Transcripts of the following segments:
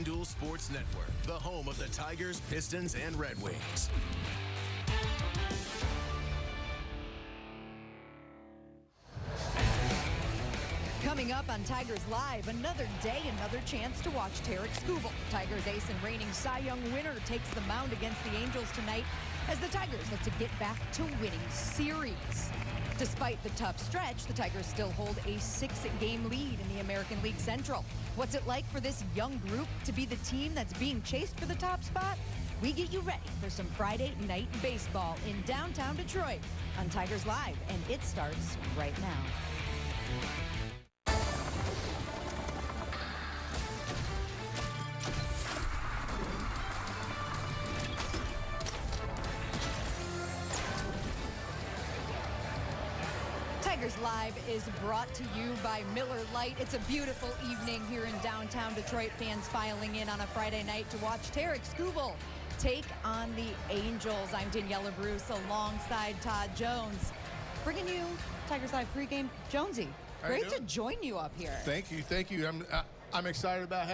FanDuel Sports Network, the home of the Tigers, Pistons, and Red Wings. Coming up on Tigers Live, another day, another chance to watch Tarik Skubal. Tigers ace and reigning Cy Young winner takes the mound against the Angels tonight as the Tigers look to get back to winning series. Despite the tough stretch, the Tigers still hold a 6-game lead in the American League Central. What's it like for this young group to be the team that's being chased for the top spot? We get you ready for some Friday night baseball in downtown Detroit on Tigers Live, and it starts right now. Tigers Live is brought to you by Miller Lite. It's a beautiful evening here in downtown Detroit. Fans filing in on a Friday night to watch Tarik Skubal take on the Angels. I'm Daniela Bruce alongside Todd Jones. Bringing you Tigers Live pregame. Jonesy, great to join you up here. Thank you. I'm excited about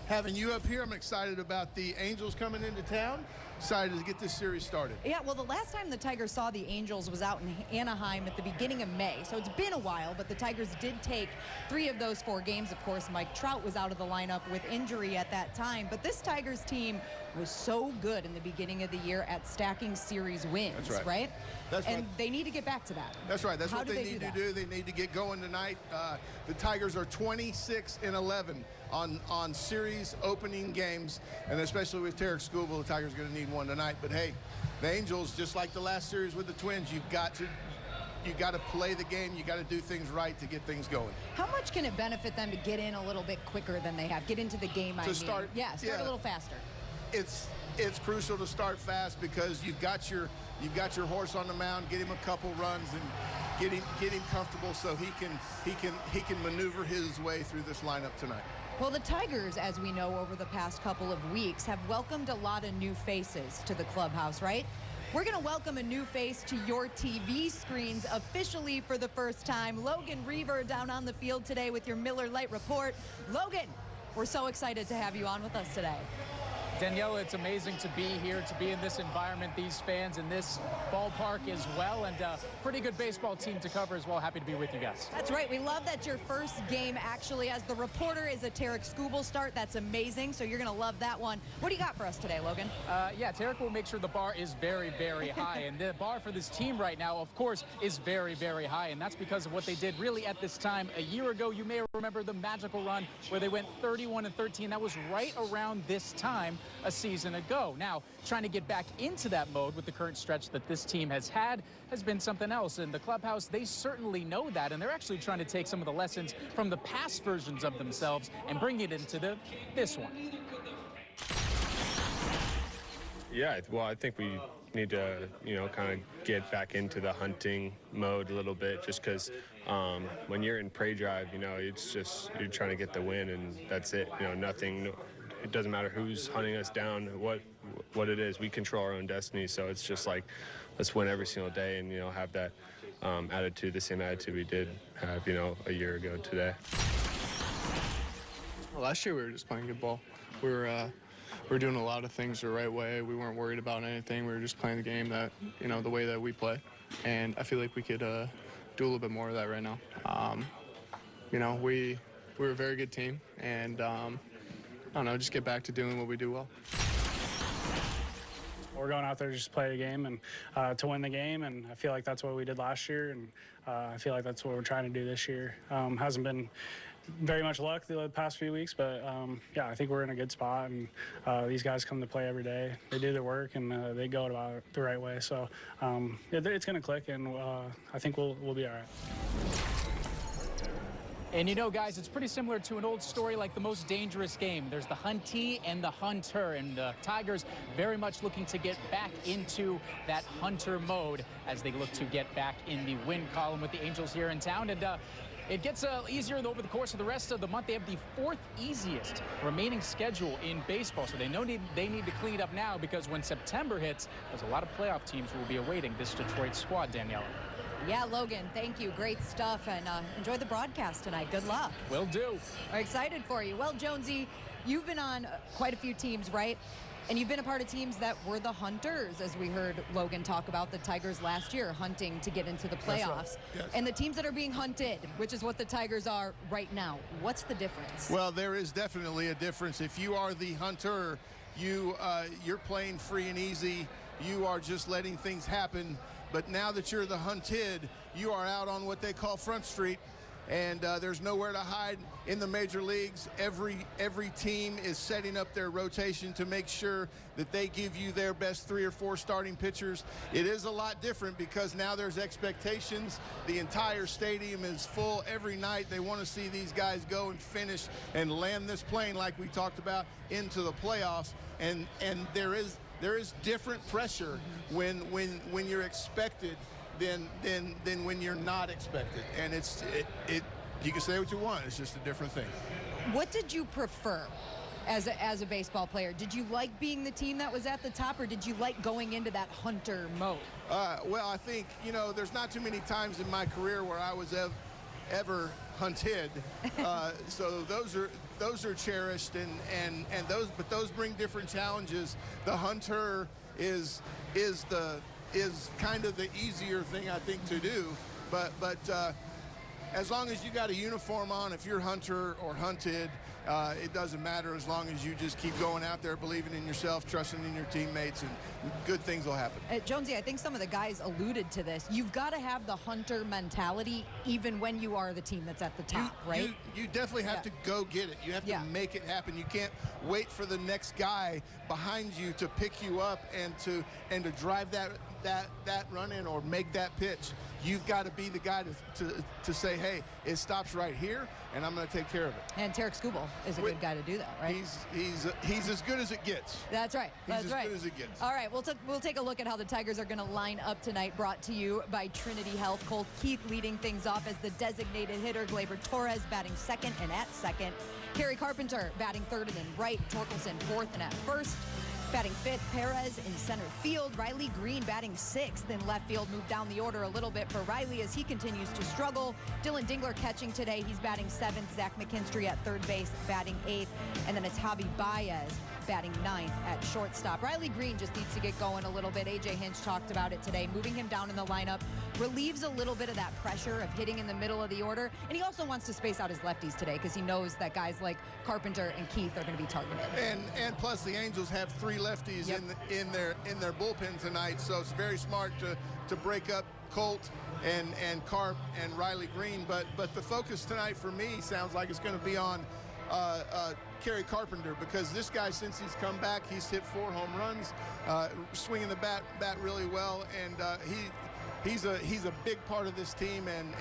having you up here. I'm excited about the Angels coming into town. Excited to get this series started. Yeah, well, the last time the Tigers saw the Angels was out in Anaheim at the beginning of May, so it's been a while, but the Tigers did take 3 of those 4 games. Of course, Mike Trout was out of the lineup with injury at that time, but this Tigers team was so good in the beginning of the year at stacking series wins, That's right? right? That's and right. They need to get back to that. That's right. That's How what they need to do. They need to get going tonight. The Tigers are 26-11 on series opening games, and especially with Tarik Skubal, the Tigers are going to need one tonight. But hey, the Angels, just like the last series with the Twins, you got to play the game. You got to do things right to get things going. How much can it benefit them to get in a little bit quicker than they have? Get into the game, Start a little faster. It's crucial to start fast because you've got your horse on the mound. Get him a couple runs and get him comfortable so he can maneuver his way through this lineup tonight. Well, the Tigers, as we know over the past couple of weeks, have welcomed a lot of new faces to the clubhouse, right? We're going to welcome a new face to your TV screens officially for the first time. Logan Reaver down on the field today with your Miller Lite report. Logan, we're so excited to have you on with us today. Daniela, it's amazing to be here, to be in this environment, these fans in this ballpark as well, and a pretty good baseball team to cover as well. Happy to be with you guys. That's right. We love that your first game actually as the reporter is a Tarik Skubal start. That's amazing, so you're going to love that one. What do you got for us today, Logan? Yeah, Tarik will make sure the bar is very, very high, and the bar for this team right now, of course, is very, very high, and that's because of what they did really at this time a year ago. You may remember the magical run where they went 31-13. That was right around this time a season ago. Now, trying to get back into that mode with the current stretch that this team has had has been something else. In the clubhouse, they certainly know that, and they're actually trying to take some of the lessons from the past versions of themselves and bring it into this one. Yeah, well, I think we need to, kind of get back into the hunting mode a little bit, just because when you're in prey drive, it's just you're trying to get the win, and that's it. Nothing. It doesn't matter who's hunting us down, what it is. We control our own destiny, so it's just like, let's win every single day and, have that attitude, the same attitude we did have, a year ago today. Well, last year we were just playing good ball. We were doing a lot of things the right way. We weren't worried about anything. We were just playing the game that, the way that we play. And I feel like we could do a little bit more of that right now. We were a very good team, and I don't know, just get back to doing what we do well. We're going out there to just play a game and to win the game, and I feel like that's what we did last year, and I feel like that's what we're trying to do this year. Hasn't been very much luck the past few weeks, but yeah, I think we're in a good spot, and these guys come to play every day. They do their work, and they go about it the right way, so it's going to click, and I think we'll be all right. And guys, it's pretty similar to an old story like The Most Dangerous Game. There's the huntee and the hunter, and the Tigers very much looking to get back into that hunter mode as they look to get back in the win column with the Angels here in town. And it gets easier over the course of the rest of the month. They have the 4th easiest remaining schedule in baseball, so they need to clean it up now, because when September hits, there's a lot of playoff teams who will be awaiting this Detroit squad, Daniela. Yeah, Logan, thank you. Great stuff, and enjoy the broadcast tonight. Good luck. Will do. We're excited for you. Well, Jonesy, you've been on quite a few teams, right? And you've been a part of teams that were the hunters, as we heard Logan talk about the Tigers last year, hunting to get into the playoffs. Right. Yes. And the teams that are being hunted, which is what the Tigers are right now. What's the difference? Well, there is definitely a difference. If you are the hunter, you're playing free and easy. You are just letting things happen. But now that you're the hunted, you are out on what they call Front Street. And there's nowhere to hide in the major leagues. Every team is setting up their rotation to make sure that they give you their best 3 or 4 starting pitchers. It is a lot different because now there's expectations. The entire stadium is full every night. They want to see these guys go and finish and land this plane, like we talked about, into the playoffs. And there is different pressure when you're expected than when you're not expected. And you can say what you want. It's just a different thing. What did you prefer as a baseball player? Did you like being the team that was at the top, or did you like going into that hunter mode? Well, I think, there's not too many times in my career where I was ever hunted. So those are cherished, and those bring different challenges. The hunter is kind of the easier thing, I think, to do. But as long as you got a uniform on, if you're hunter or hunted, it doesn't matter, as long as you just keep going out there, believing in yourself, trusting in your teammates, and good things will happen. Jonesy, I think some of the guys alluded to this. You've got to have the hunter mentality even when you are the team that's at the top, right? You definitely have to go get it. You have to make it happen. You can't wait for the next guy behind you to pick you up and to drive that run in or make that pitch. You've got to be the guy to say, hey, it stops right here, and I'm going to take care of it. And Tarik Skubal is a good guy to do that, right? He's as good as it gets. That's right. He's as good as it gets. All right, we'll take a look at how the Tigers are going to line up tonight, brought to you by Trinity Health. Colt Keith leading things off as the designated hitter. Gleyber Torres batting second and at second. Kerry Carpenter batting third and in right. Torkelson fourth and at first. Batting fifth, Perez in center field. Riley Green batting sixth in left field. Moved down the order a little bit for Riley as he continues to struggle. Dylan Dingler catching today. He's batting seventh. Zach McKinstry at third base, batting eighth. And then it's Javi Baez batting ninth at shortstop. Riley Green just needs to get going a little bit. A.J. Hinch talked about it today. Moving him down in the lineup relieves a little bit of that pressure of hitting in the middle of the order. And he also wants to space out his lefties today because he knows that guys like Carpenter and Keith are going to be targeted. And plus the Angels have 3 lefties in their bullpen tonight, so it's very smart to break up Colt and Carp and Riley Green. But the focus tonight for me sounds like it's going to be on Kerry Carpenter, because this guy, since he's come back, he's hit 4 home runs, swinging the bat really well, and he's a big part of this team, and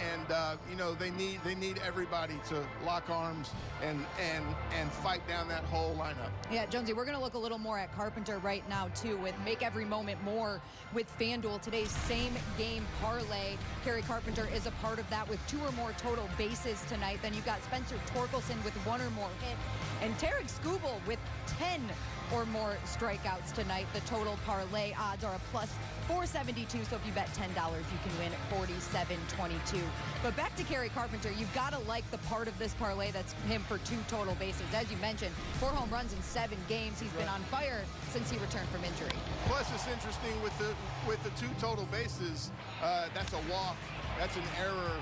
they need everybody to lock arms and fight down that whole lineup. Yeah, Jonesy, we're going to look a little more at Carpenter right now too, with Make Every Moment More with FanDuel. Today's same game parlay. Kerry Carpenter is a part of that with 2 or more total bases tonight. Then you've got Spencer Torkelson with 1 or more hit, and Tarik Skubal with 10 or more strikeouts tonight. The total parlay odds are a plus 472, so if you bet $10, you can win $47.22. But back to Kerry Carpenter, you've got to like the part of this parlay that's him for 2 total bases. As you mentioned, 4 home runs in 7 games. He's been on fire since he returned from injury. Plus, it's interesting with the 2 total bases. That's a walk. That's an error.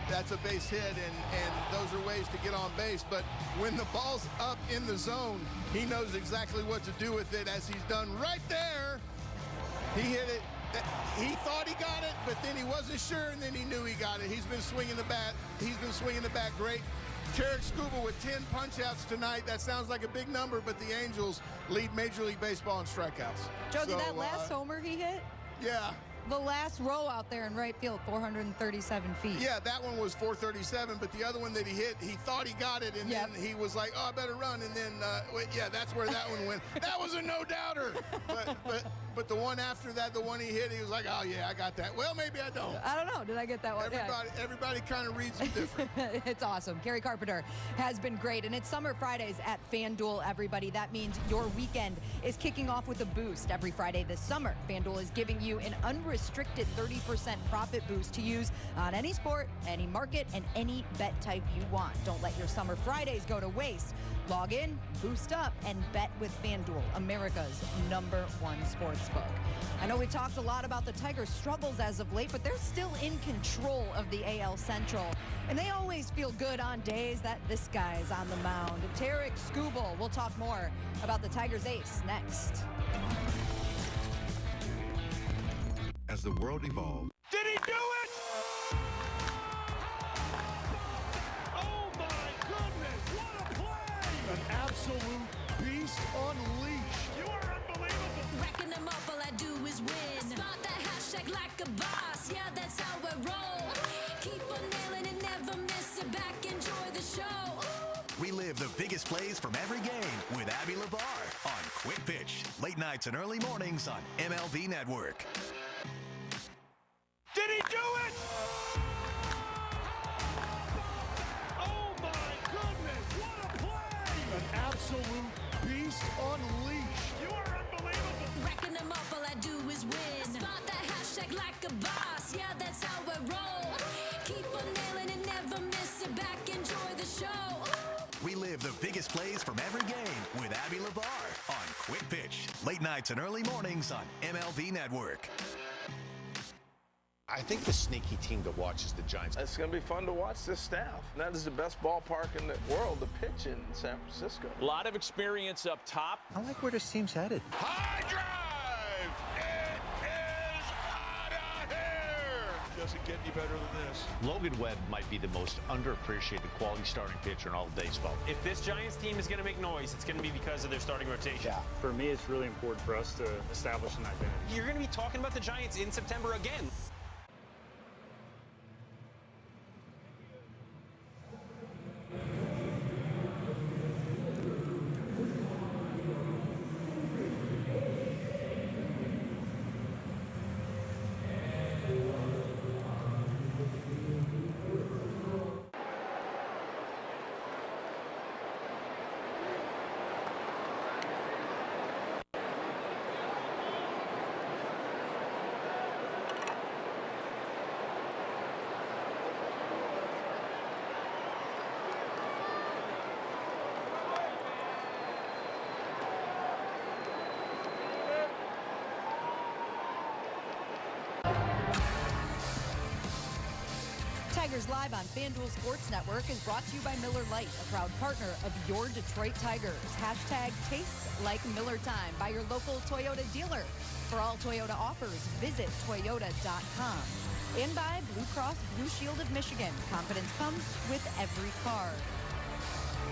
That's a base hit, and those are ways to get on base. But when the ball's up in the zone, he knows exactly what to do with it, as he's done right there. He hit it. He thought he got it, but then he wasn't sure, and then he knew he got it. He's been swinging the bat. He's been swinging the bat great. Tarik Skubal with 10 punch-outs tonight. That sounds like a big number, but the Angels lead Major League Baseball in strikeouts. Josie, that last homer he hit? Yeah. The last row out there in right field, 437 feet. Yeah, that one was 437, but the other one that he hit, he thought he got it, and then he was like, oh, I better run, and then, that's where that one went. That was a no-doubter. But the one after that, the one he hit, he was like, oh, yeah, I got that. Well, maybe I don't. I don't know. Did I get that one? Everybody kind of reads them different. It's awesome. Kerry Carpenter has been great, and it's Summer Fridays at FanDuel, everybody. That means your weekend is kicking off with a boost every Friday this summer. FanDuel is giving you an unrestricted unrestricted 30% profit boost to use on any sport, any market, and any bet type you want. Don't let your summer Fridays go to waste. Log in, boost up, and bet with FanDuel, America's #1 sportsbook. I know we talked a lot about the Tigers' struggles as of late, but they're still in control of the AL Central. And they always feel good on days that this guy's on the mound. Tarik Skubal. We'll talk more about the Tigers' ace next. As the world evolved, Did he do it? Oh my goodness, what a play! An absolute beast unleashed. You are unbelievable. Racking them up, all I do is win. Spot that hashtag like a boss, yeah, that's how I roll. Keep on nailing it, never miss it back, enjoy the show. relive the biggest plays from every game with Abby LeVar on Quick Pitch. Late nights and early mornings on MLB Network. Did he do it? Oh my goodness, what a play! An absolute beast unleashed. You are unbelievable. Racking them up, all I do is win. Spot that hashtag like a boss, yeah, that's how I roll. Keep on nailing it, never miss it back, enjoy the show. Relive the biggest plays from every game with Abby LeVar on Quick Pitch. Late nights and early mornings on MLB Network. I think the sneaky team to watch is the Giants. It's going to be fun to watch this staff. That is the best ballpark in the world to pitch in San Francisco. A lot of experience up top. I like where this team's headed. High drive! It is out of here! Doesn't get any better than this. Logan Webb might be the most underappreciated quality starting pitcher in all of baseball. If this Giants team is going to make noise, it's going to be because of their starting rotation. Yeah. For me, it's really important for us to establish an identity. You're going to be talking about the Giants in September again. Tigers Live on FanDuel Sports Network is brought to you by Miller Lite, a proud partner of your Detroit Tigers. Hashtag tastes like Miller time by your local Toyota dealer. For all Toyota offers, visit Toyota.com. And by Blue Cross Blue Shield of Michigan. Confidence comes with every card.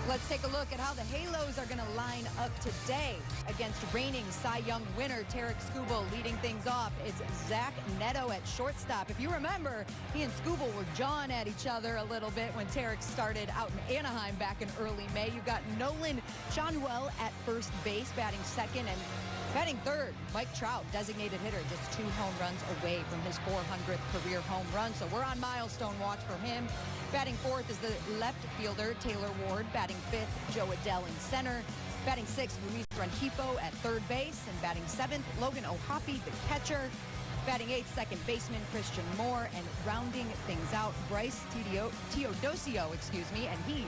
Let's take a look at how the Halos are going to line up today against reigning Cy Young winner Tarik Skubal. Leading things off, it's Zach Neto at shortstop. If you remember, he and Skubal were jawing at each other a little bit when Tarik started out in Anaheim back in early May. You've got Nolan Chanuel at first base, batting second, and batting third, Mike Trout, designated hitter, just 2 home runs away from his 400th career home run. So we're on milestone watch for him. Batting fourth is the left fielder, Taylor Ward. Batting fifth, Joe Adell in center. Batting sixth, Luis Rengifo at third base. And batting seventh, Logan O'Hoppe, the catcher. Batting eighth, second baseman, Christian Moore. And rounding things out, Bryce Teodosio, and he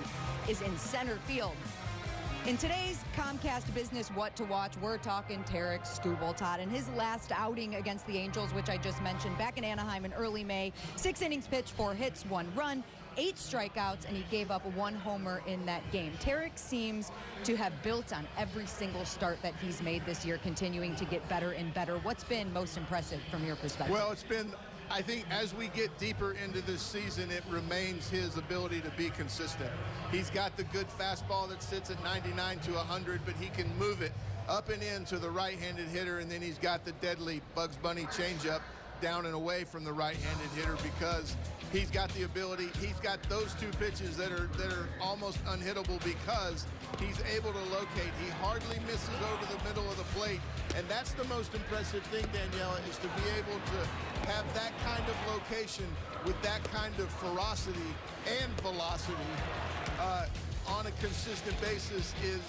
is in center field. In today's Comcast Business What to Watch, we're talking Tarik Skubal, Todd. In his last outing against the Angels, which I just mentioned, back in Anaheim in early May, 6 innings pitched, 4 hits, 1 run, 8 strikeouts, and he gave up 1 homer in that game. Tarik seems to have built on every single start that he's made this year, continuing to get better and better. What's been most impressive from your perspective? Well, it's been, I think, as we get deeper into this season, it remains his ability to be consistent. He's got the good fastball that sits at 99 to 100, but he can move it up and in to the right-handed hitter, and then he's got the deadly Bugs Bunny changeup down and away from the right-handed hitter because he's got the ability. He's got those 2 pitches that are almost unhittable because he's able to locate. He hardly misses over the middle of the plate, and that's the most impressive thing, Daniela, is to be able to have that kind of location with that kind of ferocity and velocity on a consistent basis is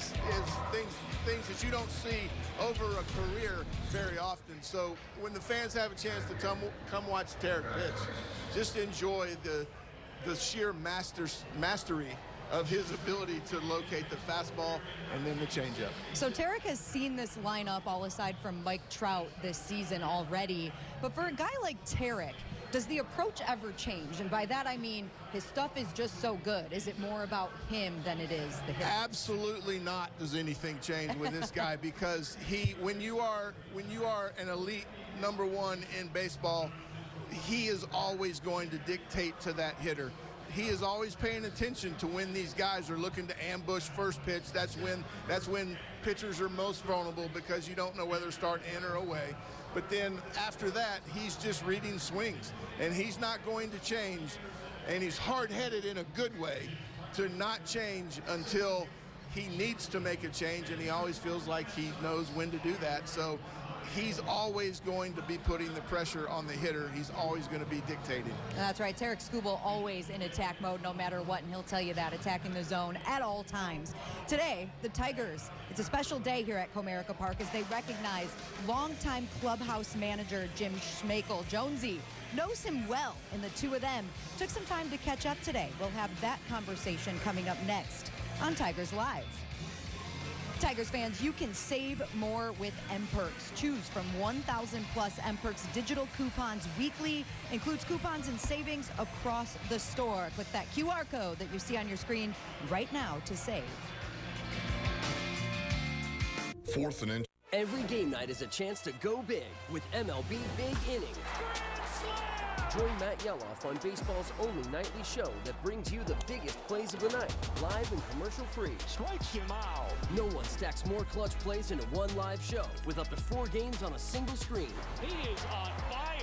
things that you don't see over a career very often. So when the fans have a chance to come watch Tarik pitch, just enjoy the sheer mastery of his ability to locate the fastball and then the changeup. So Tarik has seen this lineup, all aside from Mike Trout, this season already. But for a guy like Tarik, does the approach ever change? And by that I mean his stuff is just so good. Is it more about him than it is the hit? Absolutely not does anything change with this guy, because when you are an elite number one in baseball, he is always going to dictate to that hitter. He is always paying attention to when these guys are looking to ambush first pitch. That's when pitchers are most vulnerable, because you don't know whether to start in or away. But then after that, he's just reading swings, and he's not going to change, and he's hard-headed in a good way to not change until he needs to make a change, and he always feels like he knows when to do that. So he's always going to be putting the pressure on the hitter. He's always going to be dictating. That's right. Tarik Skubal always in attack mode no matter what, and he'll tell you that, attacking the zone at all times. Today, the Tigers, it's a special day here at Comerica Park as they recognize longtime clubhouse manager Jim Schmegel. Jonesy knows him well, and the two of them took some time to catch up today. We'll have that conversation coming up next on Tigers Live. Tigers fans, you can save more with M-Perks. Choose from 1,000 plus M-Perks digital coupons weekly. Includes coupons and savings across the store. Click that QR code that you see on your screen right now to save. Fourth and inch. Every game night is a chance to go big with MLB Big Innings. Join Matt Yeloff on baseball's only nightly show that brings you the biggest plays of the night, live and commercial-free. Strikes him out. No one stacks more clutch plays into one live show with up to 4 games on a single screen. He is on fire.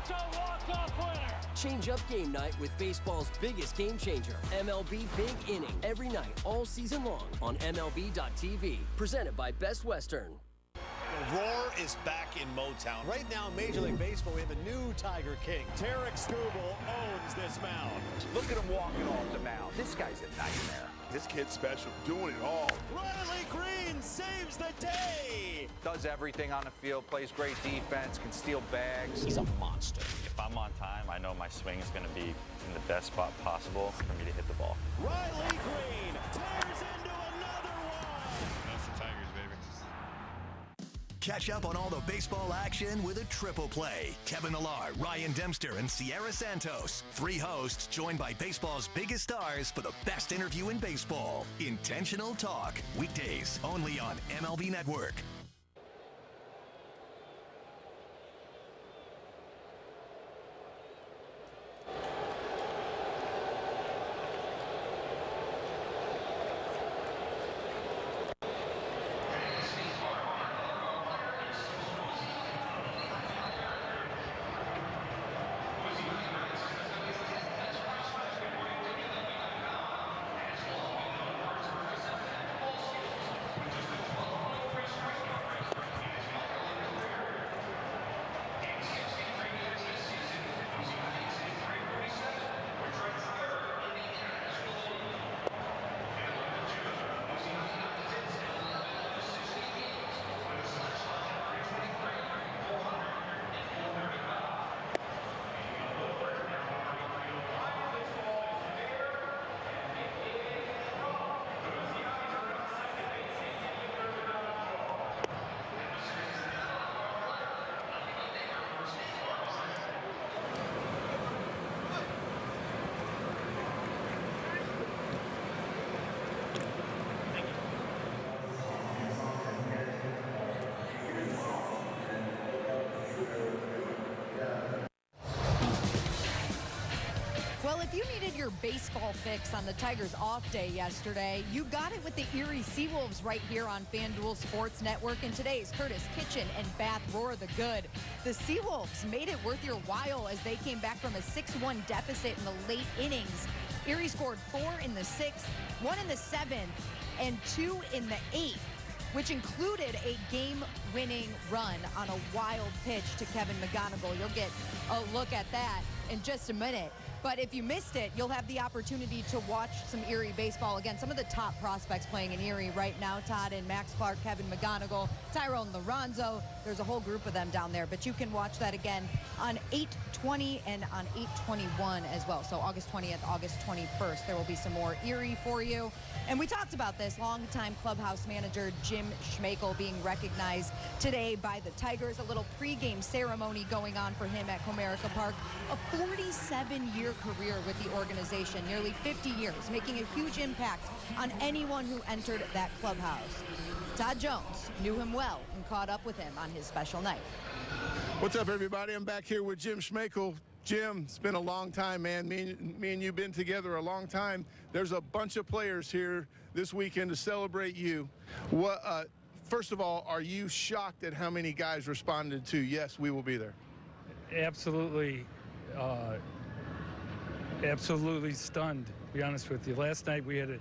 It's a walk-off winner. Change up game night with baseball's biggest game changer, MLB Big Inning. Every night, all season long on MLB.tv. Presented by Best Western. The roar is back in Motown. Right now in Major League Baseball, we have a new Tiger King. Tarik Skubal owns this mound. Look at him walking off the mound. This guy's a nightmare. This kid's special, doing it all. Riley Green saves the day. Does everything on the field, plays great defense, can steal bags. He's a monster. If I'm on time, I know my swing is going to be in the best spot possible for me to hit the ball. Riley Green tears into another one. That's the Tigers, baby. Catch up on all the baseball action with a triple play. Kevin Millar, Ryan Dempster, and Sierra Santos. 3 hosts joined by baseball's biggest stars for the best interview in baseball. Intentional Talk. Weekdays only on MLB Network. Well, if you needed your baseball fix on the Tigers' off day yesterday, you got it with the Eerie Sea Wolves right here on FanDuel Sports Network. And today's Curtis Kitchen and Bath Roar the Good. The Sea Wolves made it worth your while as they came back from a 6-1 deficit in the late innings. Eerie scored 4 in the 6th, 1 in the 7th, and 2 in the 8th, which included a game-winning run on a wild pitch to Kevin McGonigal. You'll get a look at that in just a minute. But if you missed it, you'll have the opportunity to watch some Erie baseball. Again, some of the top prospects playing in Erie right now, Todd, and Max Clark, Kevin McGonigal, Tyrone Lorenzo. There's a whole group of them down there. But you can watch that again on 8/20 and on 8/21 as well. So August 20th, August 21st, there will be some more Erie for you. And we talked about this, longtime Clubhouse manager Jim Schmegel being recognized today by the Tigers. A little pregame ceremony going on for him at Comerica Park. A 47-year career with the organization, nearly 50 years, making a huge impact on anyone who entered that clubhouse. Todd Jones knew him well and caught up with him on his special night. What's up, everybody? I'm back here with Jim Schmegel. Jim, it's been a long time, man. Me and you've been together a long time. There's a bunch of players here this weekend to celebrate you. First of all, are you shocked at how many guys responded to, yes, we will be there? Absolutely. Absolutely stunned, to be honest with you. Last night we had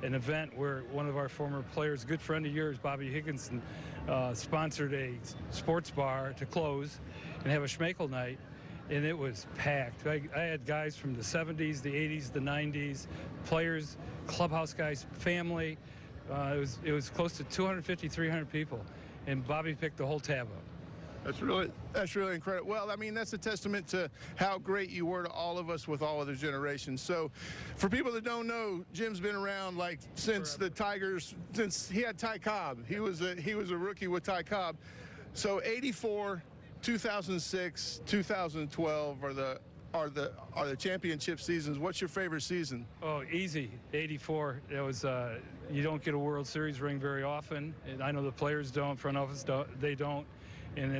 an event where one of our former players, good friend of yours, Bobby Higginson, sponsored a sports bar to close and have a Schmegel night, and it was packed. I had guys from the 70s, the 80s, the 90s, players, clubhouse guys, family. It was close to 250, 300 people, and Bobby picked the whole tab up. That's really incredible. Well, I mean, that's a testament to how great you were to all of us with all of the generations. So for people that don't know, Jim's been around like since the Tigers, since he had Ty Cobb. He was a rookie with Ty Cobb. So 84, 2006, 2012 are the championship seasons. What's your favorite season? Oh, easy. 84. That was you don't get a World Series ring very often, and I know the players don't, front office don't, they don't. And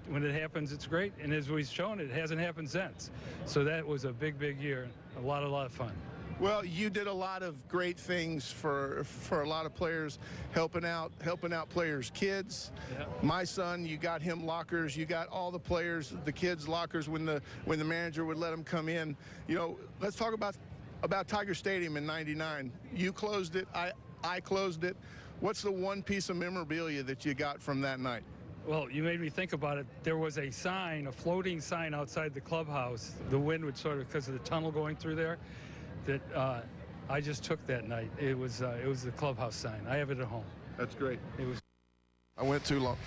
when it happens, it's great. And as we've shown, it hasn't happened since. So that was a big, big year. A lot of fun. Well, you did a lot of great things for a lot of players, helping out players' kids. Yeah. My son, you got him lockers. You got all the players, the kids' lockers when the manager would let them come in. You know, let's talk about Tiger Stadium in '99. You closed it. I closed it. What's the one piece of memorabilia that you got from that night? Well, you made me think about it. There was a sign, a floating sign outside the clubhouse. The wind would sort of, because of the tunnel going through there, that I just took that night. It was the clubhouse sign. I have it at home. That's great. I went too long.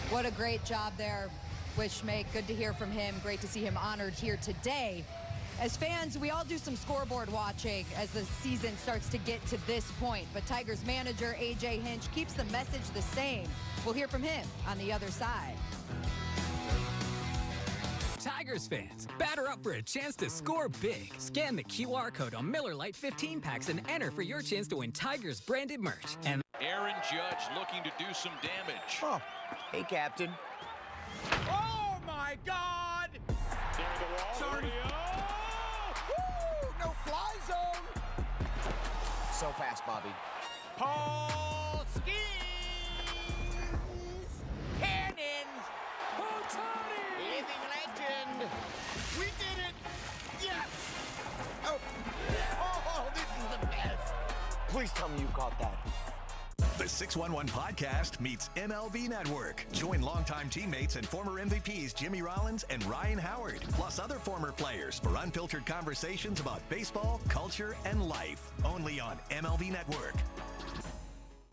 What a great job there with Schmegel. Good to hear from him. Great to see him honored here today. As fans, we all do some scoreboard watching as the season starts to get to this point. But Tigers manager A.J. Hinch keeps the message the same. We'll hear from him on the other side. Tigers fans, batter up for a chance to score big. Scan the QR code on Miller Lite 15 packs and enter for your chance to win Tigers branded merch. And Aaron Judge looking to do some damage. Oh, hey, Captain. Oh, my God! Near the wall. Sorry. Woo! No fly zone. So fast, Bobby. Paul skis! Cannons! Otani! Living legend! We did it! Yes! Oh, this is the best. Please tell me you caught that. The 611 Podcast meets MLB Network. Join longtime teammates and former MVPs Jimmy Rollins and Ryan Howard, plus other former players for unfiltered conversations about baseball, culture, and life. Only on MLB Network.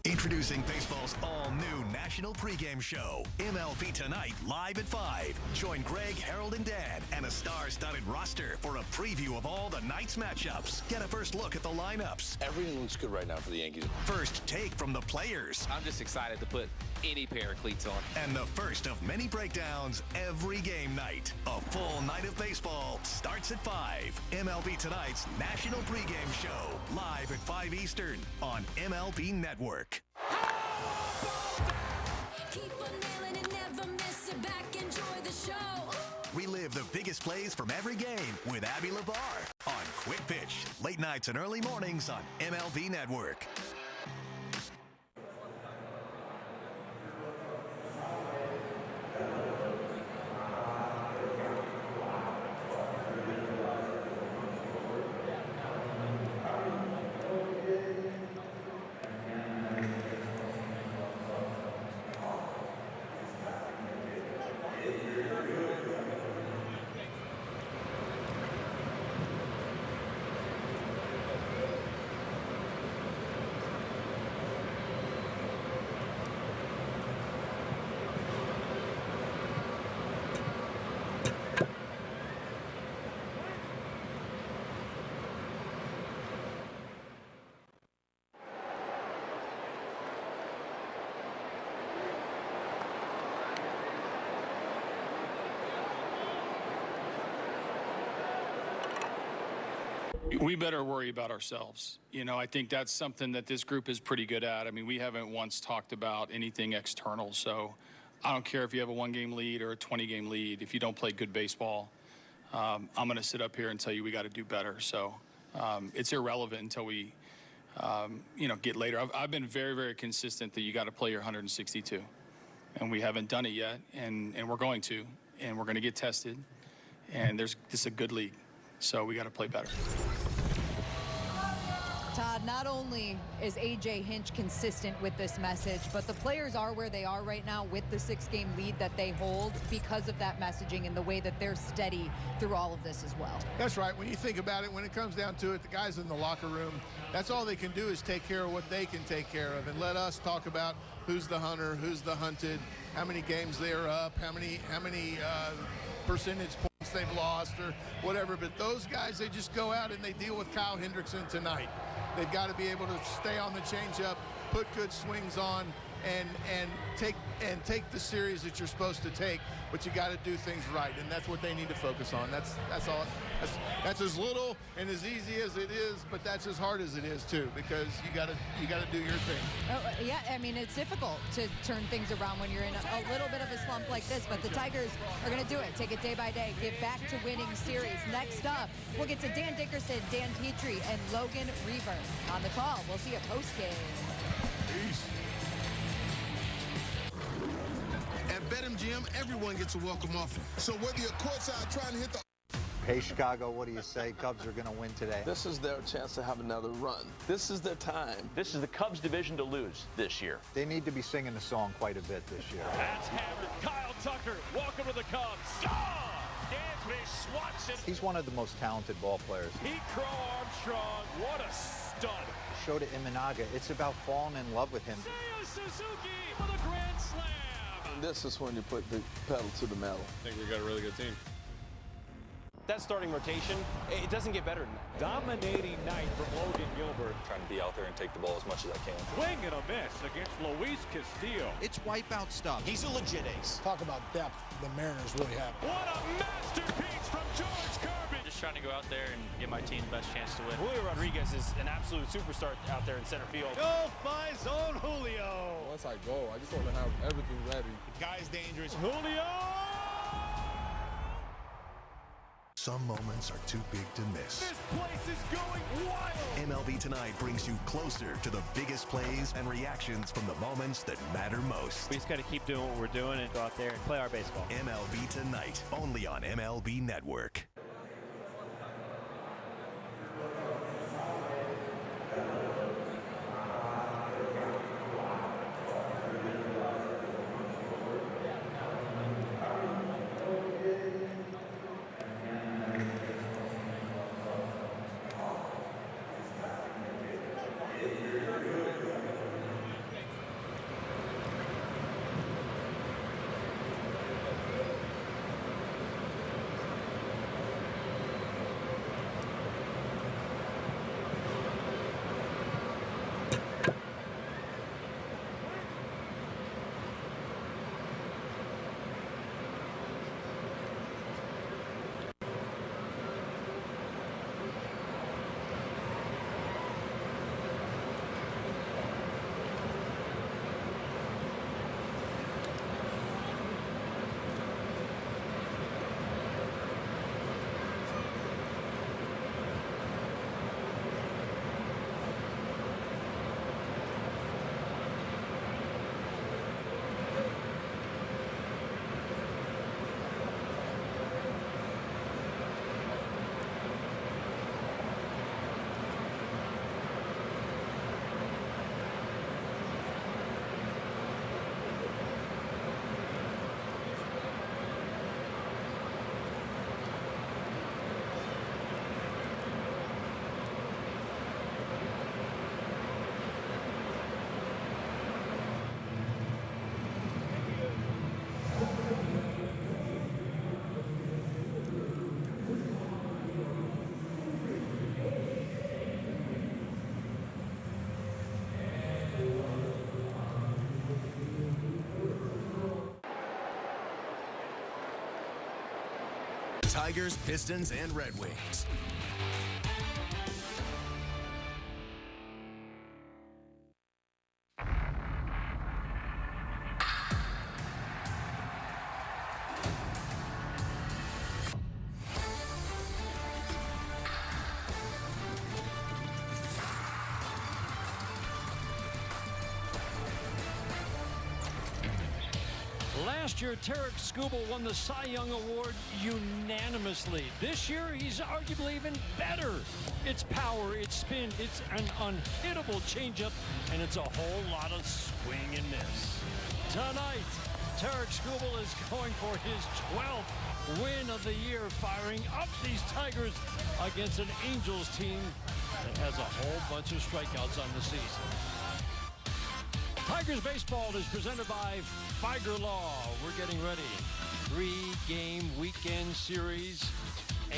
Introducing baseball's all-new national pregame show, MLB Tonight, live at 5. Join Greg, Harold, and Dan, and a star-studded roster for a preview of all the night's matchups. Get a first look at the lineups. Everything looks good right now for the Yankees. First take from the players. I'm just excited to put any pair of cleats on. And the first of many breakdowns every game night. A full night of baseball starts at 5. MLB Tonight's national pregame show, live at 5 Eastern on MLB Network. Keep on nailing it, never miss it. Back, enjoy the show. Relive the biggest plays from every game with Abby LeBar on Quick Pitch, late nights and early mornings on MLB Network. We better worry about ourselves. You know, I think that's something that this group is pretty good at. I mean, we haven't once talked about anything external, so I don't care if you have a 1-game lead or a 20-game lead. If you don't play good baseball, I'm going to sit up here and tell you we got to do better. So it's irrelevant until we, get later. I've been very, very consistent that you got to play your 162, and we haven't done it yet, and we're going to, and we're going to get tested, and this is a good league, so we got to play better. Todd, not only is A.J. Hinch consistent with this message, but the players are where they are right now with the 6-game lead that they hold because of that messaging and the way that they're steady through all of this as well. That's right. When you think about it, when it comes down to it, the guys in the locker room, that's all they can do is take care of what they can take care of, and let us talk about who's the hunter, who's the hunted, how many games they're up, how many percentage points they've lost or whatever. But those guys, they just go out and they deal with Kyle Hendricks tonight. They've got to be able to stay on the changeup, put good swings on, and take the series that you're supposed to take. But you got to do things right, and that's what they need to focus on. That's all. That's as little and as easy as it is, but that's as hard as it is too, because you got to do your thing. Oh, yeah, I mean, it's difficult to turn things around when you're in a little bit of a slump like this, but the Tigers are going to do it. Take it day by day. Get back to winning series. Next up, we'll get to Dan Dickerson, Dan Petrie, and Logan Reaver on the call. We'll see you post-game. Peace. At BetMGM, everyone gets a welcome offer. So whether you're courtside trying to hit the... Hey, Chicago, what do you say? Cubs are going to win today. This is their chance to have another run. This is their time. This is the Cubs division to lose this year. They need to be singing the song quite a bit this year. That's hammered. Kyle Tucker, welcome to the Cubs. Gone! Dansby swats it. He's one of the most talented ball players. Pete Crow Armstrong, what a stud. Showed it Imanaga. It's about falling in love with him. Seiya Suzuki with a grand slam. And this is when you put the pedal to the metal. I think we got a really good team. That starting rotation, it doesn't get better than that. Dominating night from Logan Gilbert. Trying to be out there and take the ball as much as I can. Swing and a miss against Luis Castillo. It's wipeout stuff. He's a legit ace. Talk about depth. The Mariners really have. What a masterpiece from George Kirby. Just trying to go out there and give my team the best chance to win. Julio Rodriguez is an absolute superstar out there in center field. Go by zone Julio. Once I go, I just want to have everything ready. The guy's dangerous. Julio! Some moments are too big to miss. This place is going wild! MLB Tonight brings you closer to the biggest plays and reactions from the moments that matter most. We just got to keep doing what we're doing and go out there and play our baseball. MLB Tonight, only on MLB Network. Tigers, Pistons, and Red Wings. Last year, Tarik Skubal won the Cy Young Award unanimously. This year, he's arguably even better. It's power, it's spin, it's an unhittable changeup, and it's a whole lot of swing and miss. Tonight, Tarik Skubal is going for his 12th win of the year, firing up these Tigers against an Angels team that has a whole bunch of strikeouts on the season. Tigers baseball is presented by Figer Law. We're getting ready. 3-game weekend series.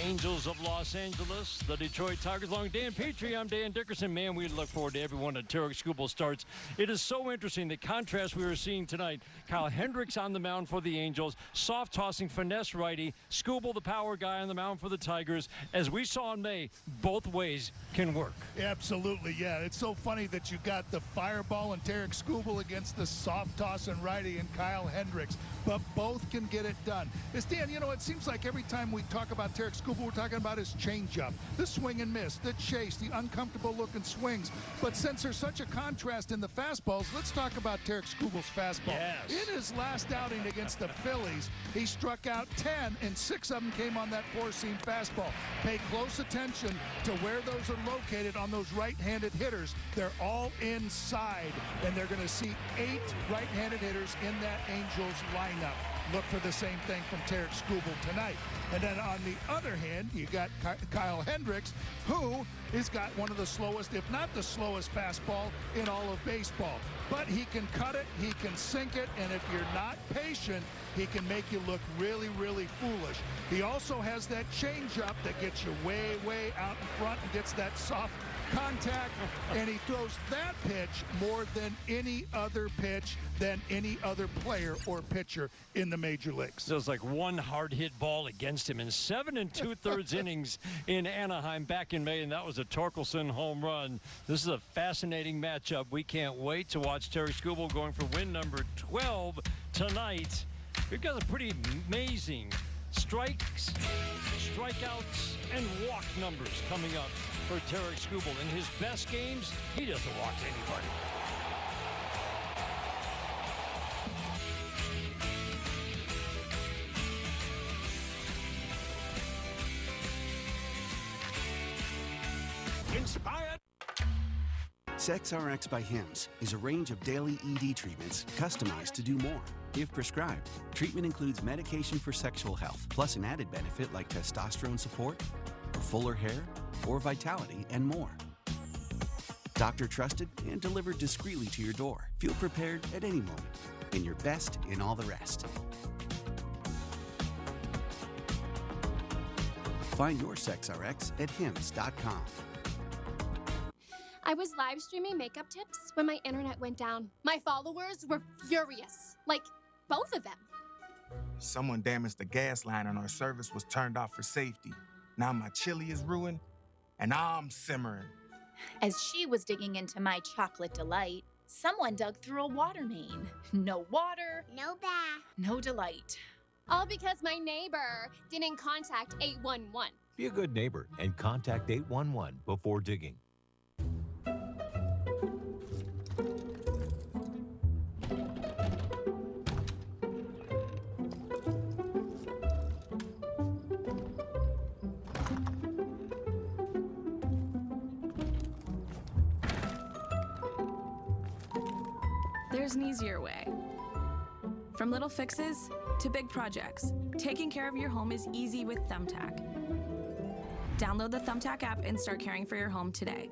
Angels of Los Angeles, the Detroit Tigers. Along with Dan Petrie, I'm Dan Dickerson. Man, we look forward to everyone at Tarik Skubal starts. It is so interesting, the contrast we were seeing tonight. Kyle Hendricks on the mound for the Angels, soft-tossing finesse righty. Skubal, the power guy, on the mound for the Tigers. As we saw in May, both ways can work. Absolutely, yeah. It's so funny that you got the fireball and Tarik Skubal against the soft-tossing righty and Kyle Hendricks, but both can get it done. Dan, you know, it seems like every time we talk about Tarik Skubal, we're talking about his changeup, the swing and miss, the chase, the uncomfortable looking swings. But since there's such a contrast in the fastballs, let's talk about Tarik Skubal's fastball. Yes. In his last outing against the Phillies, he struck out 10, and 6 of them came on that four-seam fastball. Pay close attention to where those are located on those right-handed hitters. They're all inside, and they're going to see 8 right-handed hitters in that Angels lineup. Look for the same thing from Tarik Skubal tonight. And then on the other hand, you got Kyle Hendricks, who has got one of the slowest, if not the slowest fastball in all of baseball. But he can cut it, he can sink it, and if you're not patient, he can make you look really, really foolish. He also has that changeup that gets you way, way out in front and gets that soft contact, and he throws that pitch more than any other pitch than any other player or pitcher in the major leagues. It was like one hard hit ball against him in 7 2/3 innings in Anaheim back in May, and that was a Torkelson home run. This is a fascinating matchup. We can't wait to watch Tarik Skubal going for win number 12 tonight. We've got a pretty amazing strikes, strikeouts, and walk numbers coming up for Tarik Skubal. In his best games, he doesn't walk anybody. Inspired. SexRx by Hims is a range of daily ED treatments customized to do more, if prescribed. Treatment includes medication for sexual health, plus an added benefit like testosterone support, or fuller hair, or vitality, and more. Doctor trusted and delivered discreetly to your door. Feel prepared at any moment, and your best in all the rest. Find your SexRx at hims.com. I was live streaming makeup tips when my internet went down. My followers were furious. Like, both of them. Someone damaged the gas line and our service was turned off for safety. Now my chili is ruined and I'm simmering. As she was digging into my chocolate delight, someone dug through a water main. No water, No bath. no delight. All because my neighbor didn't contact 811. Be a good neighbor and contact 811 before digging. There's an easier way. From little fixes to big projects, taking care of your home is easy with Thumbtack. Download the Thumbtack app and start caring for your home today.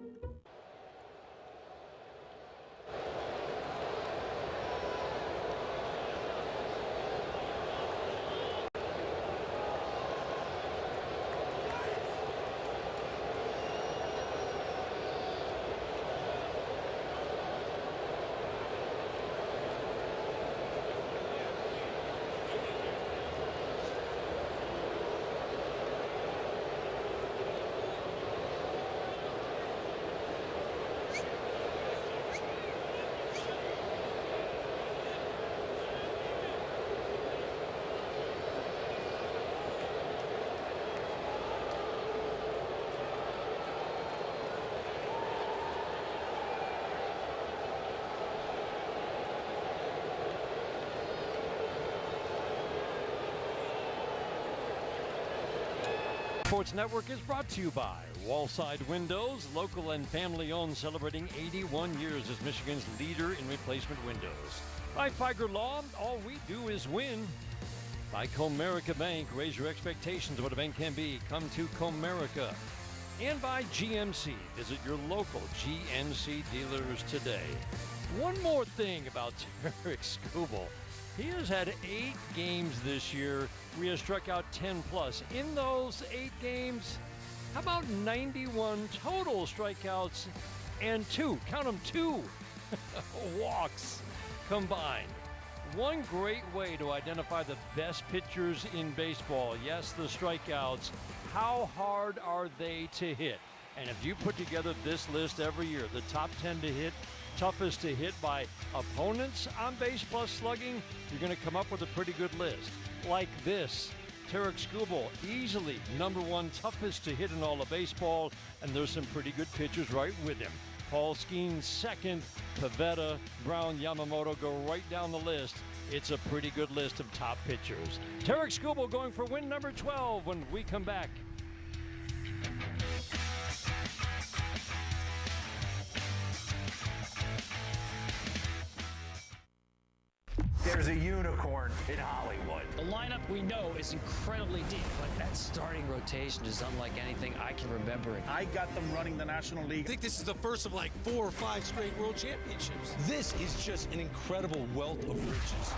Sports Network is brought to you by Wallside Windows, local and family-owned, celebrating 81 years as Michigan's leader in replacement windows. By Figer Law, all we do is win. By Comerica Bank, raise your expectations of what a bank can be. Come to Comerica. And by GMC, visit your local GMC dealers today. One more thing about Tarik Skubal. He has had 8 games this year where he has struck out 10 plus. In those 8 games, how about 91 total strikeouts and 2, count them, 2 walks combined. One great way to identify the best pitchers in baseball, yes, the strikeouts, how hard are they to hit? And if you put together this list every year, the top 10 to hit, toughest to hit by opponents on base plus slugging, you're going to come up with a pretty good list. Like this, Tarik Skubal, easily #1 toughest to hit in all of baseball, and there's some pretty good pitchers right with him. Paul Skeen second, Pavetta, Brown, Yamamoto go right down the list. It's a pretty good list of top pitchers. Tarik Skubal going for win number 12 when we come back. There's a unicorn in Hollywood. The lineup we know is incredibly deep, but that starting rotation is unlike anything I can remember. I got them running the National League. I think this is the first of like 4 or 5 straight world championships. This is just an incredible wealth of riches.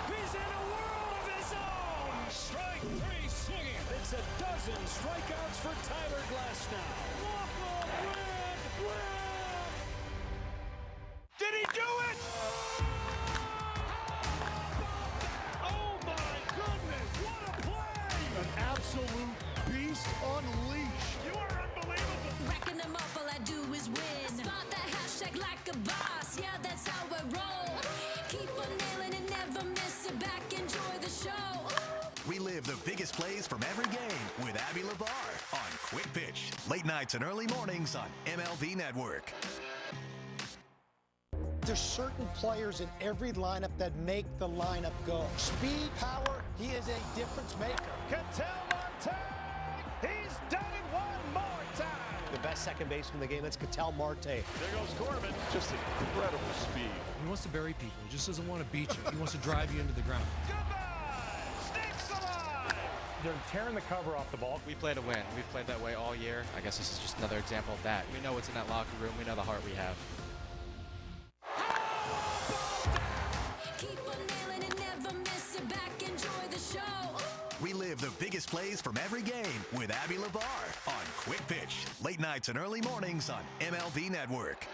He's in a world of his own. Strike 3 swinging. It's a dozen strikeouts for Tyler Glasnow. Walk-off win. Did he do it? Oh my goodness, what a play! An absolute beast unleashed. You are unbelievable. Racking them up, all I do is win. Spot that hashtag like a boss, yeah, that's how I roll. Keep on nailing and never miss it back, enjoy the show. Relive the biggest plays from every game with Abby LeVar on Quick Pitch. Late nights and early mornings on MLB Network. There's certain players in every lineup that make the lineup go. Speed, power, he is a difference maker. Ketel Marte, he's done it one more time. The best second baseman in the game, that's Ketel Marte. There goes Corbin. Just incredible speed. He wants to bury people. He just doesn't want to beat you. He wants to drive you into the ground. Goodbye, Sticks alive. They're tearing the cover off the ball. We play to win. We've played that way all year. I guess this is just another example of that. We know what's in that locker room. We know the heart we have. Keep on nailing and never miss it back, enjoy the show. Relive the biggest plays from every game with Abby LeVar on Quick Pitch. Late nights and early mornings on MLB Network.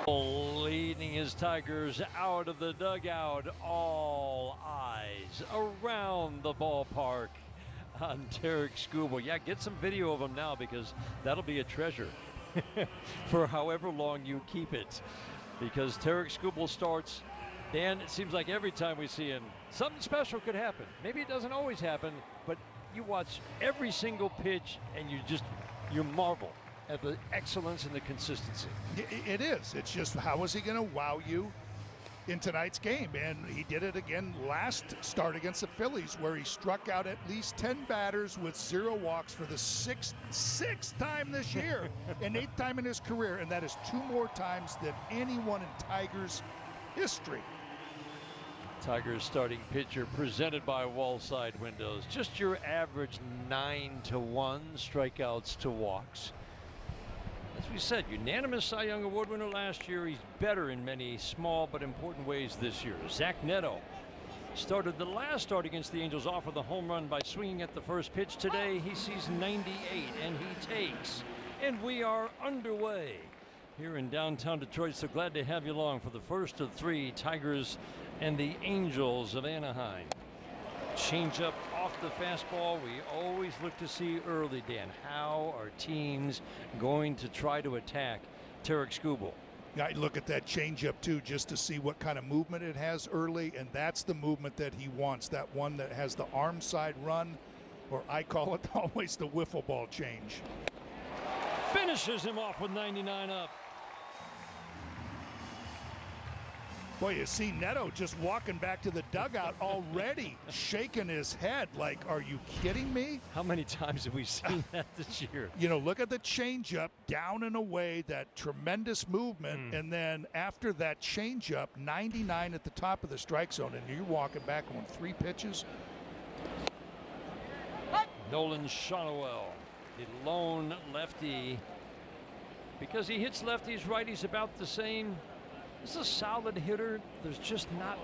Leading his Tigers out of the dugout, all eyes around the ballpark on Tarik Skubal. Yeah, get some video of him now because that'll be a treasure for however long you keep it. Because Tarik Skubal starts, Dan, it seems like every time we see him, something special could happen. Maybe it doesn't always happen, but you watch every single pitch and you marvel at the excellence and the consistency. It is. It's just, how is he going to wow you in tonight's game? And he did it again last start against the Phillies, where he struck out at least 10 batters with 0 walks for the sixth time this year and 8th time in his career. And that is 2 more times than anyone in Tigers history. Tigers starting pitcher presented by Wallside Windows. Just your average 9-1 strikeouts to walks. As we said, unanimous Cy Young Award winner last year. He's better in many small but important ways this year. Zach Neto started the last start against the Angels off with a home run by swinging at the first pitch. Today he sees 98 and he takes. And we are underway here in downtown Detroit. So glad to have you along for the first of 3 Tigers and the Angels of Anaheim. Change up off the fastball. We always look to see early, Dan, how are teams going to try to attack Tarik Skubal. I look at that changeup, too, just to see what kind of movement it has early, and that's the movement that he wants, that one that has the arm side run, or I call it always the wiffle ball change. Finishes him off with 99 up. Boy, you see Neto just walking back to the dugout already, shaking his head like, are you kidding me? How many times have we seen that this year? You know, look at the changeup, down and away, that tremendous movement, and then after that changeup, 99 at the top of the strike zone, and you're walking back on 3 pitches. Nolan Shonowell, the lone lefty. Because he hits lefties, righties about the same. This is a solid hitter. There's just not,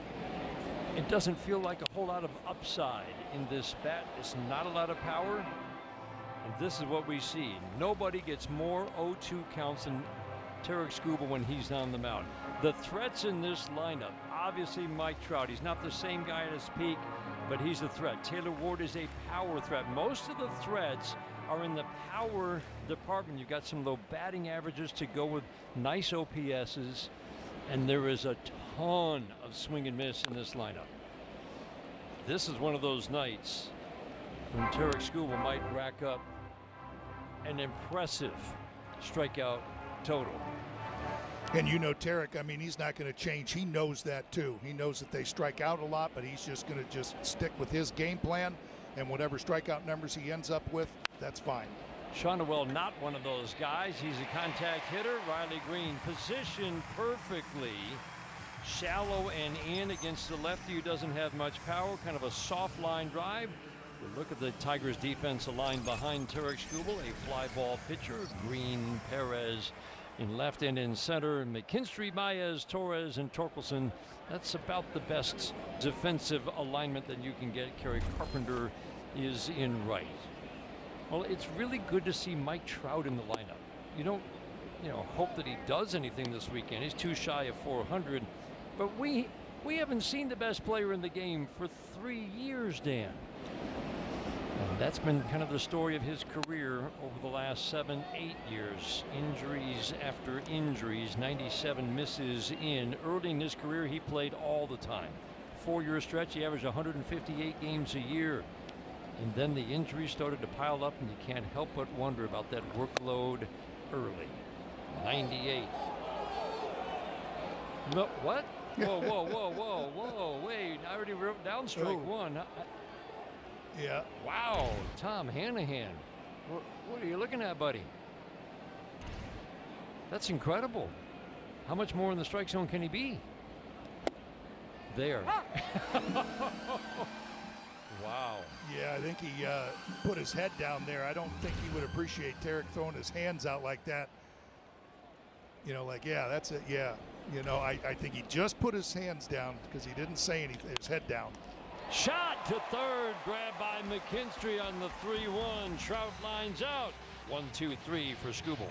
it doesn't feel like a whole lot of upside in this bat. It's not a lot of power. And this is what we see. Nobody gets more 0-2 counts than Tarik Skubal when he's on the mound. The threats in this lineup, obviously Mike Trout. He's not the same guy at his peak, but he's a threat. Taylor Ward is a power threat. Most of the threats are in the power department. You've got some low batting averages to go with nice OPSs. And there is a ton of swing and miss in this lineup. This is one of those nights when Tarik Skubal might rack up an impressive strikeout total. And you know Tarik, I mean, he's not going to change. He knows that too. He knows that they strike out a lot, but he's just going to just stick with his game plan, and whatever strikeout numbers he ends up with, that's fine. Shonowell not one of those guys. He's a contact hitter. Riley Green positioned perfectly, shallow and in against the lefty who doesn't have much power, kind of a soft line drive. But look at the Tigers defense aligned behind Tarik Skubal, a fly ball pitcher. Green, Perez in left and in center. McKinstry, Baez, Torres, and Torkelson. That's about the best defensive alignment that you can get. Kerry Carpenter is in right. Well, it's really good to see Mike Trout in the lineup. You don't, hope that he does anything this weekend. He's too shy of 400. But we haven't seen the best player in the game for 3 years, Dan. And that's been kind of the story of his career over the last 7-8 years. Injuries after injuries, 97 misses in. Early in his career, he played all the time. 4-year stretch, he averaged 158 games a year. And then the injuries started to pile up, and you can't help but wonder about that workload early. 98. No, what? Whoa, wait. I already wrote down strike one. Yeah. Wow, Tom Hanahan. What are you looking at, buddy? That's incredible. How much more in the strike zone can he be? There. Wow. Yeah, I think he put his head down there. I don't think he would appreciate Tarik throwing his hands out like that. Yeah, that's it. Yeah. I think he just put his hands down because he didn't say anything. His head down. Shot to third, grabbed by McKinstry on the 3-1. Trout lines out. 1-2-3 for Skubal.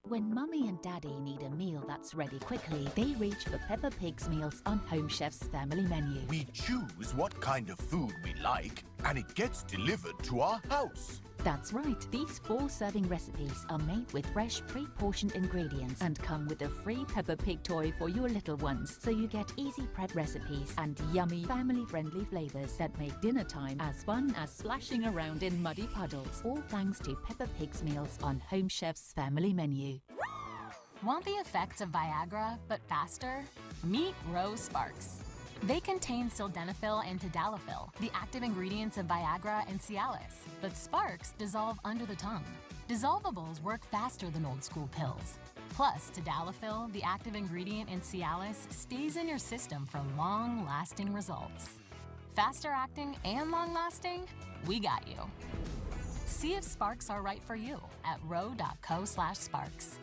When Mummy and Daddy need a meal that's ready quickly, they reach for Peppa Pig's meals on Home Chef's family menu. We choose what kind of food we like, and it gets delivered to our house. That's right. These 4-serving recipes are made with fresh, pre-portioned ingredients and come with a free Peppa Pig toy for your little ones. So you get easy prep recipes and yummy, family-friendly flavors that make dinner time as fun as splashing around in muddy puddles. All thanks to Peppa Pig's meals on Home Chef's family menu. Want the effects of Viagra, but faster? Meet Rose Sparks. They contain sildenafil and tadalafil, the active ingredients of Viagra and Cialis, but Sparks dissolve under the tongue. Dissolvables work faster than old-school pills. Plus, tadalafil, the active ingredient in Cialis, stays in your system for long-lasting results. Faster acting and long-lasting? We got you. See if Sparks are right for you at ro.co/sparks.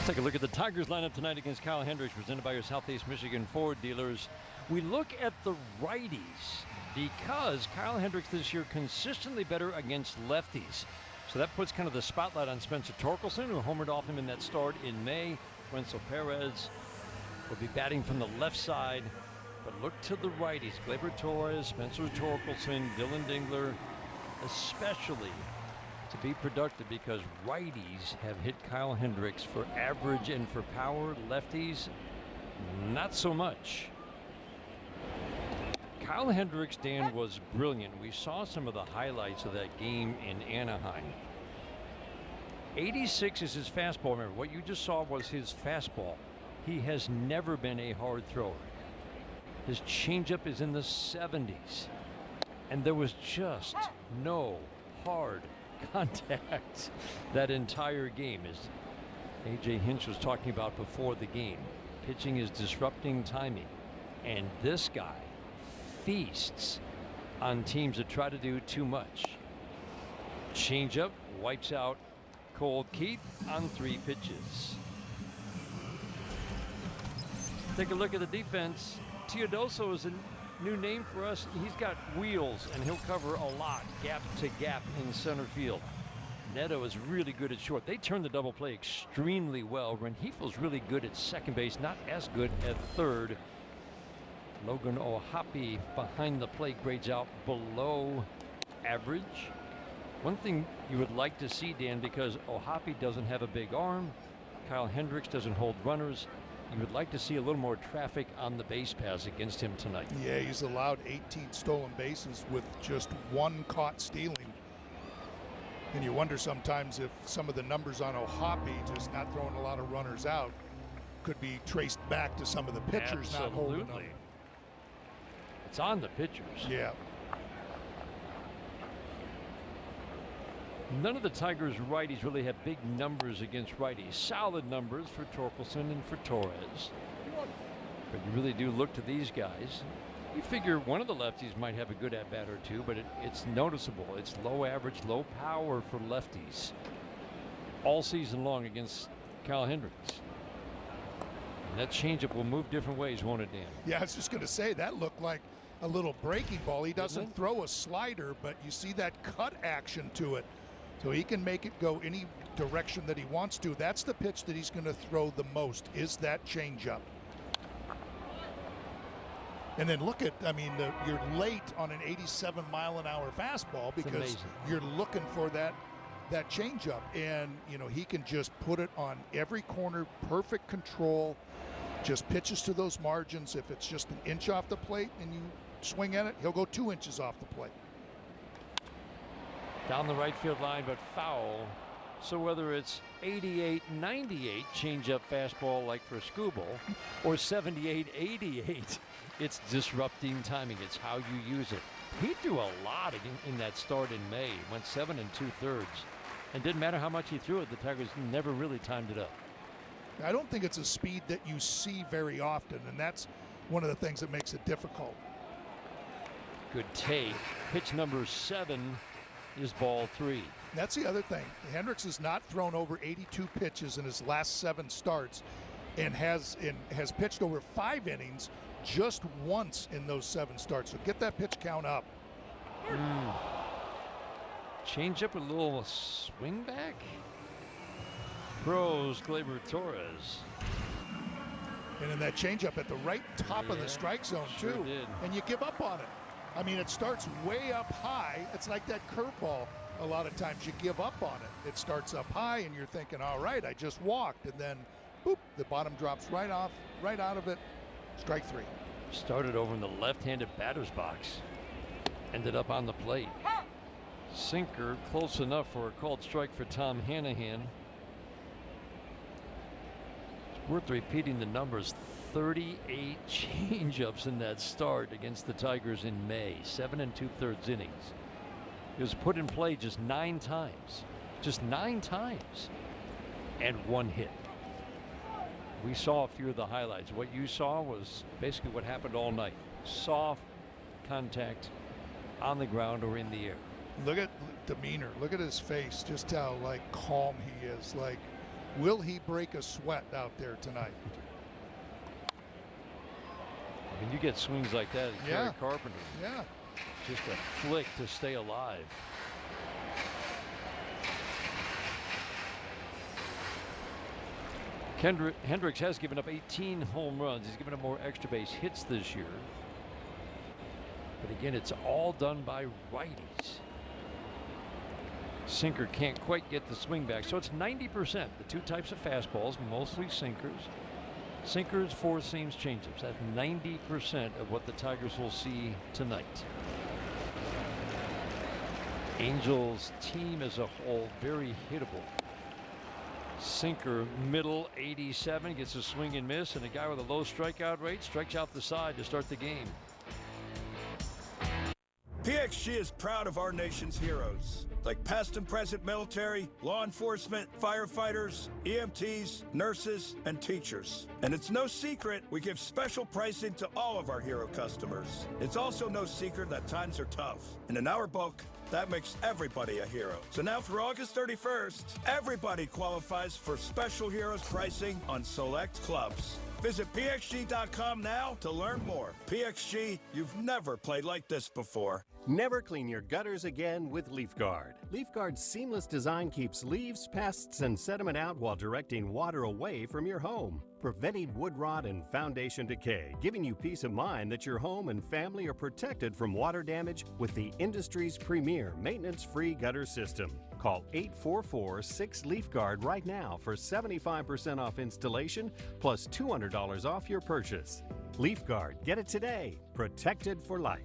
Take a look at the Tigers lineup tonight against Kyle Hendricks, presented by your Southeast Michigan Ford dealers. We look at the righties because Kyle Hendricks this year consistently better against lefties. So that puts kind of the spotlight on Spencer Torkelson, who homered off him in that start in May. Wenzel Perez will be batting from the left side. But look to the righties. Gleyber Torres, Spencer Torkelson, Dylan Dingler, especially to be productive, because righties have hit Kyle Hendricks for average and for power. Lefties, not so much. Kyle Hendricks, Dan, was brilliant. We saw some of the highlights of that game in Anaheim. 86 is his fastball. Remember, what you just saw was his fastball. He has never been a hard thrower. His changeup is in the 70s. And there was just no hard contact that entire game, as A.J. Hinch was talking about before the game. Pitching is disrupting timing. And this guy feasts on teams that try to do too much. Changeup wipes out Cold Keith on 3 pitches. Take a look at the defense. Teodoso is a new name for us. He's got wheels, and he'll cover a lot, gap to gap in center field. Neto is really good at short. They turn the double play extremely well. Renhefel's really good at second base, not as good at third. Logan Ohapi behind the plate grades out below average. One thing you would like to see, Dan, because Ohapi doesn't have a big arm, Kyle Hendricks doesn't hold runners, you would like to see a little more traffic on the base pass against him tonight. Yeah, he's allowed 18 stolen bases with just 1 caught stealing. And you wonder sometimes if some of the numbers on Ohapi, just not throwing a lot of runners out, could be traced back to some of the pitchers not holding them. It's on the pitchers. Yeah. None of the Tigers' righties really have big numbers against righties. Solid numbers for Torkelson and for Torres. But you really do look to these guys. You figure one of the lefties might have a good at-bat or two, but it's noticeable. It's low average, low power for lefties all season long against Kyle Hendricks. And that changeup will move different ways, won't it, Dan? Yeah, I was just going to say, that looked like a little breaking ball. He doesn't throw a slider, but you see that cut action to it. So he can make it go any direction that he wants to. That's the pitch that he's going to throw the most, is that changeup. And then look at, I mean, you're late on an 87-mile-an-hour fastball because you're looking for that changeup. And, you know, he can just put it on every corner, perfect control, just pitches to those margins. If it's just an inch off the plate and you swing at it, he'll go 2 inches off the plate. Down the right field line, but foul. So whether it's 88-98 changeup fastball like for Skubal or 78-88, it's disrupting timing. It's how you use it. He threw a lot in that start in May. Went 7 2/3. And didn't matter how much he threw it, the Tigers never really timed it up. I don't think it's a speed that you see very often, and that's one of the things that makes it difficult. Good take. Pitch number 7 is ball 3. That's the other thing. Hendricks has not thrown over 82 pitches in his last 7 starts and has pitched over 5 innings just once in those 7 starts. So get that pitch count up. Change up a little swing back. Throws Gleyber Torres. And in that changeup at the right top of the strike zone, sure too. Did. And you give up on it. I mean, it starts way up high. It's like that curveball. A lot of times you give up on it. It starts up high, and you're thinking, all right, I just walked. And then, boop, the bottom drops right out of it. Strike 3. Started over in the left-handed batter's box. Ended up on the plate. Sinker close enough for a called strike for Tom Hanahan. It's worth repeating the numbers. 38 changeups in that start against the Tigers in May. 7 2/3 innings. It was put in play just 9 times. Just 9 times. And 1 hit. We saw a few of the highlights. What you saw was basically what happened all night. Soft contact on the ground or in the air. Look at demeanor. Look at his face. Just how, like, calm he is. Like, Will he break a sweat out there tonight? I mean, you get swings like that at Kerry Carpenter. Yeah. Just a flick to stay alive. Hendricks has given up 18 home runs. He's given up more extra base hits this year. But again, it's all done by righties. Sinker can't quite get the swing back. So it's 90%. The two types of fastballs, mostly sinkers. Sinkers, four seams, changeups. That's 90% of what the Tigers will see tonight. Angels team as a whole, very hittable. Sinker middle 87, gets a swing and miss, and a guy with a low strikeout rate strikes out the side to start the game. PXG is proud of our nation's heroes, like past and present military, law enforcement, firefighters, EMTs, nurses, and teachers. And it's no secret we give special pricing to all of our hero customers. It's also no secret that times are tough. And in our book, that makes everybody a hero. So now through August 31st, everybody qualifies for special heroes pricing on select clubs. Visit PXG.com now to learn more. PXG, you've never played like this before. Never clean your gutters again with LeafGuard. LeafGuard's seamless design keeps leaves, pests, and sediment out while directing water away from your home, preventing wood rot and foundation decay, giving you peace of mind that your home and family are protected from water damage with the industry's premier maintenance-free gutter system. Call 844-6LeafGuard right now for 75% off installation plus $200 off your purchase. LeafGuard, get it today. Protected for life.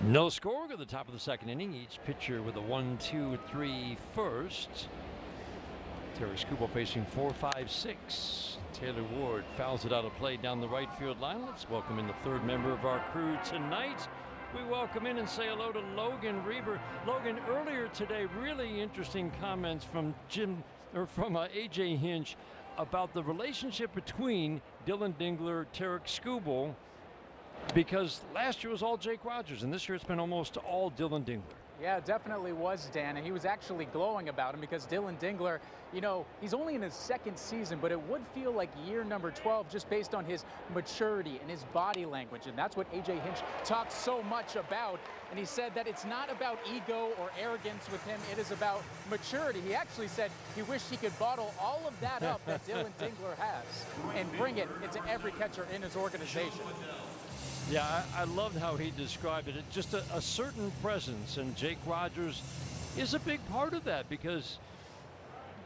No score at the top of the second inning. Each pitcher with a 1-2-3 first. Tarik Skubal facing 4-5-6. Taylor Ward fouls it out of play down the right field line. Let's welcome in the third member of our crew tonight. We welcome in and say hello to Logan Reber. Logan, earlier today, really interesting comments from AJ Hinch about the relationship between Dylan Dingler, Tarik Skubal, because last year was all Jake Rogers, and this year it's been almost all Dylan Dingler. Yeah, it definitely was, Dan, and he was actually glowing about him because Dylan Dingler, you know, he's only in his second season, but it would feel like year number 12 just based on his maturity and his body language, and that's what AJ Hinch talks so much about, and he said that it's not about ego or arrogance with him, it is about maturity. He actually said he wished he could bottle all of that up that Dylan Dingler has and bring it into every catcher in his organization. Yeah, I loved how he described it. It's just a certain presence, and Jake Rogers is a big part of that because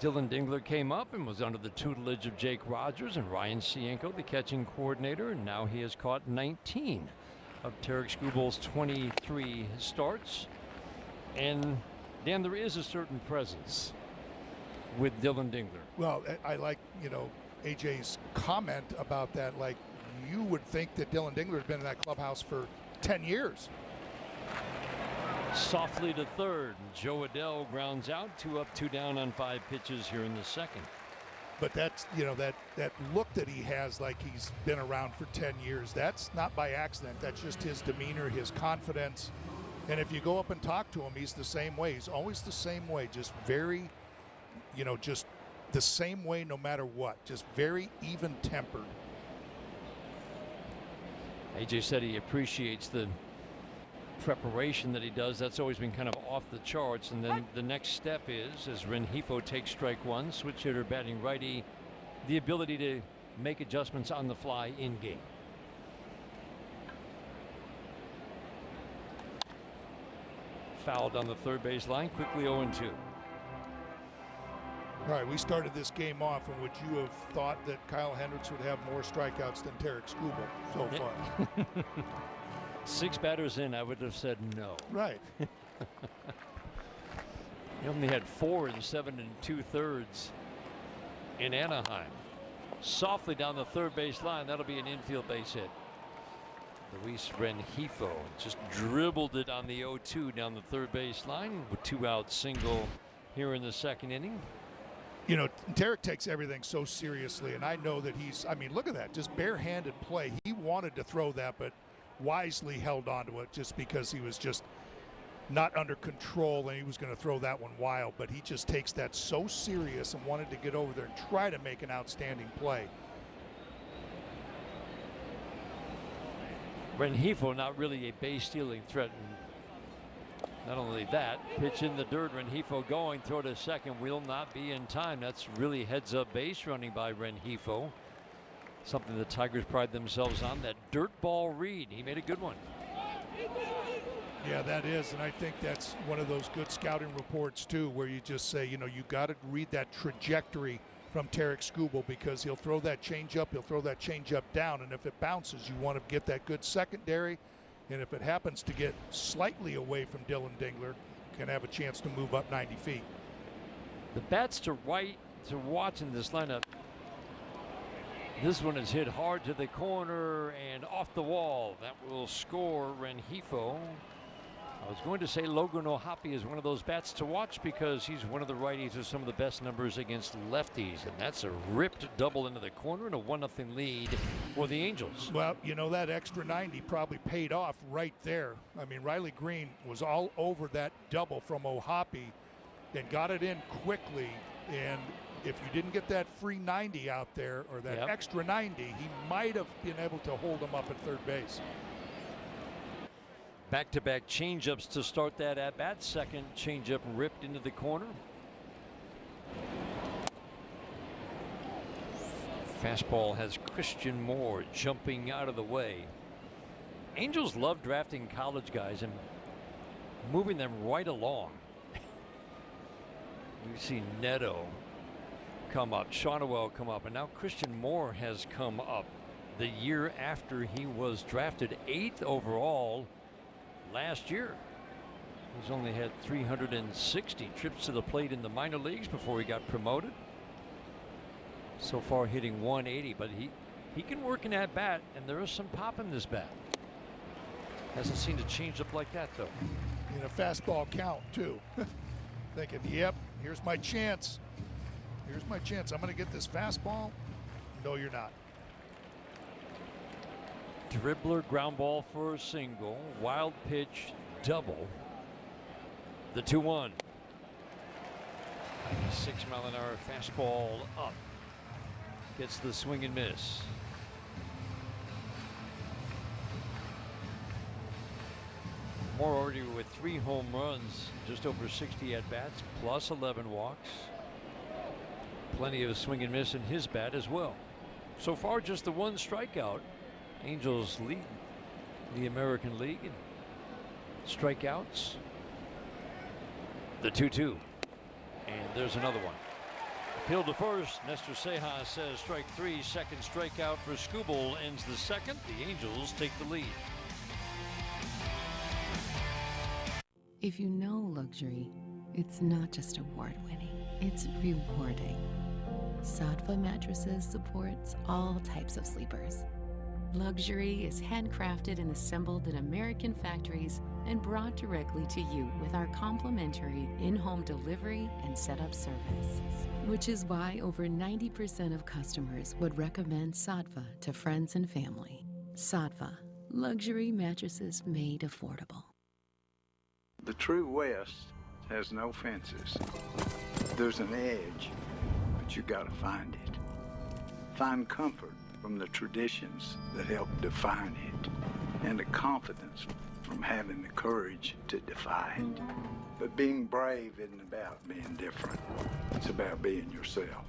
Dylan Dingler came up and was under the tutelage of Jake Rogers and Ryan Cienko, the catching coordinator, and now he has caught 19 of Tarik Skubal's 23 starts. And, Dan, there is a certain presence with Dylan Dingler. Well, I like, you know, AJ's comment about that, like, you would think that Dylan Dingler has been in that clubhouse for 10 years. Softly to third. Joe Adell grounds out. 2 up, 2 down on 5 pitches here in the second. But that's, you know, that look that he has like he's been around for 10 years, that's not by accident. That's just his demeanor, his confidence. And if you go up and talk to him, he's the same way. He's always the same way. Just very, you know, just the same way no matter what. Just very even-tempered. AJ said he appreciates the preparation that he does. That's always been kind of off the charts. And then the next step is, as Rengifo takes strike one, switch hitter batting righty, the ability to make adjustments on the fly in game. Fouled on the third base line, quickly 0-2. All right, we started this game off in which you have thought that Kyle Hendricks would have more strikeouts than Tarik Skubal so far. 6 batters in, I would have said no. Right. He only had 4 in 7 2/3 in Anaheim. Softly down the third base line. That'll be an infield base hit. Luis Rengifo just dribbled it on the 0-2 down the third base line with 2-out single here in the second inning. You know, Tarik takes everything so seriously, and I know that I mean, look at that, just barehanded play. He wanted to throw that, but wisely held on to it just because he was just not under control and he was going to throw that one wild. But he just takes that so serious and wanted to get over there and try to make an outstanding play. Rengifo not really a base stealing threat. And not only that, pitch in the dirt, Rengifo going, throw to second, will not be in time. That's really heads up base running by Rengifo. Something the Tigers pride themselves on, that dirt ball read. He made a good one. Yeah, that is, and I think that's one of those good scouting reports too, where you just say, you know, you got to read that trajectory from Tarik Skubal, because he'll throw that changeup, he'll throw that changeup down, and if it bounces, you want to get that good secondary, and if it happens to get slightly away from Dylan Dingler, can have a chance to move up 90 feet. The bats to watch in this lineup. This one is hit hard to the corner and off the wall. That will score Rengifo. I was going to say Logan O'Hoppe is one of those bats to watch because he's one of the righties with some of the best numbers against lefties. And that's a ripped double into the corner and a 1-0 lead for the Angels. Well, you know, that extra 90 probably paid off right there. I mean, Riley Green was all over that double from O'Hoppe and got it in quickly. And if you didn't get that free 90 out there, or that extra 90, he might have been able to hold him up at third base. Back-to-back changeups to start that at-bat. Second changeup ripped into the corner. Fastball has Christian Moore jumping out of the way. Angels love drafting college guys and moving them right along. We've seen Neto come up, Shawnuel come up, and now Christian Moore has come up the year after he was drafted 8th overall last year. He's only had 360 trips to the plate in the minor leagues before he got promoted. So far hitting 180, but he can work an at bat, and there is some pop in this bat. Hasn't seen a changeup like that though. In a fastball count too. Thinking, yep, here's my chance. Here's my chance. I'm going to get this fastball. No, you're not. Dribbler, ground ball for a single. Wild pitch, double. The 2-1. 96-mile-an-hour fastball up. Gets the swing and miss. Moore already with 3 home runs, just over 60 at-bats, plus 11 walks. Plenty of swing and miss in his bat as well. So far, just the 1 strikeout. Angels lead the American League in strikeouts. The 2-2. And there's another one. Appeal to first. Nestor Cejas says strike 3. Second strikeout for Skubal ends the second. The Angels take the lead. If you know luxury, it's not just award-winning, it's rewarding. Sattva Mattresses supports all types of sleepers. Luxury is handcrafted and assembled in American factories and brought directly to you with our complimentary in-home delivery and setup service. Which is why over 90% of customers would recommend Sattva to friends and family. Sattva, luxury mattresses made affordable. The true West has no fences. There's an edge, but you gotta find it. Find comfort from the traditions that help define it, and the confidence from having the courage to defy it. But being brave isn't about being different. It's about being yourself.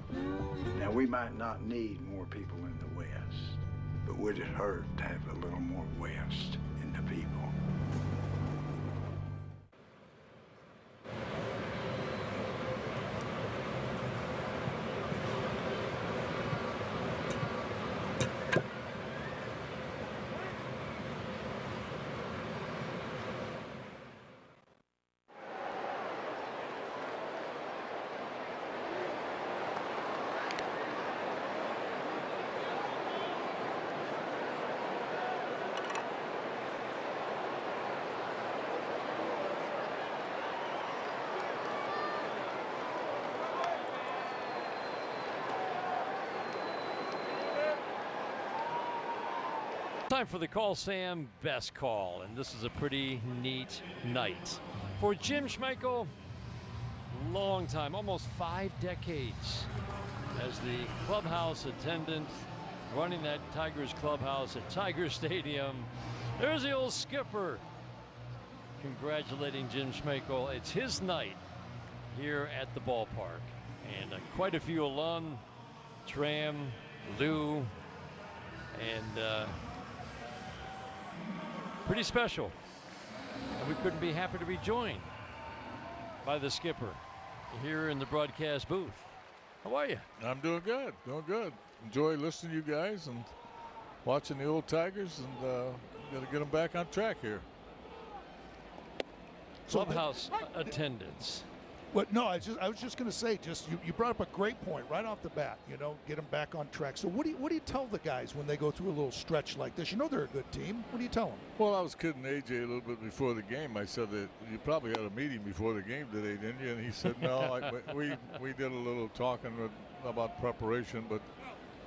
Now, we might not need more people in the West, but would it hurt to have a little more West in the people? Time for the Call Sam Best Call, and this is a pretty neat night. For Jim Schmegel, long time, almost 5 decades as the clubhouse attendant, running that Tigers clubhouse at Tiger Stadium. There's the old skipper congratulating Jim Schmegel. It's his night here at the ballpark. And quite a few alum, Tram, Lou, and pretty special. And we couldn't be happier to be joined by the skipper here in the broadcast booth. How are you? I'm doing good, Enjoy listening to you guys and watching the old Tigers, and got to get them back on track here. Clubhouse attendance. What? No, I was just going to say, you brought up a great point right off the bat. Get them back on track. So what do you tell the guys when they go through a little stretch like this? They're a good team. What do you tell them? Well, I was kidding AJ a little bit before the game. I said that you probably had a meeting before the game today, didn't you? And he said no. We did a little talking about preparation, but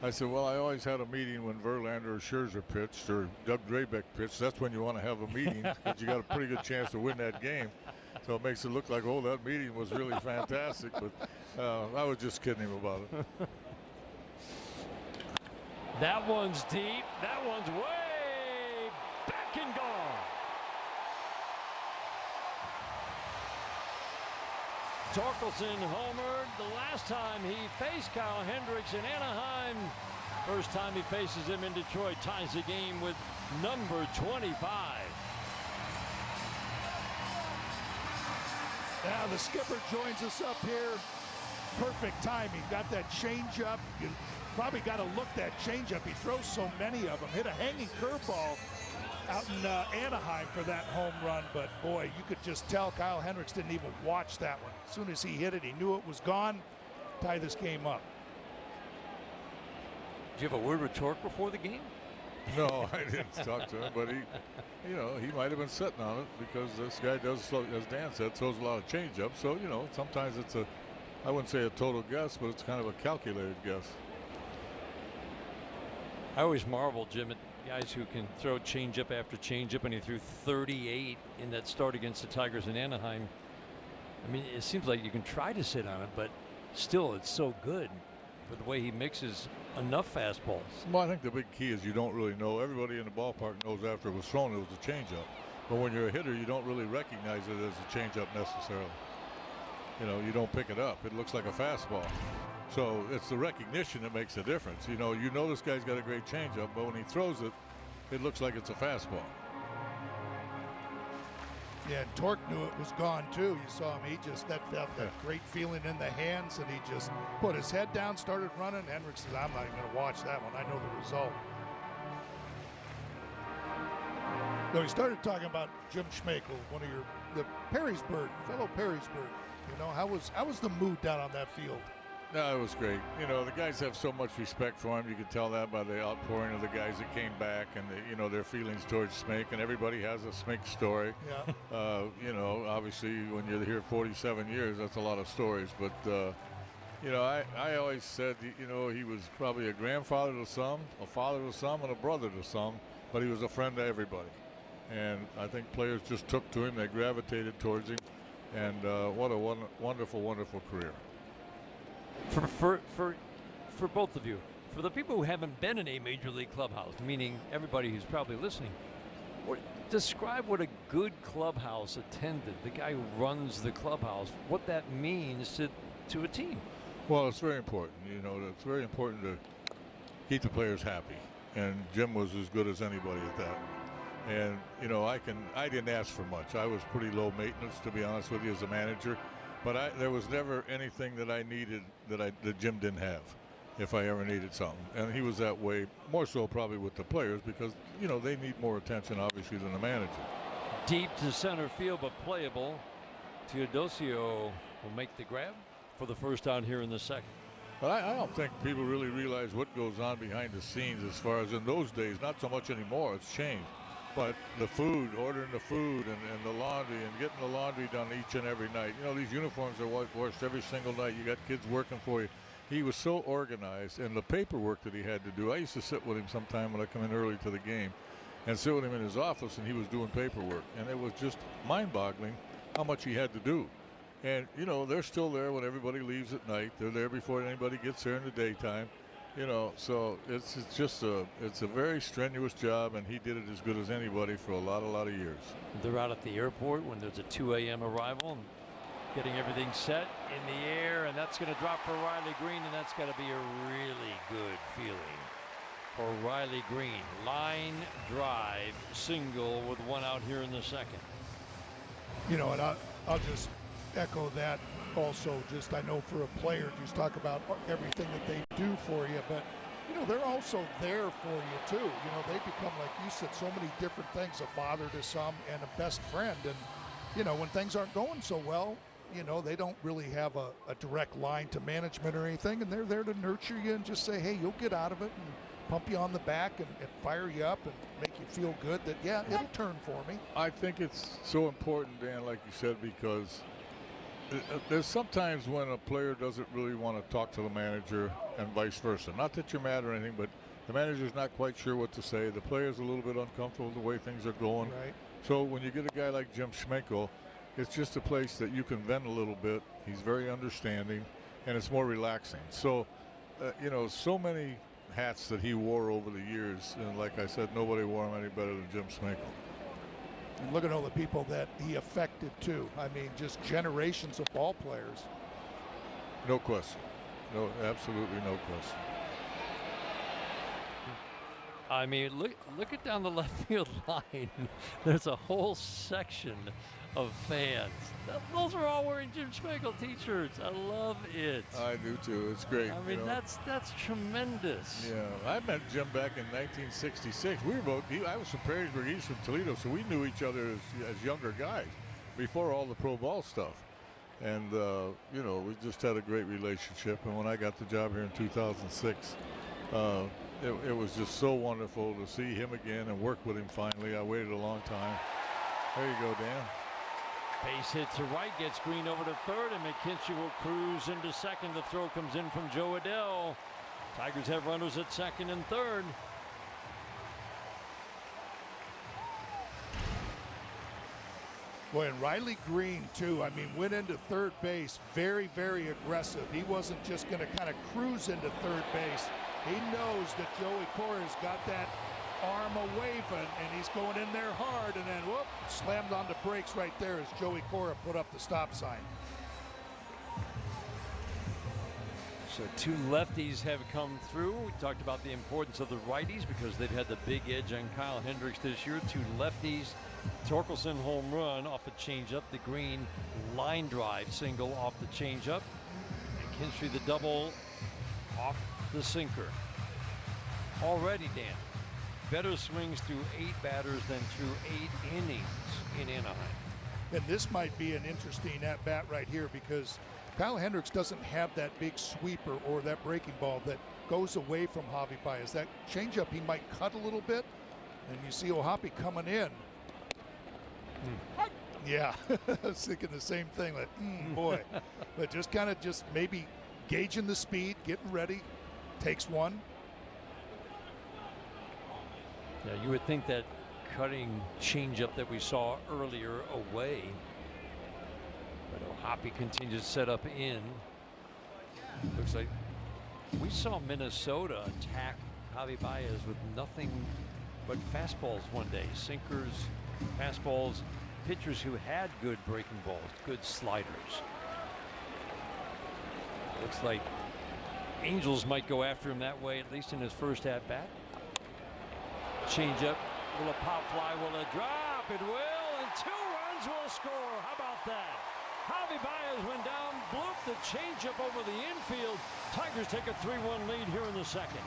I said, well, I always had a meeting when Verlander or Scherzer pitched or Doug Drabek pitched. That's when you want to have a meeting because you got a pretty good chance to win that game. So it makes it look like, oh, that meeting was really fantastic. But I was just kidding him about it. That one's deep. That one's way back and gone. Torkelson homered the last time he faced Kyle Hendricks in Anaheim. First time he faces him in Detroit. Ties the game with number 25. Now the skipper joins us up here. Perfect timing. Got that changeup. You probably got to look that changeup. He throws so many of them. Hit a hanging curveball out in Anaheim for that home run. But, boy, you could just tell Kyle Hendricks didn't even watch that one. As soon as he hit it, he knew it was gone. Tie this game up. Did you have a word with Torque before the game? No, I didn't talk to him, but he might have been sitting on it because this guy does, as Dan said, throws a lot of changeup. So, sometimes it's I wouldn't say a total guess, but it's kind of a calculated guess. I always marvel, Jim, at guys who can throw changeup after changeup, and he threw 38 in that start against the Tigers in Anaheim. I mean, it seems like you can try to sit on it, but still, it's so good for the way he mixes enough fastballs. Well, I think the big key is you don't really know. Everybody in the ballpark knows after it was thrown it was a changeup. But when you're a hitter, you don't really recognize it as a changeup necessarily. You don't pick it up. It looks like a fastball. So it's the recognition that makes the difference. You know this guy's got a great changeup, but when he throws it, it looks like it's a fastball. Yeah, and Torque knew it was gone too. You saw him. He just felt that great feeling in the hands, and he just put his head down, started running. Hendricks said, "I'm not even going to watch that one. I know the result." So he started talking about Jim Schmegel, one of the Perrysburg, fellow Perrysburg. How was the mood down on that field? No, it was great. The guys have so much respect for him. You could tell that by the outpouring of the guys that came back and their feelings towards Smake. And everybody has a Smake story. Yeah. Obviously when you're here 47 years, that's a lot of stories. But I always said he was probably a grandfather to some, a father to some, and a brother to some. But he was a friend to everybody. And I think players just took to him. They gravitated towards him. And what a wonderful, wonderful career. For both of you, for the people who haven't been in a major league clubhouse, meaning everybody who's probably listening, describe what a good clubhouse attendant, the guy who runs the clubhouse, what that means to a team. Well, it's very important. It's very important to keep the players happy, and Jim was as good as anybody at that. And I didn't ask for much. I was pretty low maintenance, to be honest with you, as a manager. But there was never anything that I needed that Jim didn't have, if I ever needed something. And he was that way, more so probably with the players, because they need more attention, obviously, than the manager. Deep to center field, but playable. Teodosio will make the grab for the first out here in the second. But I don't think people really realize what goes on behind the scenes as far as in those days. Not so much anymore. It's changed. But the food, ordering the food and the laundry and getting the laundry done each and every night. These uniforms are washed every single night. You got kids working for you. He was so organized, and the paperwork that he had to do. I used to sit with him sometime when I come in early to the game. and sit with him in his office, and he was doing paperwork. And it was just mind-boggling how much he had to do. And, you know, they're still there when everybody leaves at night. They're there before anybody gets there in the daytime. You know, so it's a very strenuous job, and he did it as good as anybody for a lot of years. They're out at the airport when there's a 2 a.m. arrival, and getting everything set in the air, and that's going to drop for Riley Green, and that's got to be a really good feeling for Riley Green. Line drive single with one out here in the second. You know, and I'll just echo that. Also, just I know for a player, just talk about everything that they do for you, but you know they're also there for you too. You know, they become, like you said, so many different things, a father to some and a best friend. And you know, when things aren't going so well, you know, they don't really have a direct line to management or anything, and they're there to nurture you and just say, hey, you'll get out of it, and pump you on the back and fire you up and make you feel good that, yeah, it'll turn for me. I think it's so important, Dan, like you said, because there's sometimes when a player doesn't really want to talk to the manager and vice versa. Not that you're mad or anything, but the manager's not quite sure what to say. The player's a little bit uncomfortable with the way things are going. Right. So when you get a guy like Jim Schmegel, it's just a place that you can vent a little bit. He's very understanding, and it's more relaxing. So, you know, so many hats that he wore over the years, and like I said, nobody wore them any better than Jim Schmegel. And look at all the people that he affected too. I mean, just generations of ball players. No question. No, absolutely no question. I mean, look at down the left field line. There's a whole section of fans. Those are all wearing Jim Schmegel t-shirts. I love it. I do too. It's great. I mean, that's tremendous. Yeah, I met Jim back in 1966. We were both. I was from Perrysburg, he's from Toledo, so we knew each other as younger guys before all the pro ball stuff. And you know, we just had a great relationship. And when I got the job here in 2006, it was just so wonderful to see him again and work with him finally. I waited a long time. There you go, Dan. Base hit to right, gets Green over to third, and McKinstry will cruise into second. The throw comes in from Joe Adell. Tigers have runners at second and third. Boy, and Riley Green, too, I mean, went into third base very, very aggressive. He wasn't just going to kind of cruise into third base. He knows that Joey Cora's got that arm a-waving, and he's going in there hard, and then, whoop, slammed on the brakes right there as Joey Cora put up the stop sign. So two lefties have come through. We talked about the importance of the righties because they've had the big edge on Kyle Hendricks this year. Two lefties. Torkelson home run off a changeup. The Green line drive single off the changeup. And Kinstry the double off the sinker. Already, Dan, better swings through 8 batters than through 8 innings in Anaheim. And this might be an interesting at-bat right here because Kyle Hendricks doesn't have that big sweeper or that breaking ball that goes away from Javi Baez. That changeup, he might cut a little bit, and you see O'Hoppe coming in. Yeah, I was thinking the same thing. Like, boy, but just kind of maybe gauging the speed, getting ready, takes one. Yeah, you would think that cutting changeup that we saw earlier away. But O'Hoppe continues to set up in. Looks like we saw Minnesota attack Javi Baez with nothing but fastballs one day. Sinkers, fastballs, pitchers who had good breaking balls, good sliders. Looks like Angels might go after him that way, at least in his first at-bat. Changeup, will a pop fly, will it drop? It will, and 2 runs will score. How about that? Javi Baez went down, blooped the changeup over the infield. Tigers take a 3-1 lead here in the second.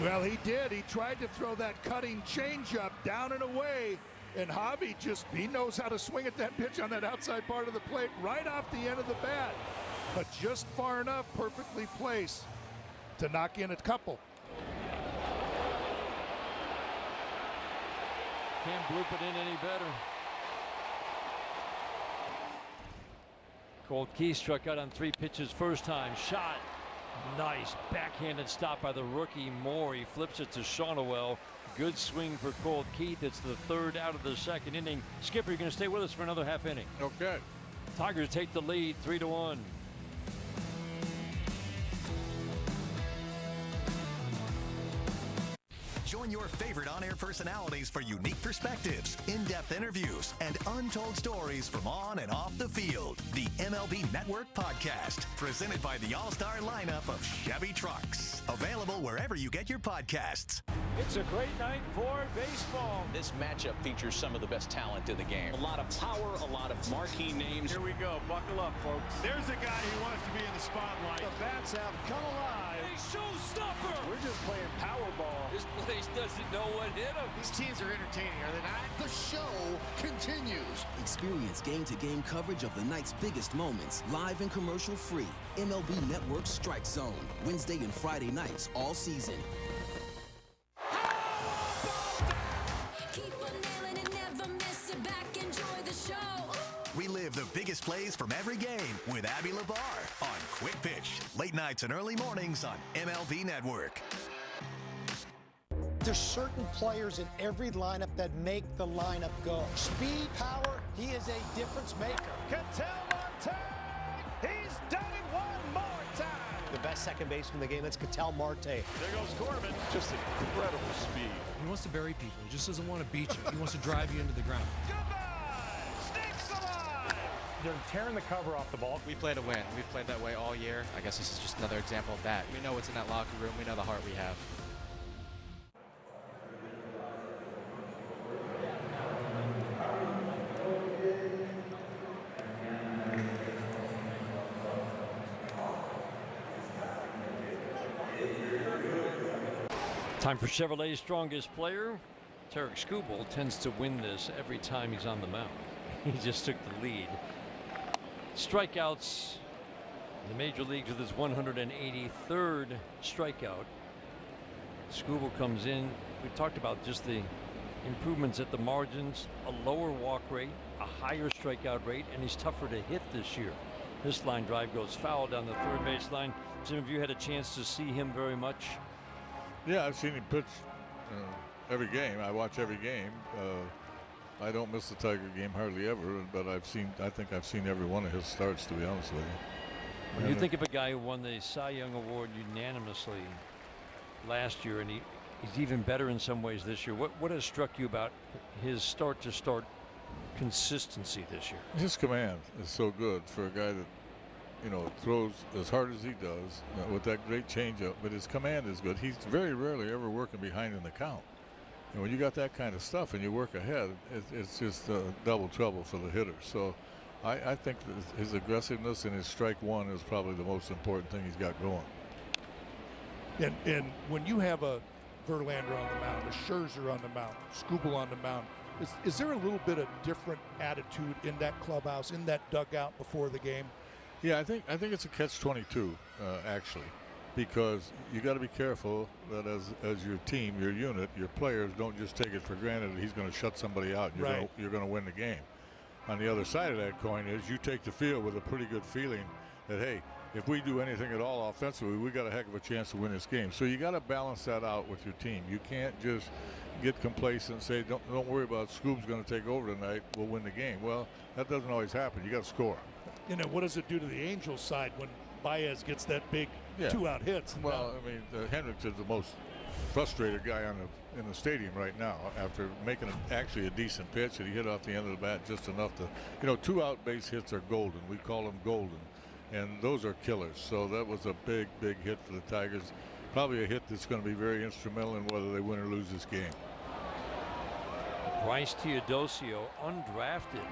Well, he did. He tried to throw that cutting changeup down and away, and Javi he knows how to swing at that pitch on that outside part of the plate right off the end of the bat, but just far enough, perfectly placed to knock in a couple. Can't bloop it in any better. Colt Key struck out on 3 pitches first time. Shot Nice backhanded stop by the rookie Moore. He flips it to Shawnowell. Good swing for Colt Keith. It's the third out of the second inning. Skipper, you're going to stay with us for another half inning. Okay. Tigers take the lead 3-1. Join your favorite on-air personalities for unique perspectives, in-depth interviews, and untold stories from on and off the field. The MLB Network Podcast, presented by the all-star lineup of Chevy trucks. Available wherever you get your podcasts. It's a great night for baseball. This matchup features some of the best talent in the game. A lot of power, a lot of marquee names. Here we go. Buckle up, folks. There's a guy who wants to be in the spotlight. The bats have come alive. A showstopper. We're just playing Powerball. This place doesn't know what hit them. These teams are entertaining, are they not? The show continues. Experience game-to-game coverage of the night's biggest moments, live and commercial-free. MLB Network Strike Zone, Wednesday and Friday nights all season. Relive the biggest plays from every game with Abby LeVar on Quick Pitch, late nights and early mornings on MLB Network. There's certain players in every lineup that make the lineup go. Speed, power, he is a difference maker. Ketel Marte, he's done it one more time. The best second baseman in the game, that's Ketel Marte. There goes Corbin. Just incredible speed. He wants to bury people. He just doesn't want to beat you. He wants to drive you into the ground. They're tearing the cover off the ball. We play to win. We've played that way all year. I guess this is just another example of that. We know what's in that locker room. We know the heart we have. Time for Chevrolet's strongest player. Tarik Skubal tends to win this every time he's on the mound. He just took the lead. Strikeouts in the major leagues with his 183rd strikeout. Skubal comes in. We talked about just the improvements at the margins, a lower walk rate, a higher strikeout rate, and he's tougher to hit this year. This line drive goes foul down the third base line. Jim, have you had a chance to see him very much? Yeah, I've seen him pitch every game. I watch every game. I don't miss the Tiger game hardly ever, but I think I've seen every one of his starts, to be honest with you. When you think of a guy who won the Cy Young Award unanimously last year, and he's even better in some ways this year, what has struck you about his start-to-start consistency this year? His command is so good for a guy that, you know, throws as hard as he does with that great changeup, but his command is good. He's very rarely ever working behind in the count. And when you got that kind of stuff and you work ahead, it's just double trouble for the hitter. So I think that his aggressiveness and his strike one is probably the most important thing he's got going. And when you have a Verlander on the mound, a Scherzer on the mound, Skubal on the mound, is there a little bit of different attitude in that clubhouse, in that dugout before the game? Yeah, I think it's a catch-22 actually, because you got to be careful that as your team, your unit, your players don't just take it for granted that he's going to shut somebody out. And you're going to win the game. On the other side of that coin is you take the field with a pretty good feeling that, hey, if we do anything at all offensively, we got a heck of a chance to win this game. So you got to balance that out with your team. You can't just get complacent and say, don't worry about Scoob's going to take over tonight. We'll win the game. Well, that doesn't always happen. You got to score. You know, what does it do to the Angels side when Baez gets that big two-out hits? Well, I mean, Hendricks is the most frustrated guy in the stadium right now after making actually a decent pitch, and he hit off the end of the bat just enough to, you know, two-out base hits are golden. We call them golden, and those are killers. So that was a big, big hit for the Tigers. Probably a hit that's going to be very instrumental in whether they win or lose this game. Bryce Teodosio, undrafted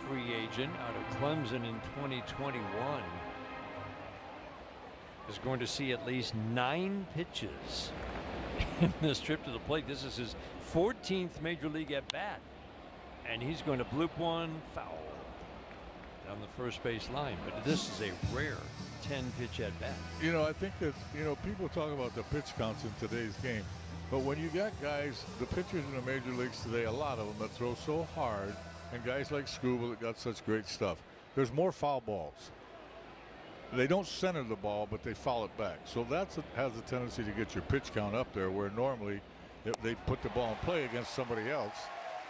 free agent out of Clemson in 2021, is going to see at least 9 pitches in this trip to the plate. This is his 14th major league at bat, and he's going to bloop one foul down the first base line. But this is a rare 10-pitch at bat. You know, I think that, you know, people talk about the pitch counts in today's game, but when you got guys, the pitchers in the major leagues today, a lot of them that throw so hard, and guys like Skubal that got such great stuff, there's more foul balls. they don't center the ball, but they foul it back. So that has a tendency to get your pitch count up there, where normally if they put the ball in play against somebody else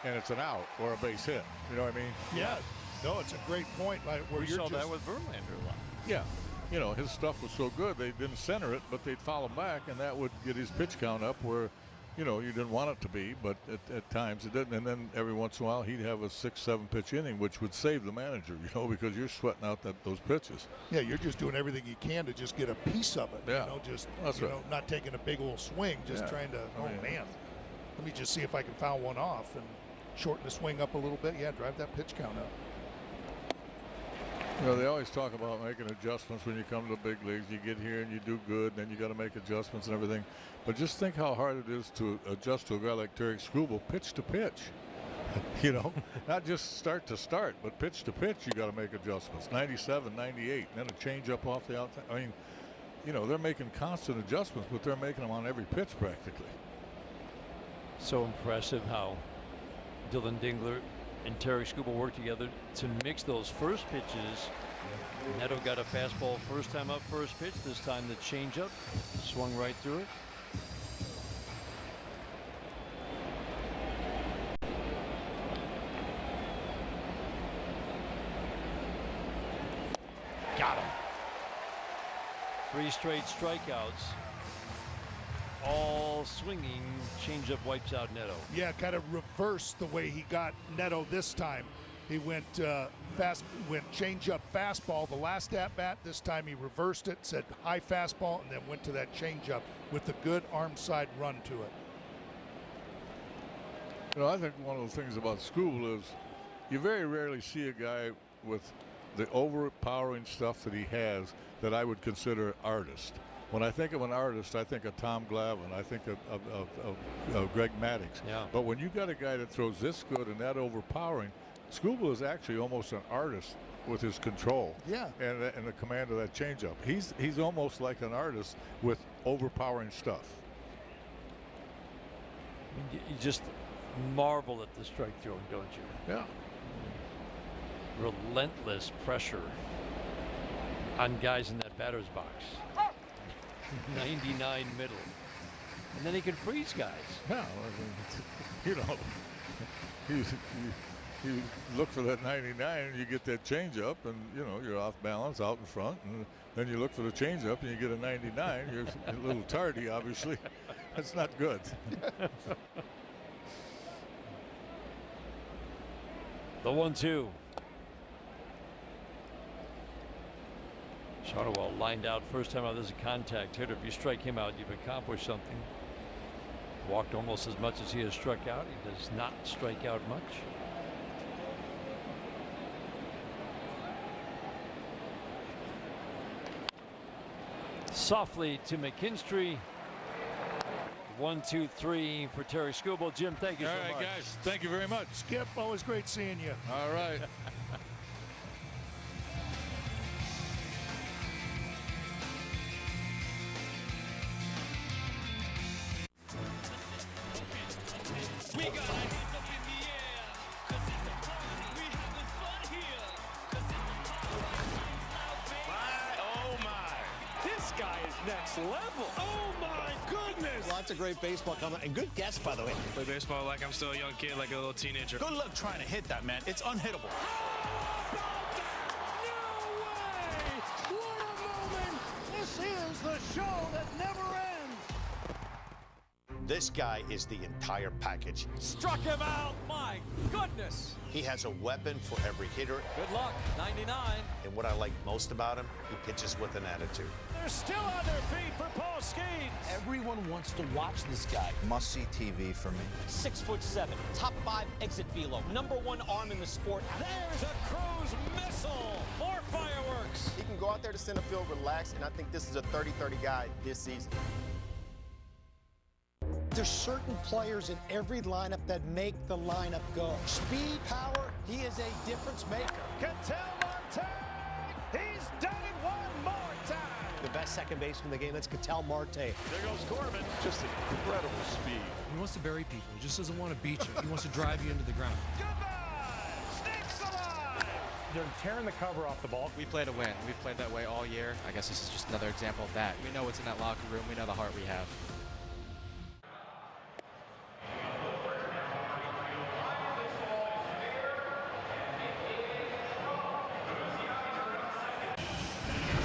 and it's an out or a base hit. You know what I mean? Yeah. No, it's a great point. Where we saw that with Verlander a lot. Yeah. You know, his stuff was so good they didn't center it, but they'd foul him back, and that would get his pitch count up where, you know, you didn't want it to be, but at times it didn't. And then every once in a while he'd have a 6-7 pitch inning, which would save the manager, you know, because you're sweating out those pitches. Yeah, you're just doing everything you can to just get a piece of it. Yeah. You know, just That's right. not taking a big old swing, just trying to. Oh man, let me just see if I can foul one off and shorten the swing up a little bit. Yeah, drive that pitch count up. You know, they always talk about making adjustments when you come to the big leagues. You get here and you do good, and then you got to make adjustments and everything. But just think how hard it is to adjust to a guy like Tarik Skubal, pitch to pitch. You know, not just start to start, but pitch to pitch, you got to make adjustments. 97, 98, and then a change up off the outside. I mean, you know, they're making constant adjustments, but they're making them on every pitch practically. So impressive how Dylan Dingler and Tarik Skubal worked together to mix those first pitches. Neto got a fastball first time up, first pitch. This time the changeup swung right through it. Got him. 3 straight strikeouts. All swinging. Changeup wipes out Neto. Yeah, kind of reversed the way he got Neto this time. He went changeup fastball the last at bat. This time he reversed it, said high fastball, and then went to that changeup with a good arm side run to it. You know, I think one of the things about Skubal is you very rarely see a guy with the overpowering stuff that he has that I would consider artist. When I think of an artist, I think of Tom Glavine. I think of Greg Maddux. Yeah. But when you got a guy that throws this good and that overpowering, Skubal is actually almost an artist with his control. Yeah. And the command of that changeup. He's almost like an artist with overpowering stuff. You just marvel at the strike throwing, don't you? Yeah. Relentless pressure on guys in that batter's box. 99 middle. And then he can freeze guys. Yeah, you know, you look for that 99 and you get that changeup, and you know you're off balance out in front, and then you look for the changeup and you get a 99. You're a little tardy, obviously. That's not good. The 1-2. Shotwell lined out first time out. This is a contact hitter. If you strike him out, you've accomplished something. Walked almost as much as he has struck out. He does not strike out much. Softly to McKinstry. 1-2-3 for Tarik Skubal. Jim, thank you so much. All right, guys. Thank you very much. Skip, always great seeing you. All right. We got our hands up in the air, 'cause it's a party. We having fun here, 'cause it's a party. Oh my, this guy is next level. Oh my goodness. Lots of great baseball coming, and good guess, by the way. Play baseball like I'm still a young kid, like a little teenager. Good luck trying to hit that, man. It's unhittable. What a moment. This is the show that never ends. This guy is the entire package. Struck him out. My goodness. He has a weapon for every hitter. Good luck. 99. And what I like most about him, he pitches with an attitude. They're still on their feet for Paul Skeens. Everyone wants to watch this guy. Must-see TV for me. 6'7", top 5 exit velo, #1 arm in the sport. There's a cruise missile. More fireworks. He can go out there to center field, relax, and I think this is a 30-30 guy this season. There's certain players in every lineup that make the lineup go. Speed, power, he is a difference maker. Ketel Marte. He's done it one more time. The best second baseman in the game, that's Ketel Marte. There goes Corbin. Just incredible speed. He wants to bury people. He just doesn't want to beat you. He wants to drive you into the ground. Goodbye. Snakes alive. They're tearing the cover off the ball. We play to win. We've played that way all year. I guess this is just another example of that. We know what's in that locker room. We know the heart we have.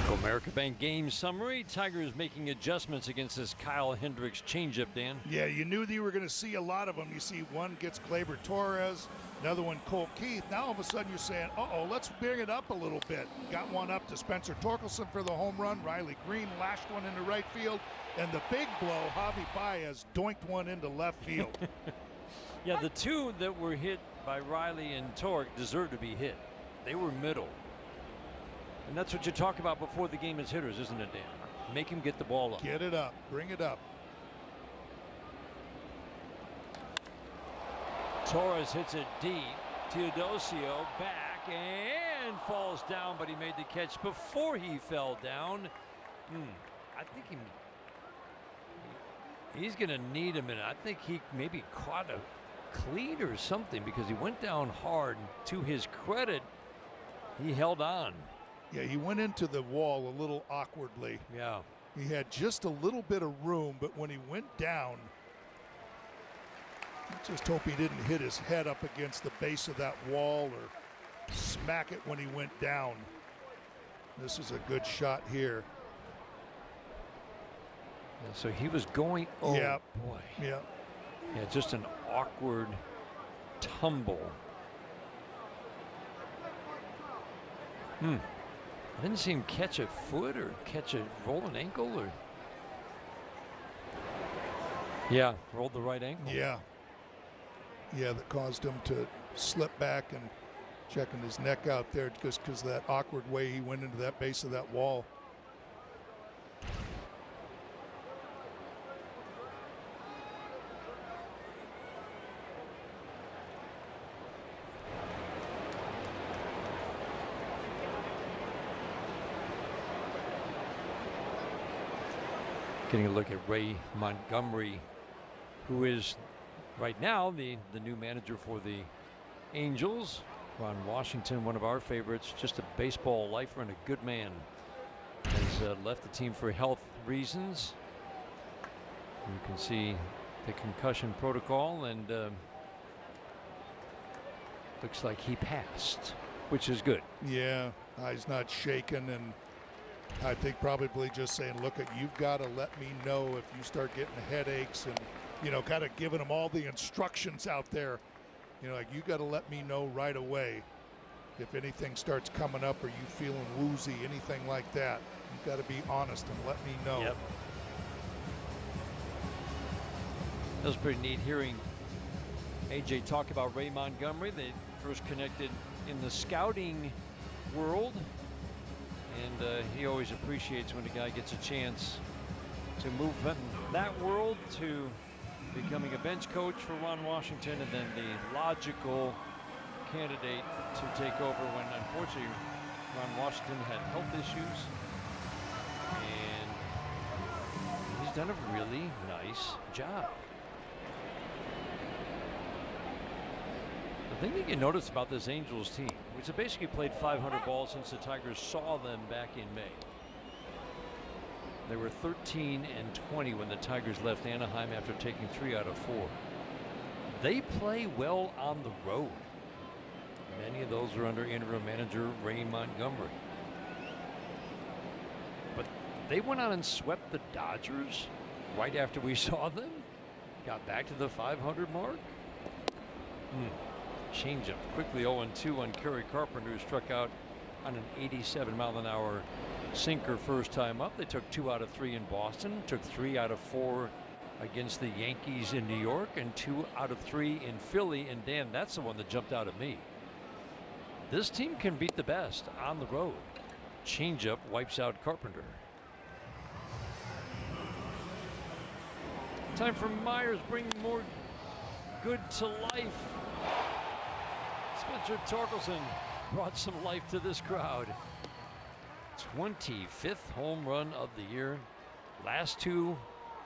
Comerica Bank game summary. Tigers making adjustments against this Kyle Hendricks changeup, Dan. Yeah, you knew that you were going to see a lot of them. You see one gets Gleyber Torres, another one Cole Keith. Now all of a sudden you're saying, uh-oh, let's bring it up a little bit. Got one up to Spencer Torkelson for the home run. Riley Green lashed one into right field. And the big blow, Javi Baez doinked one into left field. Yeah, the two that were hit by Riley and Tarik deserve to be hit. They were middle. And that's what you talk about before the game as hitters, isn't it, Dan? Make him get the ball up. Get it up. Bring it up. Torres hits it deep. Teodosio back and falls down, but he made the catch before he fell down. I think he's going to need a minute. I think he maybe caught a cleat or something because he went down hard. To his credit, he held on. Yeah, he went into the wall a little awkwardly. Yeah. He had just a little bit of room, but when he went down, I just hope he didn't hit his head up against the base of that wall or smack it when he went down. This is a good shot here. Yeah, so he was going, oh yeah. Boy. Yeah. Yeah, just an awkward tumble. I didn't see him catch a foot or catch a rolling ankle or. Yeah, rolled the right ankle. Yeah. Yeah, that caused him to slip back and checking his neck out there just because of that awkward way he went into that base of that wall. Getting a look at Ray Montgomery, who is right now the new manager for the Angels. Ron Washington, one of our favorites, just a baseball lifer and a good man, has left the team for health reasons. You can see the concussion protocol, and looks like he passed, which is good. Yeah, eyes not shaking, and I think probably just saying, look, you've got to let me know if you start getting headaches, and, you know, kind of giving them all the instructions out there. You know, like, you got to let me know right away if anything starts coming up or you feeling woozy, anything like that. You've got to be honest and let me know. Yep. That was pretty neat hearing AJ talk about Ray Montgomery. They first connected in the scouting world. And he always appreciates when a guy gets a chance to move from that world to becoming a bench coach for Ron Washington, and then the logical candidate to take over when, unfortunately, Ron Washington had health issues. And he's done a really nice job. The thing that you notice about this Angels team, which have basically played 500 balls since the Tigers saw them back in May. They were 13-20 when the Tigers left Anaheim after taking 3 out of 4. They play well on the road. Many of those are under interim manager Ray Montgomery. But they went on and swept the Dodgers right after we saw them. Got back to the 500 mark. Changeup quickly 0-2 on Kerry Carpenter, who struck out on an 87-mile-an-hour sinker first time up. They took 2 out of 3 in Boston, took 3 out of 4 against the Yankees in New York, and 2 out of 3 in Philly. And Dan, that's the one that jumped out at me. This team can beat the best on the road. Changeup wipes out Carpenter. Time for Myers, bringing more good to life. Spencer Torkelson brought some life to this crowd. 25th home run of the year. Last 2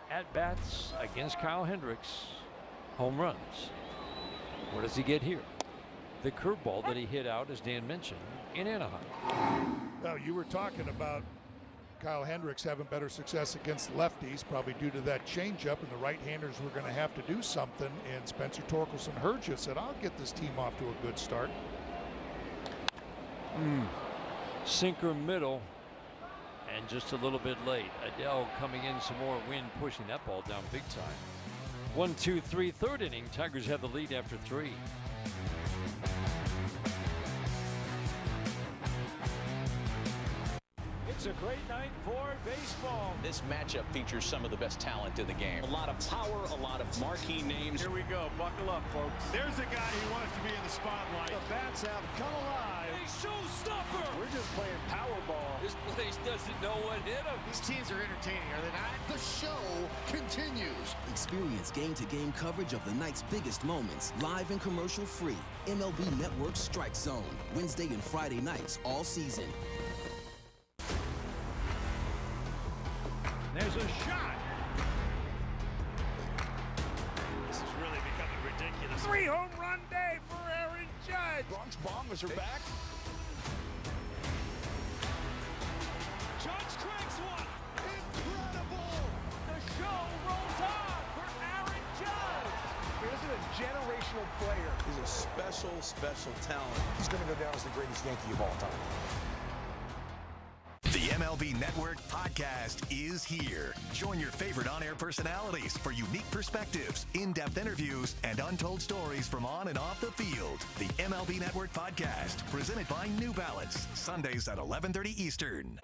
at-bats against Kyle Hendricks. Home runs. What does he get here? the curveball that he hit out, as Dan mentioned, in Anaheim. Now, you were talking about Kyle Hendricks having better success against lefties, probably due to that changeup, and the right-handers were going to have to do something. And Spencer Torkelson heard you, said, "I'll get this team off to a good start." Sinker middle, and just a little bit late. Adele coming in, some more wind, pushing that ball down big time. 1-2-3, third inning. Tigers have the lead after 3. It's a great night for baseball. This matchup features some of the best talent in the game. A lot of power, a lot of marquee names. Here we go. Buckle up, folks. There's a guy who wants to be in the spotlight. The bats have come alive. A showstopper. We're just playing Powerball. This place doesn't know what hit him. These teams are entertaining, are they not? The show continues. Experience game-to-game coverage of the night's biggest moments, live and commercial-free. MLB Network Strike Zone, Wednesday and Friday nights all season. There's a shot. This is really becoming ridiculous. 3-home run day for Aaron Judge. Bronx Bombers are back. Judge cranks one. Incredible. The show rolls on for Aaron Judge. This is a generational player. He's a special, special talent. He's going to go down as the greatest Yankee of all time. The MLB Network podcast is here. Join your favorite on-air personalities for unique perspectives, in-depth interviews, and untold stories from on and off the field. The MLB Network podcast, presented by New Balance, Sundays at 11:30 Eastern.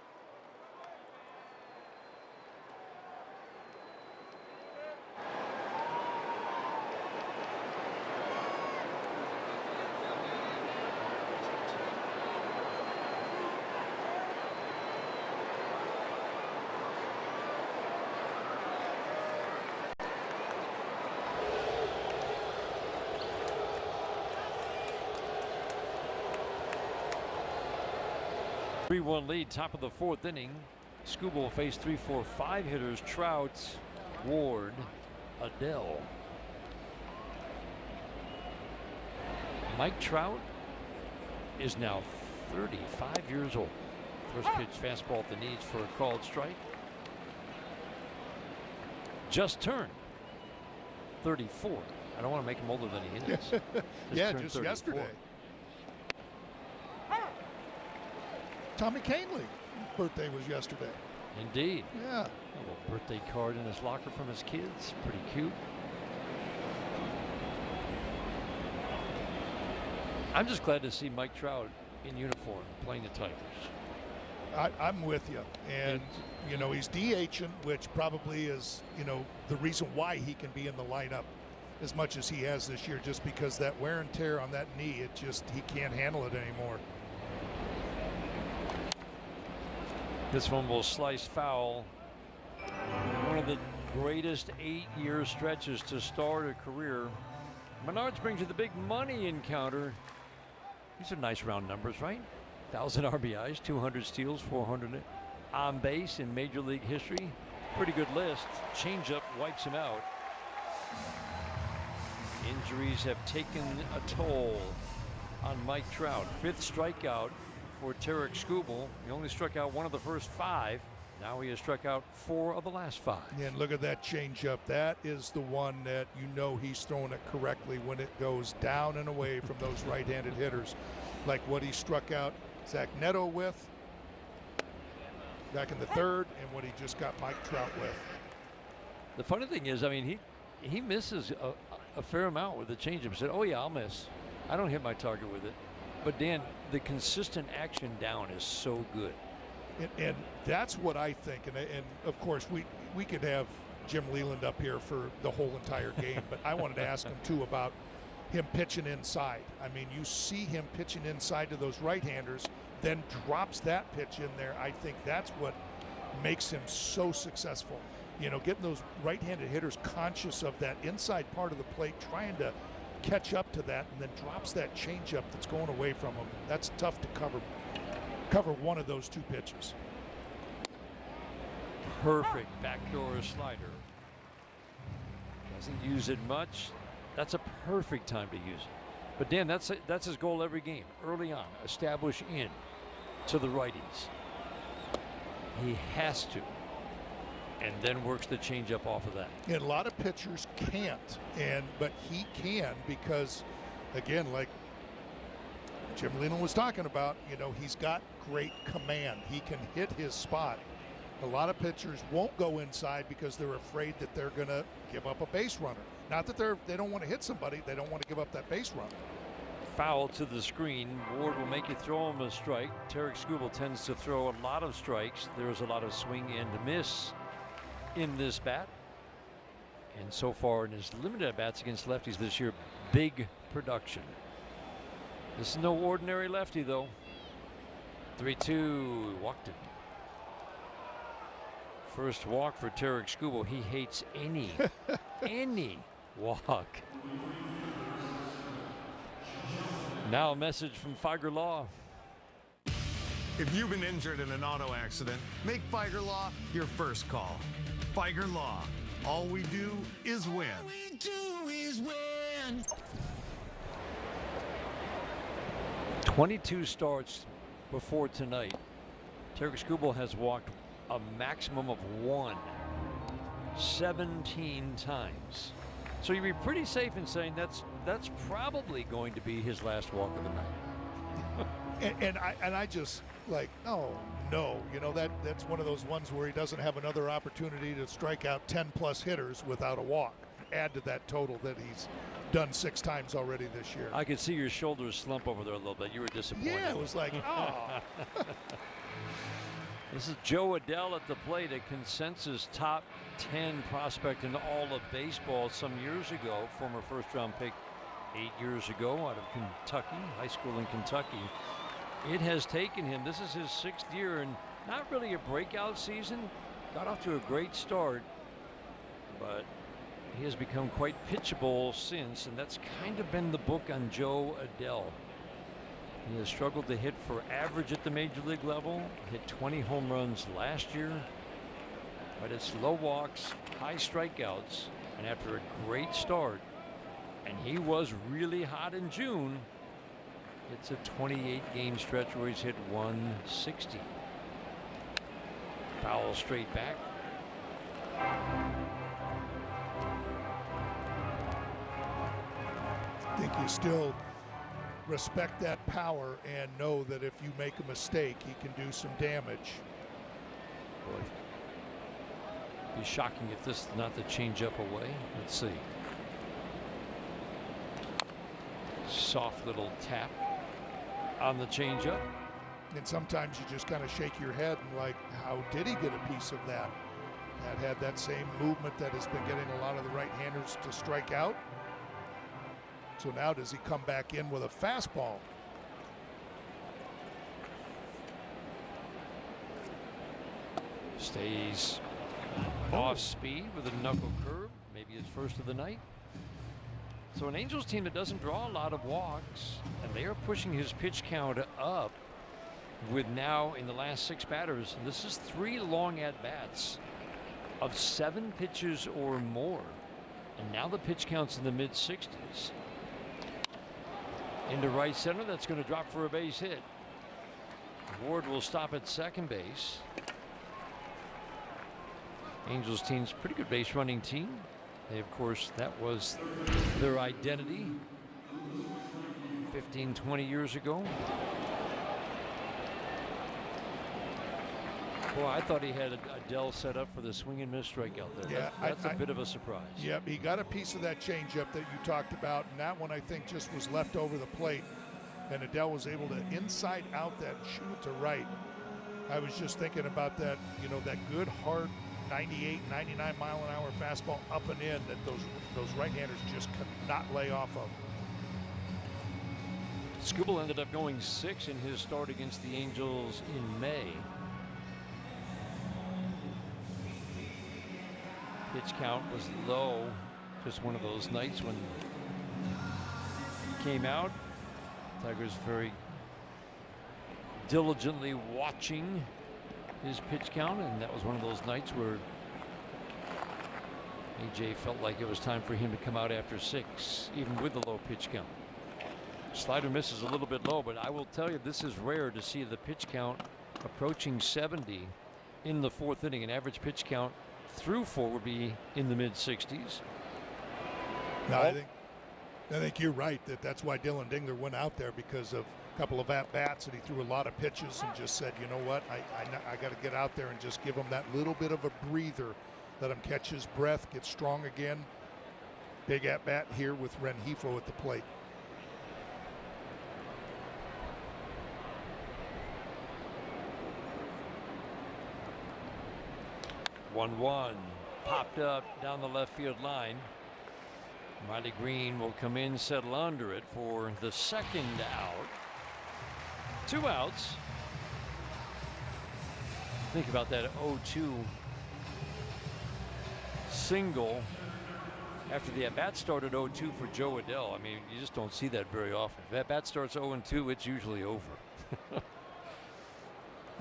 Three-one lead, top of the 4th inning. Skubal will face 3, 4, 5 hitters. Trout, Ward, Adele. Mike Trout is now 35 years old. First pitch fastball at the knees for a called strike. Just turned 34. I don't want to make him older than he is. Yeah, just yesterday. Tommy Canley birthday was yesterday. Indeed. Yeah. A little birthday card in his locker from his kids. Pretty cute. I'm just glad to see Mike Trout in uniform playing the Tigers. I'm with you. And, you know, he's DHing, which probably is, you know, the reason why he can be in the lineup as much as he has this year, just because that wear and tear on that knee, it just, he can't handle it anymore. This one will slice foul. One of the greatest 8-year stretches to start a career. Menards brings you the big money encounter. These are nice round numbers, right? 1,000 RBIs, 200 steals, 400 on base in Major League history. Pretty good list. Changeup wipes him out. Injuries have taken a toll on Mike Trout. 5th strikeout for Tarik Skubal. He only struck out 1 of the first 5. Now he has struck out 4 of the last 5. Yeah, and look at that changeup. That is the one that you know he's throwing it correctly when it goes down and away from those right-handed hitters, like what he struck out Zach Neto with back in the 3rd, and what he just got Mike Trout with. The funny thing is, I mean, he misses a fair amount with the changeup. Said, "Oh yeah, I'll miss. I don't hit my target with it." But Dan, the consistent action down is so good. And that's what I think. And of course, we could have Jim Leland up here for the whole entire game, but I wanted to ask him too about him pitching inside. I mean, you see him pitching inside to those right-handers, then drops that pitch in there. I think that's what makes him so successful. You know, getting those right-handed hitters conscious of that inside part of the plate, trying to catch up to that, and then drops that changeup that's going away from him. That's tough to cover one of those 2 pitches. Perfect backdoor slider. Doesn't use it much. That's a perfect time to use it. But Dan, that's his goal every game. Early on, establish in to the righties. He has to, and then works the changeup off of that. And a lot of pitchers can't, but he can because, again, like Jim Leland was talking about, he's got great command. He can hit his spot. A lot of pitchers won't go inside because they're afraid that they're going to give up a base runner. Not that they don't want to hit somebody, they don't want to give up that base runner. Foul to the screen. Ward will make you throw him a strike. Tarik Skubal tends to throw a lot of strikes. There's a lot of swing and miss in this bat. And so far in his limited at-bats against lefties this year, big production. This is no ordinary lefty, though. 3-2, walked it. First walk for Tarik Skubal. He hates any walk. Now a message from Figer Law. If you've been injured in an auto accident, make Figer Law your first call. Figer Law. All we do is win. All we do is win. 22 starts before tonight. Tarik Skubal has walked a maximum of 17 times. So you'd be pretty safe in saying that's probably going to be his last walk of the night. and I just like, no, that's one of those ones where he doesn't have another opportunity to strike out 10+ hitters without a walk. Add to that total that he's done 6 times already this year. I could see your shoulders slump over there a little bit. You were disappointed. Yeah, it was like, oh. This is Joe Adell at the plate, a consensus top 10 prospect in all of baseball some years ago. Former first-round pick 8 years ago out of Kentucky, high school in Kentucky. It has taken him, this is his 6th year, and not really a breakout season. Got off to a great start, but he has become quite pitchable since, and that's kind of been the book on Joe Adell. He has struggled to hit for average at the major league level, hit 20 home runs last year, but it's low walks, high strikeouts, and after a great start, and he was really hot in June, it's a 28-game stretch where he's hit 160. Foul straight back. I think you still respect that power and know that if you make a mistake, he can do some damage. Boy, it'd be shocking if this is not the changeup away. Let's see. Soft little tap on the changeup. And sometimes you just kind of shake your head and like, how did he get a piece of that? That had that same movement that has been getting a lot of the right-handers to strike out. So now does he come back in with a fastball? Stays off speed with a knuckle curve, maybe his first of the night. So an Angels team that doesn't draw a lot of walks, and they are pushing his pitch count up with now in the last 6 batters. This is 3 long at-bats of 7 pitches or more. And now the pitch count's in the mid-60s. Into right center, that's going to drop for a base hit. Ward will stop at second base. Angels team's pretty good base running team. They, of course, that was their identity 15, 20 years ago. Boy, I thought he had Adell set up for the swing and miss strikeout there. Yeah, that's a bit of a surprise. Yep, he got a piece of that changeup that you talked about, and that one I think just was left over the plate, and Adell was able to inside out that and shoot it to right. I was just thinking about that, that good hard 98, 99 mile an hour fastball up and in that those right-handers just cannot lay off of. Skubal ended up going 6 in his start against the Angels in May. Pitch count was low. Just one of those nights when he came out. Tigers very diligently watching his pitch count, and that was one of those nights where AJ felt like it was time for him to come out after 6, even with the low pitch count. Slider misses a little bit low, but I will tell you, this is rare to see the pitch count approaching 70 in the fourth inning. An average pitch count through 4 would be in the mid-60s. No, I think you're right that's why Dylan Dingler went out there, because of a couple of at-bats and he threw a lot of pitches and just said, you know what, I got to get out there and just give him that little bit of a breather, let him catch his breath, get strong again. Big at-bat here with Rengifo at the plate. 1-1 popped up down the left field line. Riley Green will come in, settle under it for the second out. 2 outs. Think about that 0-2 single after the at-bat started 0-2 for Joe Adell. I mean, you just don't see that very often. If that bat starts 0-2, it's usually over.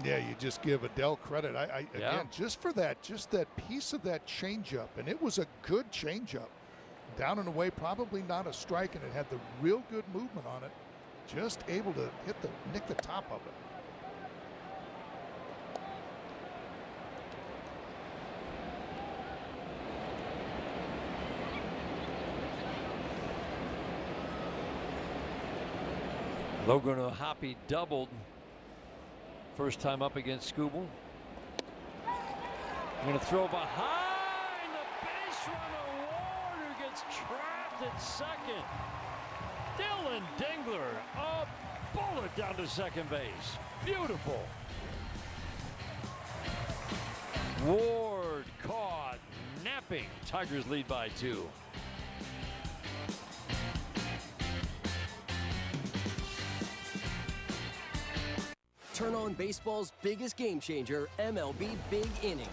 Yeah, you just give Adell credit. Again, just for that piece of that changeup, and it was a good changeup. Down and away, probably not a strike, and it had the real good movement on it. Just able to nick the top of it. Logan O'Hoppe doubled. First time up against Skubal. Going to throw behind the base runner Ward, who gets trapped at second. Dylan Dingler, a bullet down to second base. Beautiful. Ward caught, napping. Tigers lead by 2. Turn on baseball's biggest game changer, MLB Big Inning.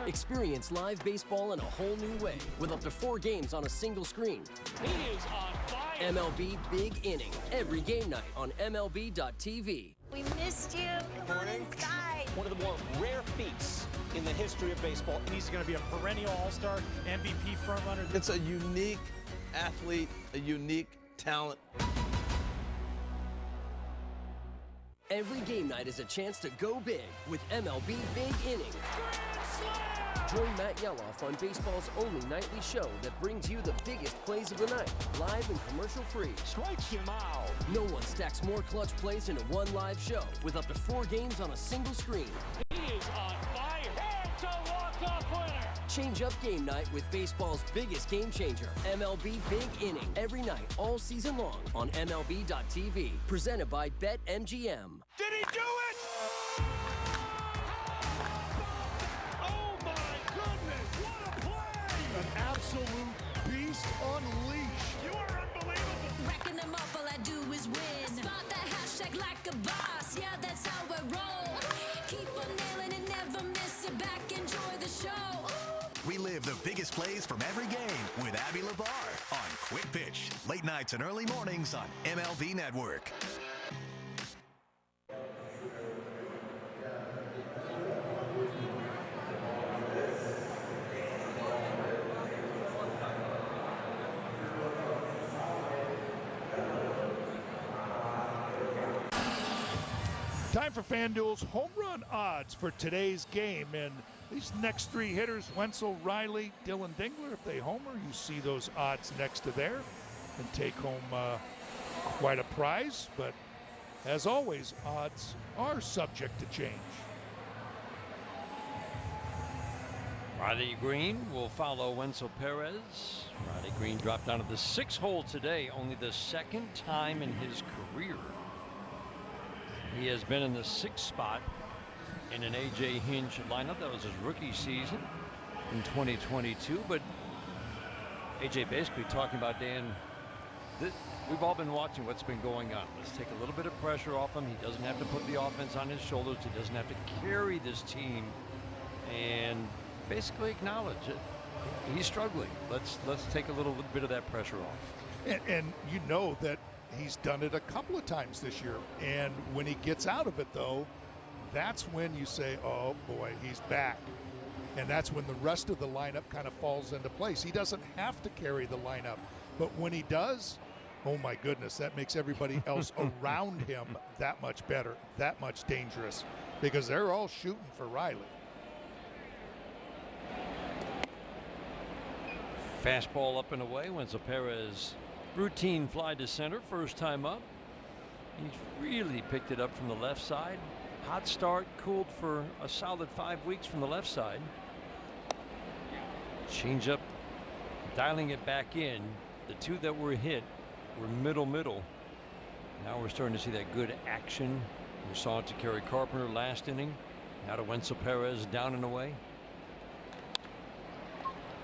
Experience live baseball in a whole new way with up to 4 games on a single screen. He is on fire. MLB Big Inning, every game night on MLB.tv. We missed you. Come on inside. One of the more rare feats in the history of baseball. He's going to be a perennial all-star MVP frontrunner. It's a unique athlete, a unique talent. Every game night is a chance to go big with MLB Big Inning. Join Matt Yeloff on baseball's only nightly show that brings you the biggest plays of the night, live and commercial-free. Strike him out. No one stacks more clutch plays into one live show with up to 4 games on a single screen. He is on fire. It's a walk-off winner. Change up game night with baseball's biggest game changer, MLB Big Inning, every night, all season long on MLB.tv. Presented by BetMGM. Did he do it? Oh my goodness, what a play! An absolute beast unleashed. You are unbelievable. Racking them up, all I do is win. Spot that hashtag like a boss. Yeah, that's how I roll. Keep on nailing it, never miss it. Back, enjoy the show. Relive the biggest plays from every game with Abby LeVar on Quick Pitch. Late nights and early mornings on MLB Network. Time for FanDuel's home run odds for today's game. And these next 3 hitters, Wenzel, Riley, Dylan Dingler, if they homer, you see those odds next to there and take home quite a prize. But as always, odds are subject to change. Riley Green will follow Wenzel Perez. Riley Green dropped down to the 6th hole today, only the 2nd time in his career. He has been in the 6th spot in an A.J. Hinch lineup. That was his rookie season in 2022. But A.J. basically talking about, Dan, we've all been watching what's been going on. Let's take a little bit of pressure off him. He doesn't have to put the offense on his shoulders. He doesn't have to carry this team, and basically acknowledge it. He's struggling. Let's take a little bit of that pressure off. And you know that he's done it a couple of times this year. And when he gets out of it, though, that's when you say, oh, boy, he's back. And that's when the rest of the lineup kind of falls into place. He doesn't have to carry the lineup. But when he does, oh my goodness, that makes everybody else around him that much better, that much dangerous, because they're all shooting for Riley. Fastball up and away. Wenzel Perez, routine fly to center, first time up. He's really picked it up from the left side. Hot start, cooled for a solid 5 weeks from the left side. Change up, dialing it back in. The two that were hit were middle. Now we're starting to see that good action. We saw it to Kerry Carpenter last inning. Now to Wenzel Perez, down and away.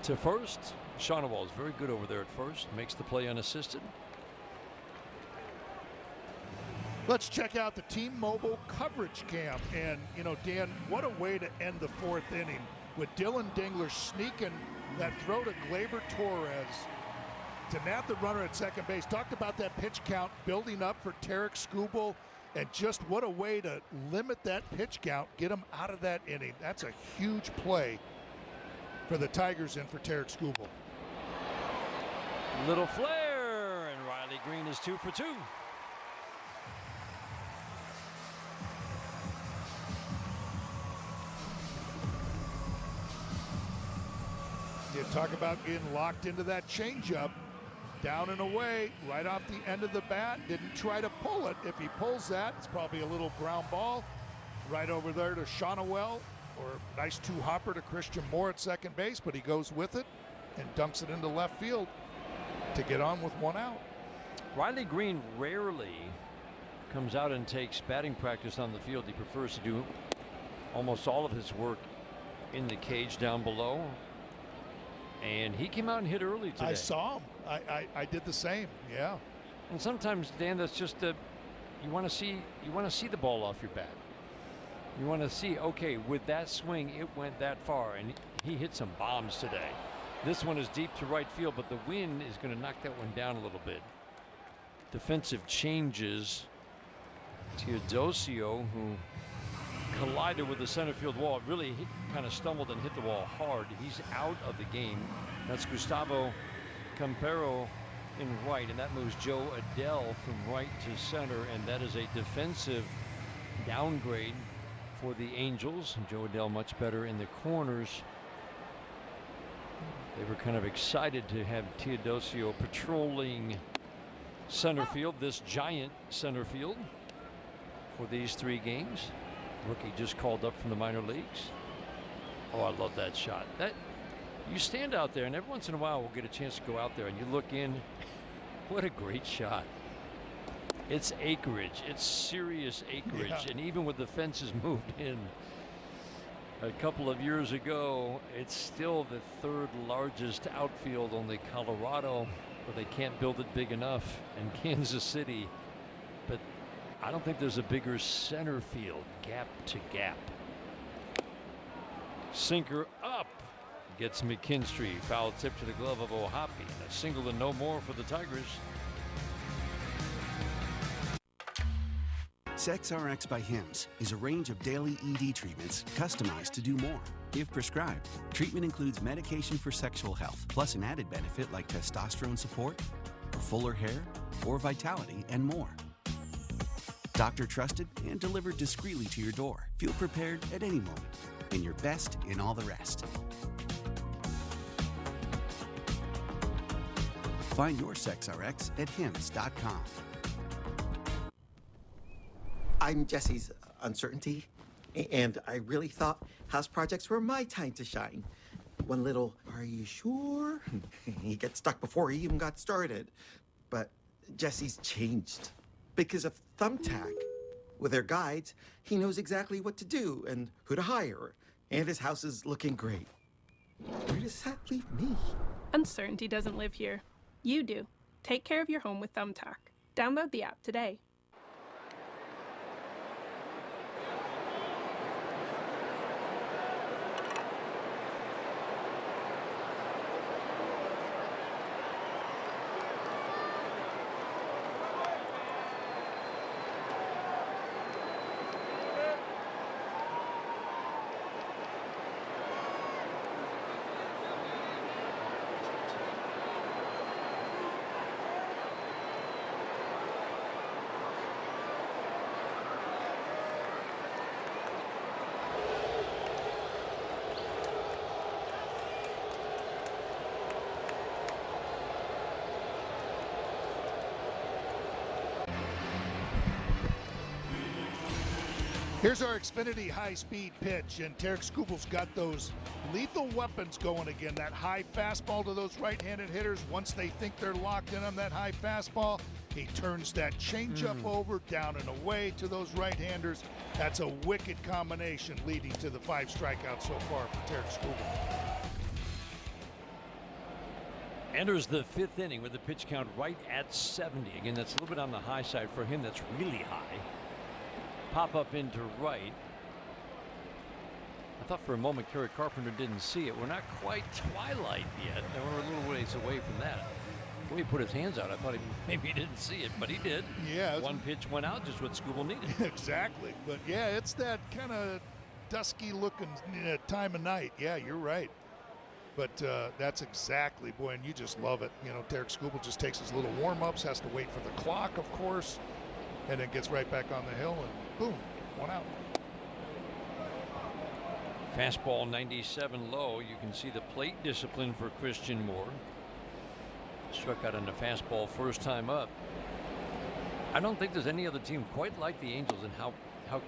To first, Shonewall is very good over there at first. Makes the play unassisted. Let's check out the T-Mobile coverage cam. And, you know, Dan, what a way to end the 4th inning with Dylan Dingler sneaking that throw to Gleyber Torres to nab the runner at second base. Talked about that pitch count building up for Tarik Skubal, and just what a way to limit that pitch count, get him out of that inning. That's a huge play for the Tigers and for Tarik Skubal. Little flare, and Riley Green is 2 for 2. You talk about getting locked into that changeup. Down and away, right off the end of the bat. Didn't try to pull it. If he pulls that, it's probably a little ground ball. Right over there to Shonewell, or nice two-hopper to Christian Moore at second base, but he goes with it and dunks it into left field to get on with 1 out. Riley Green rarely comes out and takes batting practice on the field. He prefers to do almost all of his work in the cage down below. And he came out and hit early today. I saw him. I did the same. Yeah. And sometimes, Dan, that's just you want to see the ball off your bat. You want to see, okay, with that swing, it went that far, and he hit some bombs today. This one is deep to right field, but the wind is going to knock that one down a little bit. Defensive changes. Teodosio, who collided with the center field wall, really kind of stumbled and hit the wall hard. He's out of the game. That's Gustavo Campero in right, and that moves Joe Adell from right to center, and that is a defensive downgrade for the Angels. Joe Adell much better in the corners. They were kind of excited to have Teodosio patrolling center field, this giant center field, for these 3 games. Rookie just called up from the minor leagues. Oh, I love that shot. That you stand out there, and every once in a while we'll get a chance to go out there and you look in. What a great shot. It's acreage. It's serious acreage. Yeah. And even with the fences moved in a couple of years ago, it's still the 3rd largest outfield, only Colorado, but they can't build it big enough, and Kansas City. But I don't think there's a bigger center field, gap to gap. Sinker up. Gets McKinstry. Foul tip to the glove of O'Hoppe. A single and no more for the Tigers. SexRx by Hims is a range of daily ED treatments customized to do more, if prescribed. Treatment includes medication for sexual health, plus an added benefit like testosterone support, or fuller hair, or vitality, and more. Doctor trusted and delivered discreetly to your door. Feel prepared at any moment, and your best in all the rest. Find your SexRx at hims.com. I'm Jesse's uncertainty, and I really thought house projects were my time to shine. One little, "Are you sure?" He gets stuck before he even got started. But Jesse's changed. Because of Thumbtack. With their guides, he knows exactly what to do and who to hire. And his house is looking great. Where does that leave me? Uncertainty doesn't live here. You do. Take care of your home with Thumbtack. Download the app today. Here's our Xfinity high-speed pitch, and Tarik Skubal's got those lethal weapons going again. That high fastball to those right-handed hitters. Once they think they're locked in on that high fastball, he turns that changeup over, down and away to those right-handers. That's a wicked combination leading to the 5 strikeouts so far for Tarik Skubal. Enters the 5th inning with the pitch count right at 70. Again, that's a little bit on the high side for him. That's really high. Pop up into right. I thought for a moment Kerry Carpenter didn't see it. We're not quite twilight yet. We're a little ways away from that. When he put his hands out, I thought maybe he didn't see it, but he did. Yeah. One pitch went out, just what Skubal needed. Exactly. But yeah, it's that kind of dusky looking time of night. Yeah, you're right. But that's exactly, boy, and you just love it. You know, Tarik Skubal just takes his little warm-ups, has to wait for the clock, of course, and then gets right back on the hill, and boom, 1 out. Fastball 97 low. You can see the plate discipline for Christian Moore. Struck out on the fastball first time up. I don't think there's any other team quite like the Angels in how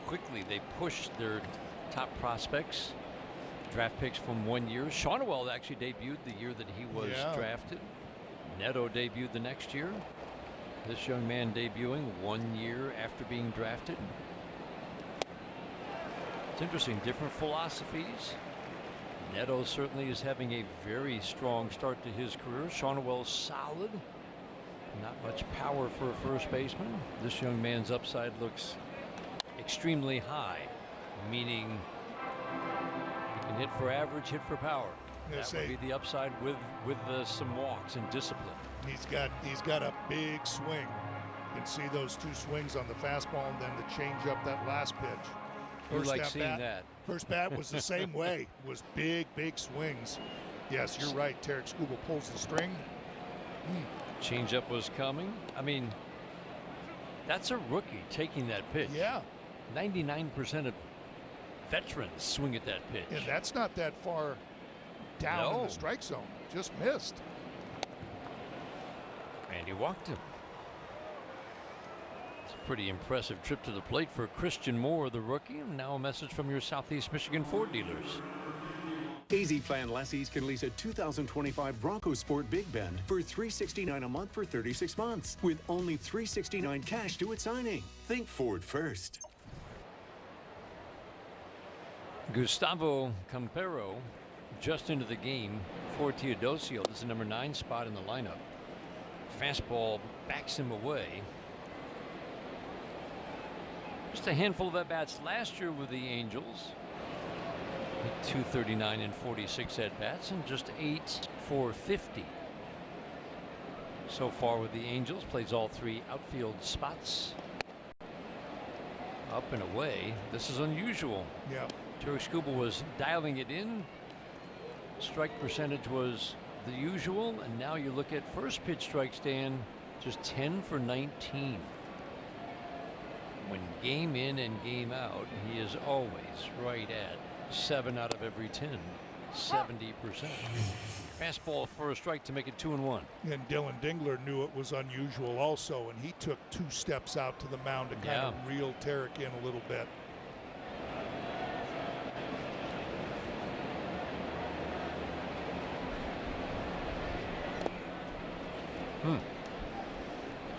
quickly they push their top prospects. Draft picks from 1 year. Shawnwell actually debuted the year that he was drafted. Neto debuted the next year. This young man debuting 1 year after being drafted. It's interesting, different philosophies. Neto certainly is having a very strong start to his career. Shawnwell's solid. Not much power for a first baseman. This young man's upside looks extremely high, meaning he can hit for average, hit for power. That would be the upside with some walks and discipline. He's got a big swing. You can see those 2 swings on the fastball and then the changeup that last pitch. You like seeing that. First bat was the same way. It was big swings. Yes, you're right. Tarik Skubal pulls the string. Changeup was coming. I mean, that's a rookie taking that pitch. Yeah. 99% of veterans swing at that pitch. And that's not that far down in the strike zone. Just missed. And he walked him. It's a pretty impressive trip to the plate for Christian Moore, the rookie. And now a message from your Southeast Michigan Ford dealers. Easy Plan lessees can lease a 2025 Bronco Sport Big Bend for $369 a month for 36 months with only $369 cash due at signing. Think Ford first. Gustavo Campero just into the game for Teodosio. This is the number 9 spot in the lineup. Fastball backs him away. Just a handful of at-bats last year with the Angels. 239 and 46 at-bats and just 8 for 50 so far with the Angels. Plays all 3 outfield spots. Up and away. This is unusual. Yeah. Tarik Skubal was dialing it in. Strike percentage was the usual, and now you look at first pitch strikes, Dan, just 10 for 19. When game in and game out, he is always right at 7 out of every 10, 70%. Fastball for a strike to make it 2-1. And Dylan Dingler knew it was unusual also, and he took 2 steps out to the mound to kind of reel Tarik in a little bit.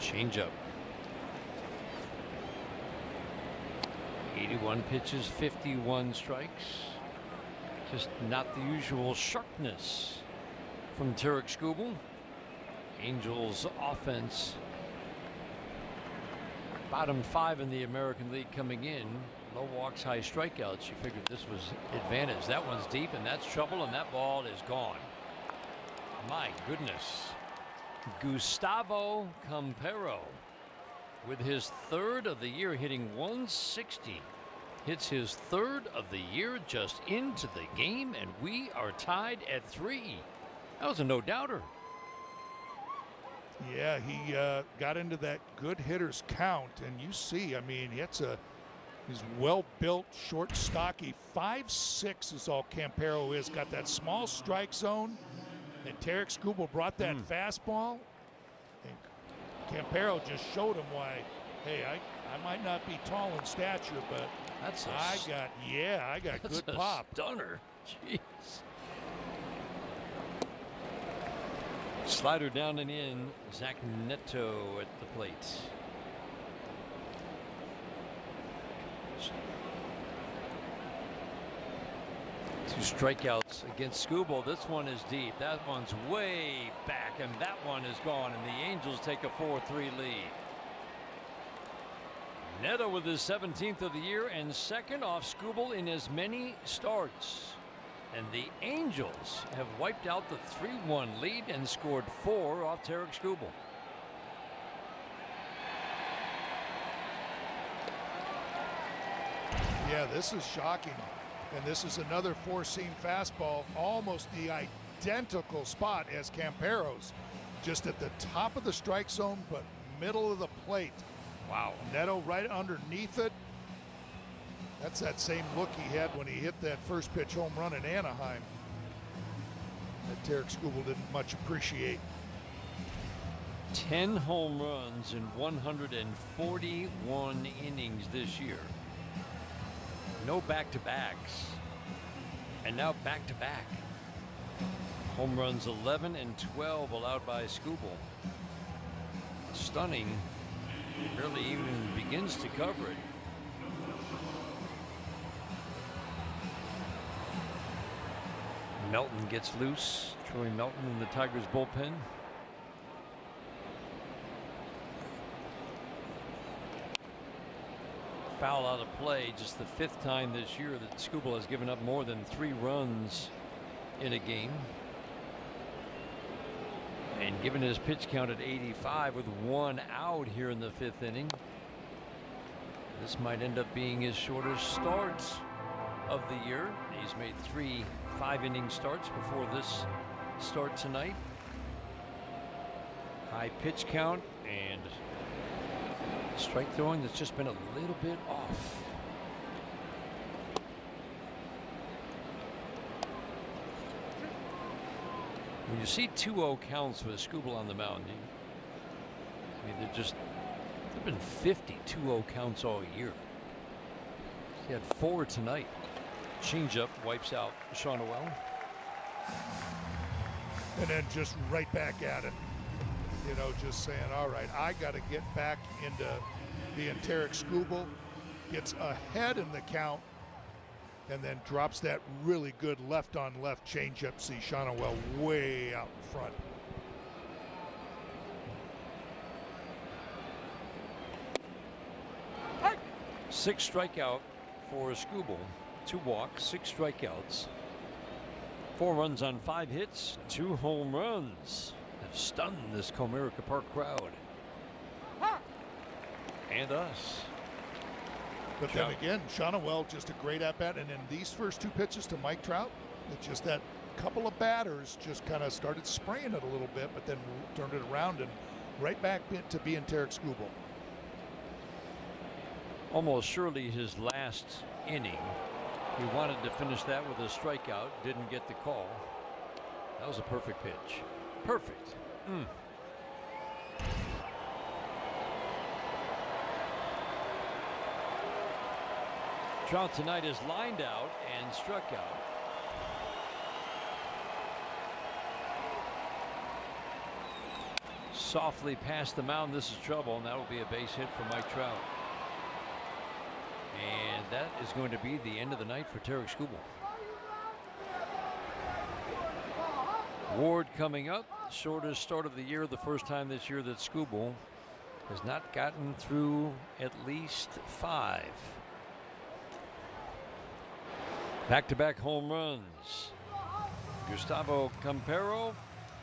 Changeup. 81 pitches, 51 strikes. Just not the usual sharpness from Tarik Skubal. Angels offense bottom 5 in the American League coming in. Low walks, high strikeouts. You figured this was advantage. That one's deep, and that's trouble, and that ball is gone. My goodness. Gustavo Campero with his 3rd of the year, hitting 160. Hits his 3rd of the year just into the game, and we are tied at 3. That was a no-doubter. Yeah, he got into that good hitters count, and you see, I mean, he's well-built, short, stocky. 5'6" is all Campero is. Got that small strike zone, and Tarik Skubal brought that fastball, and Campero just showed him why, hey, I might not be tall in stature, but That's I got good pop. Stunner. Jeez. Slider down and in. Zach Neto at the plate. Two strikeouts against Skubal. This one is deep. That one's way back, and that one is gone, and the Angels take a 4-3 lead. Neto with his 17th of the year and second off Skubal in as many starts. And the Angels have wiped out the 3-1 lead and scored 4 off Tarik Skubal. Yeah, this is shocking. And this is another four-seam fastball, almost the identical spot as Campero's. Just at the top of the strike zone, but middle of the plate. Wow. Neto right underneath it. That's that same look he had when he hit that first pitch home run in Anaheim that Tarik Skubal didn't much appreciate. 10 home runs in 141 innings this year. No back-to-backs. And now back-to-back. Home runs 11 and 12 allowed by Skubal. Stunning. Barely even begins to cover it. Melton gets loose. Troy Melton in the Tigers bullpen. Foul out of play. Just the 5th time this year that Skubal has given up more than 3 runs in a game. And given his pitch count at 85 with 1 out here in the 5th inning, this might end up being his shortest start of the year. He's made 3 5-inning starts before this start tonight. High pitch count and strike throwing that's just been a little bit off. When you see 2-0 counts with Skubal on the mound, I mean, there've been 50 2-0 counts all year. He had 4 tonight. Changeup wipes out Shawnoel. And then just right back at it. You know, just saying, all right, I got to get back into being Tarik Skubal. Gets ahead in the count and then drops that really good left-on-left changeup. See Shawnoel way out in front. Six strikeout for Skubal. 2 walks, 6 strikeouts. 4 runs on 5 hits, 2 home runs. Have stunned this Comerica Park crowd. And us. But then again, Shawnoel just a great at-bat. And then these first 2 pitches to Mike Trout, it's just that couple of batters just kind of started spraying it a little bit, but then turned it around and right back to being Tarik Skubal. Almost surely his last inning. He wanted to finish that with a strikeout, didn't get the call. That was a perfect pitch. Perfect. Trout tonight is lined out and struck out. Softly past the mound. This is trouble, and that will be a base hit for Mike Trout. And that is going to be the end of the night for Tarik Skubal. Ward coming up. Shortest start of the year. The first time this year that Skubal has not gotten through at least 5. Back-to-back home runs. Gustavo Campero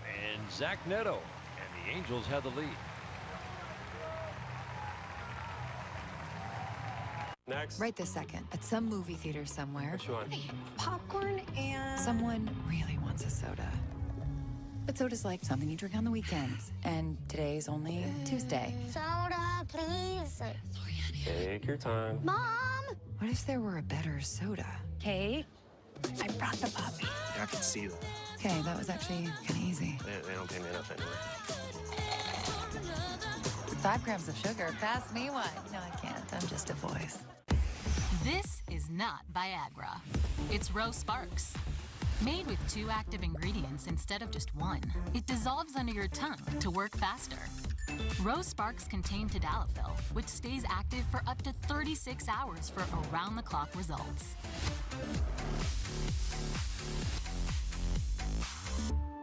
and Zach Neto. And the Angels have the lead. Next. Right this second, at some movie theater somewhere. Which one? Popcorn and... Someone really wants a soda. But soda's like something you drink on the weekends. And today's only Tuesday. Soda, please. Take your time. Mom! What if there were a better soda? Kate, I brought the puppy. I can see that. Okay, that was actually kind of easy. They don't pay me enough anyway. 5 grams of sugar. Pass me one. No, I can't. I'm just a voice. This is not Viagra. It's Rose Sparks. Made with 2 active ingredients instead of just 1, it dissolves under your tongue to work faster. Rose Sparks contain tadalafil, which stays active for up to 36 hours for around-the-clock results.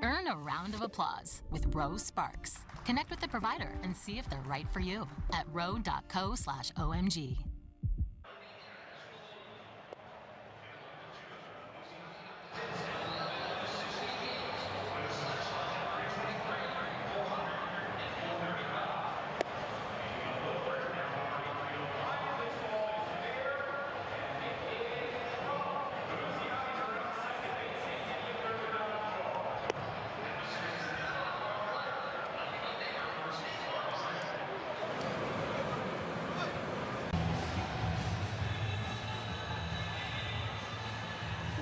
Earn a round of applause with Rose Sparks. Connect with the provider and see if they're right for you at ro.co/OMG.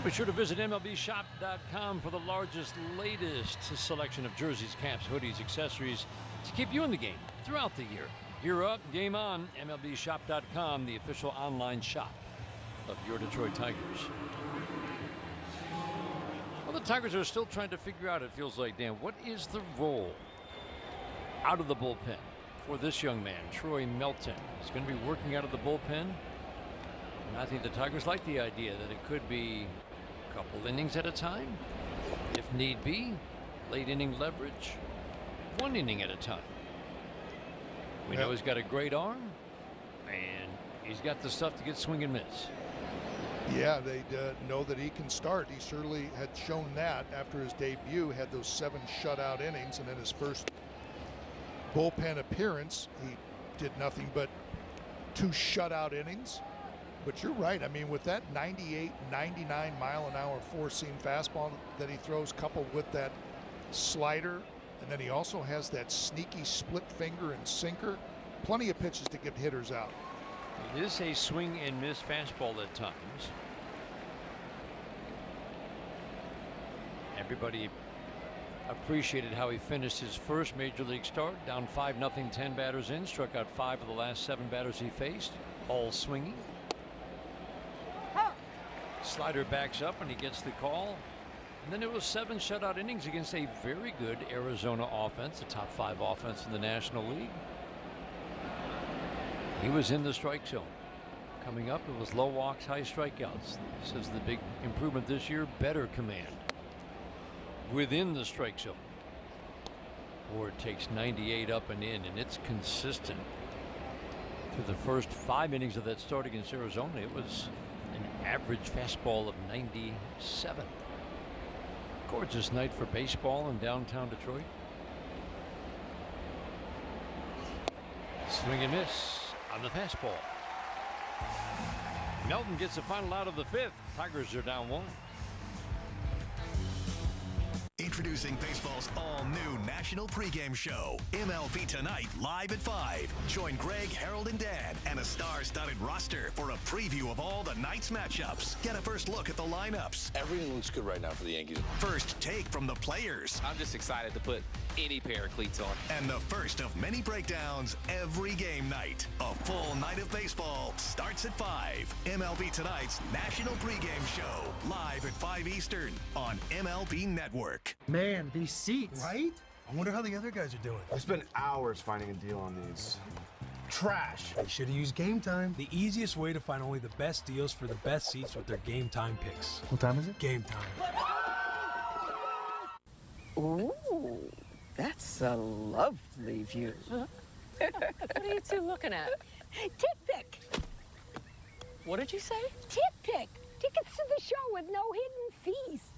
Be sure to visit MLBshop.com for the largest, latest selection of jerseys, caps, hoodies, accessories to keep you in the game throughout the year. Gear up, game on. MLBshop.com, the official online shop of your Detroit Tigers. Well, the Tigers are still trying to figure out, it feels like, Dan, what is the role out of the bullpen for this young man, Troy Melton? He's going to be working out of the bullpen. And I think the Tigers like the idea that it could be a couple innings at a time. If need be, late inning leverage, 1 inning at a time. We know he's got a great arm, and he's got the stuff to get swing and miss. Yeah, they know that he can start. He certainly had shown that after his debut, had those 7 shutout innings, and then his first bullpen appearance, he did nothing but 2 shutout innings. But you're right. I mean, with that 98, 99 mile an hour 4-seam fastball that he throws, coupled with that slider, and then he also has that sneaky split finger and sinker. Plenty of pitches to get hitters out. It is a swing and miss fastball at times. Everybody appreciated how he finished his first major league start, down 5-0, 10 batters in, struck out 5 of the last 7 batters he faced, all swinging. Slider backs up and he gets the call. And then it was 7 shutout innings against a very good Arizona offense, a top 5 offense in the National League. He was in the strike zone. Coming up, it was low walks, high strikeouts. This is the big improvement this year, better command within the strike zone. Ward takes 98 up and in, and it's consistent. Through the first 5 innings of that start against Arizona, it was an average fastball of 97. Gorgeous night for baseball in downtown Detroit. Swing and miss on the fastball. Melton gets the final out of the 5th. Tigers are down 1. Introducing baseball's all-new national pregame show, MLB Tonight, live at 5. Join Greg, Harold, and Dan, and a star-studded roster for a preview of all the night's matchups. Get a first look at the lineups. Everything looks good right now for the Yankees. First take from the players. I'm just excited to put any pair of cleats on. And the first of many breakdowns every game night. A full night of baseball starts at 5. MLB Tonight's national pregame show, live at 5 Eastern on MLB Network. Man, these seats. Right? I wonder how the other guys are doing. I spent hours finding a deal on these. Trash. You should have used Game Time. The easiest way to find only the best deals for the best seats with their Game Time picks. What time is it? Game Time. Ooh, that's a lovely view. What are you two looking at? Tip pick. What did you say? Tip pick. Tickets to the show with no hidden fees.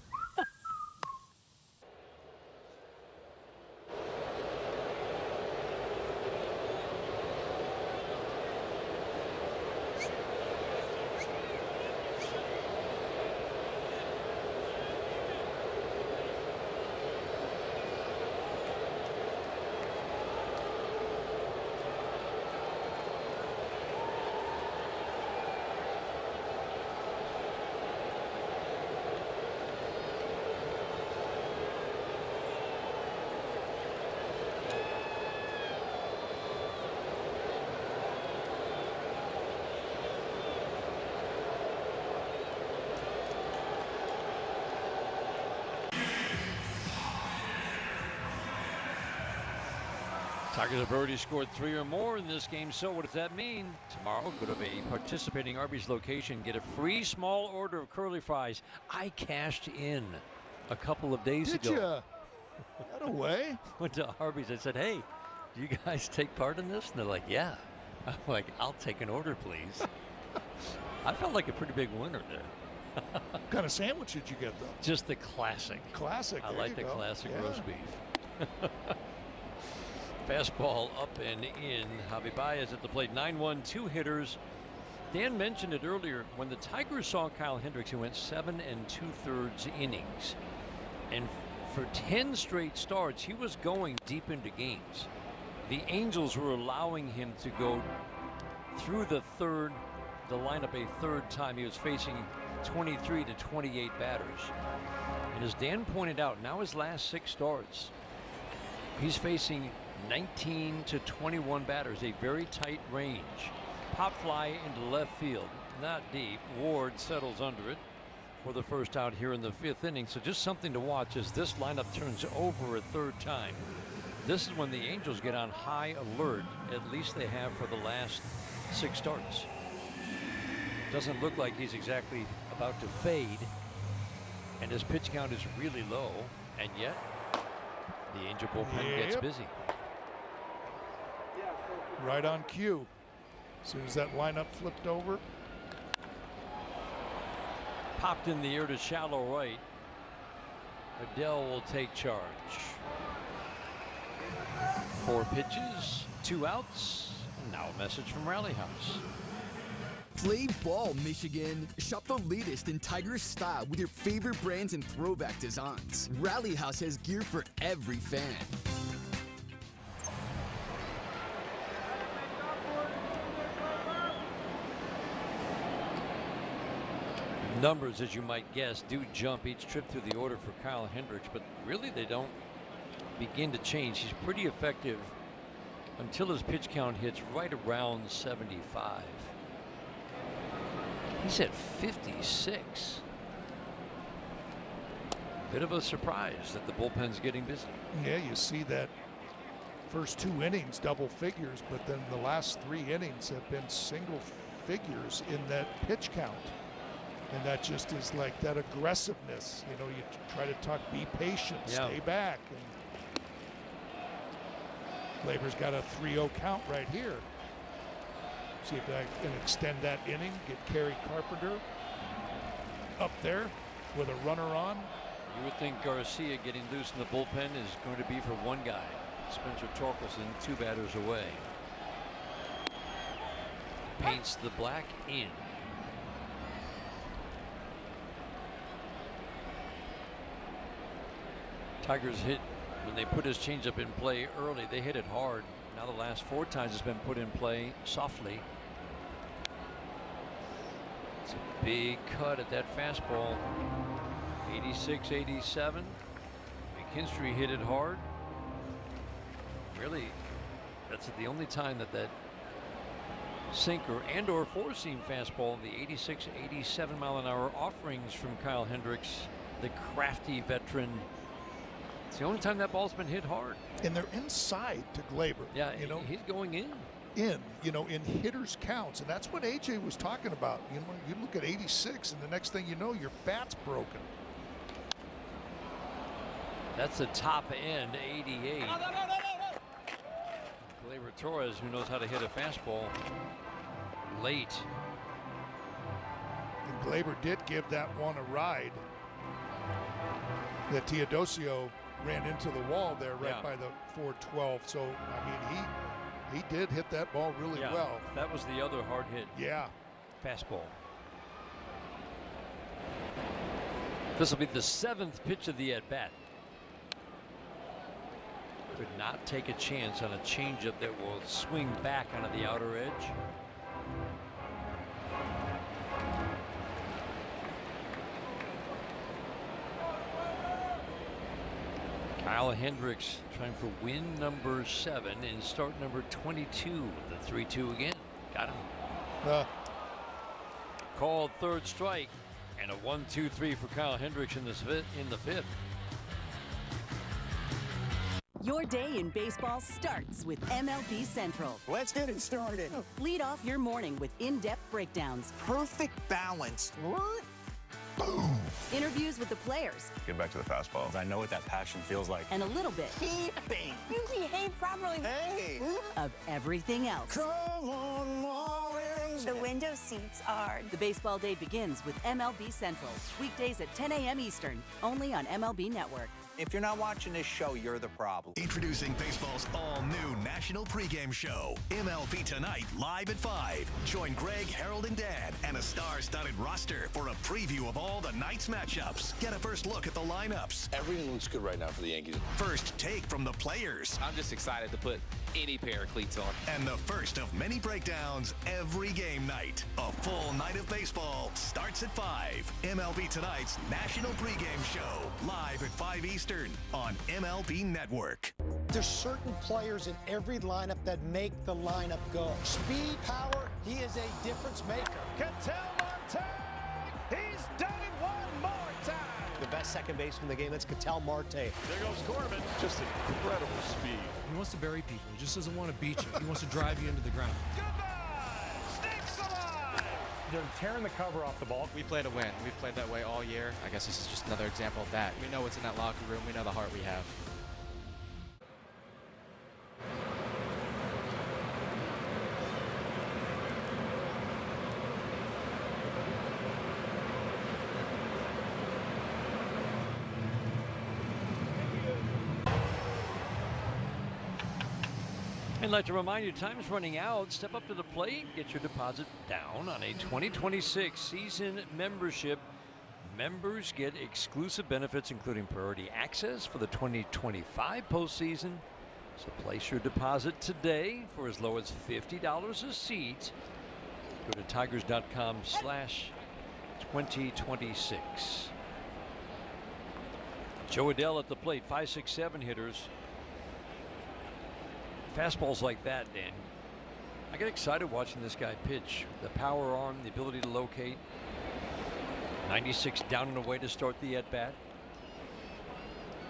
Tigers have already scored 3 or more in this game, so what does that mean? Tomorrow, go to a participating Arby's location, get a free small order of curly fries. I cashed in a couple of days ago. Did ya? That away? Went to Arby's. I said, hey, do you guys take part in this? And they're like, yeah. I'm like, I'll take an order, please. I felt like a pretty big winner there. What kind of sandwich did you get, though? Just the classic. Classic. I like the classic roast beef. Fastball up and in. Javi Baez at the plate. 9-1, 2 hitters. Dan mentioned it earlier. When the Tigers saw Kyle Hendricks, he went 7 2/3 innings. And for 10 straight starts, he was going deep into games. The Angels were allowing him to go through the lineup a third time. He was facing 23 to 28 batters. And as Dan pointed out, now his last 6 starts, he's facing 19 to 21 batters, a very tight range. Pop fly into left field, not deep. Ward settles under it for the first out here in the 5th inning. So just something to watch as this lineup turns over a third time. This is when the Angels get on high alert. At least they have for the last 6 starts. Doesn't look like he's exactly about to fade. And his pitch count is really low. And yet, the Angel bullpen gets busy. Right on cue. As soon as that lineup flipped over. Popped in the air to shallow right. Adele will take charge. 4 pitches, 2 outs. And now a message from Rally House. Play ball, Michigan. Shop the latest in Tiger style with your favorite brands and throwback designs. Rally House has gear for every fan. Numbers, as you might guess, do jump each trip through the order for Kyle Hendricks, but really they don't begin to change. He's pretty effective until his pitch count hits right around 75. He's at 56. Bit of a surprise that the bullpen's getting busy. Yeah, you see that first 2 innings double figures, but then the last 3 innings have been single figures in that pitch count. And that just is like that aggressiveness. You know, you try to talk, be patient, stay back. And Gleyber's got a 3-0 count right here. See if I can extend that inning, get Kerry Carpenter up there with a runner on. You would think Garcia getting loose in the bullpen is going to be for one guy. Spencer Torkelson, 2 batters away. Paints the black in. Tigers hit when they put his changeup in play early. They hit it hard. Now the last 4 times it's been put in play softly. It's a big cut at that fastball. 86, 87. McKinstry hit it hard. Really, that's the only time that sinker and or 4-seam fastball, the 86, 87 mile an hour offerings from Kyle Hendricks, the crafty veteran. It's the only time that ball's been hit hard. And they're inside to Gleyber. Yeah, you know, he's going in. You know, in hitters counts. And that's what AJ was talking about. You know, you look at 86 and the next thing you know, your bat's broken. That's the top end, 88. Gleyber Torres, who knows how to hit a fastball late. And Gleyber did give that one a ride. That Teodosio ran into the wall there by the 412. So, I mean, he did hit that ball really well. That was the other hard hit. Yeah. Fastball. This will be the 7th pitch of the at-bat. Could not take a chance on a changeup that will swing back onto the outer edge. Kyle Hendricks trying for win number 7 in start number 22. The 3-2 again. Got him. Called third strike. And a 1-2-3 for Kyle Hendricks in the 5th. Your day in baseball starts with MLB Central. Let's get it started. Lead off your morning with in-depth breakdowns. Perfect balance. Boom. Interviews with the players. Get back to the fastball. I know what that passion feels like. And a little bit. Keeping. You behave properly. Hey. Of everything else. Come on, Marlins. The window seats are. The baseball day begins with MLB Central. Weekdays at 10 a.m. Eastern. Only on MLB Network. If you're not watching this show, you're the problem. Introducing baseball's all-new national pregame show, MLB Tonight, live at 5. Join Greg, Harold, and Dan, and a star-studded roster for a preview of all the night's matchups. Get a first look at the lineups. Everything looks good right now for the Yankees. First take from the players. I'm just excited to put any pair of cleats on. And the first of many breakdowns every game night. A full night of baseball starts at 5. MLB Tonight's national pregame show, live at 5 Eastern on MLB Network. There's certain players in every lineup that make the lineup go. Speed, power, he is a difference maker. Ketel Marte! He's done it one more time! The best second baseman in the game, that's Ketel Marte. There goes Corbin. Just incredible speed. He wants to bury people. He just doesn't want to beat you. He wants to drive you into the ground. They're tearing the cover off the ball. We play to win. We've played that way all year. I guess this is just another example of that. We know what's in that locker room. We know the heart we have. I'd like to remind you, time's running out. Step up to the plate, get your deposit down on a 2026 season membership. Members get exclusive benefits, including priority access for the 2025 postseason. So place your deposit today for as low as $50 a seat. Go to tigers.com/2026. Joe Adell at the plate, 5'6", 7" hitters. Fastballs like that, Dan, I get excited watching this guy pitch. The power arm, the ability to locate. 96 down and away to start the at-bat.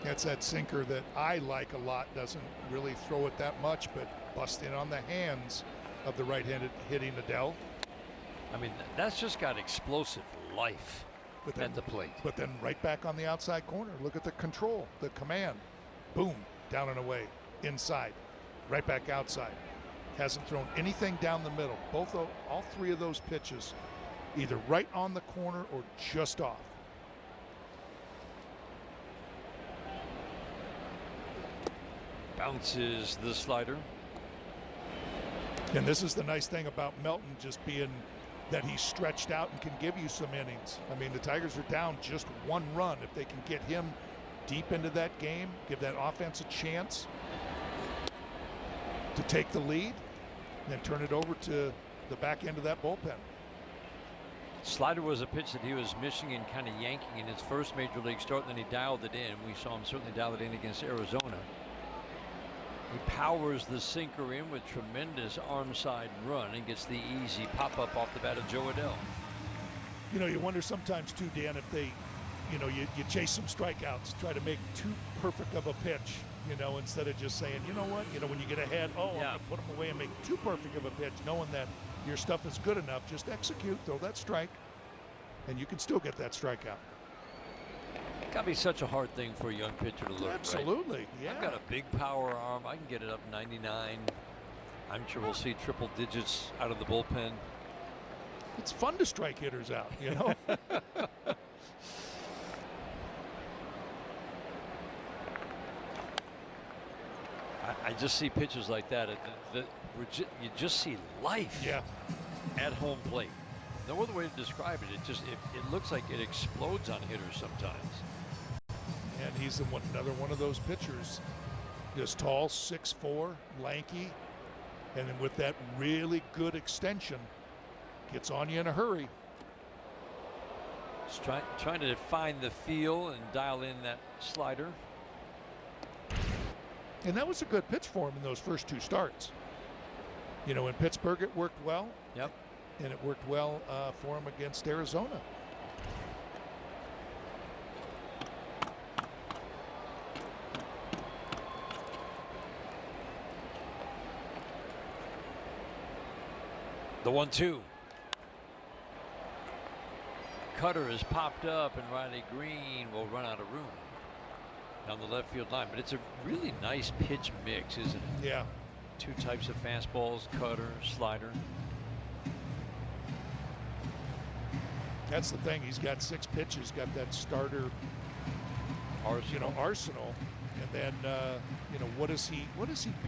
That's that sinker that I like a lot. Doesn't really throw it that much, but bust in on the hands of the right-handed hitting Adell. I mean, that's just got explosive life at the plate. But then right back on the outside corner. Look at the control, the command. Boom, down and away, inside. Right back outside. Hasn't thrown anything down the middle. All three of those pitches, either right on the corner or just off. Bounces the slider. And this is the nice thing about Melton just being that he's stretched out and can give you some innings. I mean, the Tigers are down just one run. If they can get him deep into that game, give that offense a chance to take the lead, then turn it over to the back end of that bullpen. Slider was a pitch that he was missing and kind of yanking in his first major league start, and then he dialed it in. We saw him certainly dial it in against Arizona. He powers the sinker in with tremendous arm side run and gets the easy pop-up off the bat of Joe Adell. You know, you wonder sometimes too, Dan, if they, you chase some strikeouts, try to make too perfect of a pitch. Instead of just saying, you know what, when you get ahead, I'm going to put them away and make too perfect of a pitch, knowing that your stuff is good enough, just execute, throw that strike, and you can still get that strikeout. Got to be such a hard thing for a young pitcher to learn. Absolutely, right? yeah. I've got a big power arm. I can get it up 99. I'm sure we'll see triple digits out of the bullpen. It's fun to strike hitters out, I just see pitches like that. You just see life at home plate. No other way to describe it. It looks like it explodes on hitters sometimes. And he's another one of those pitchers. Just tall, 6'4", lanky, and then with that really good extension, gets on you in a hurry. Just trying to find the feel and dial in that slider. And that was a good pitch for him in those first two starts. In Pittsburgh it worked well. Yep. And it worked well for him against Arizona. The 1-2. Cutter is popped up, and Riley Green will run out of room down the left field line. But it's a really nice pitch mix, isn't it? Yeah. Two types of fastballs, cutter, slider. That's the thing. He's got 6 pitches, got that starter arsenal. And then, what does he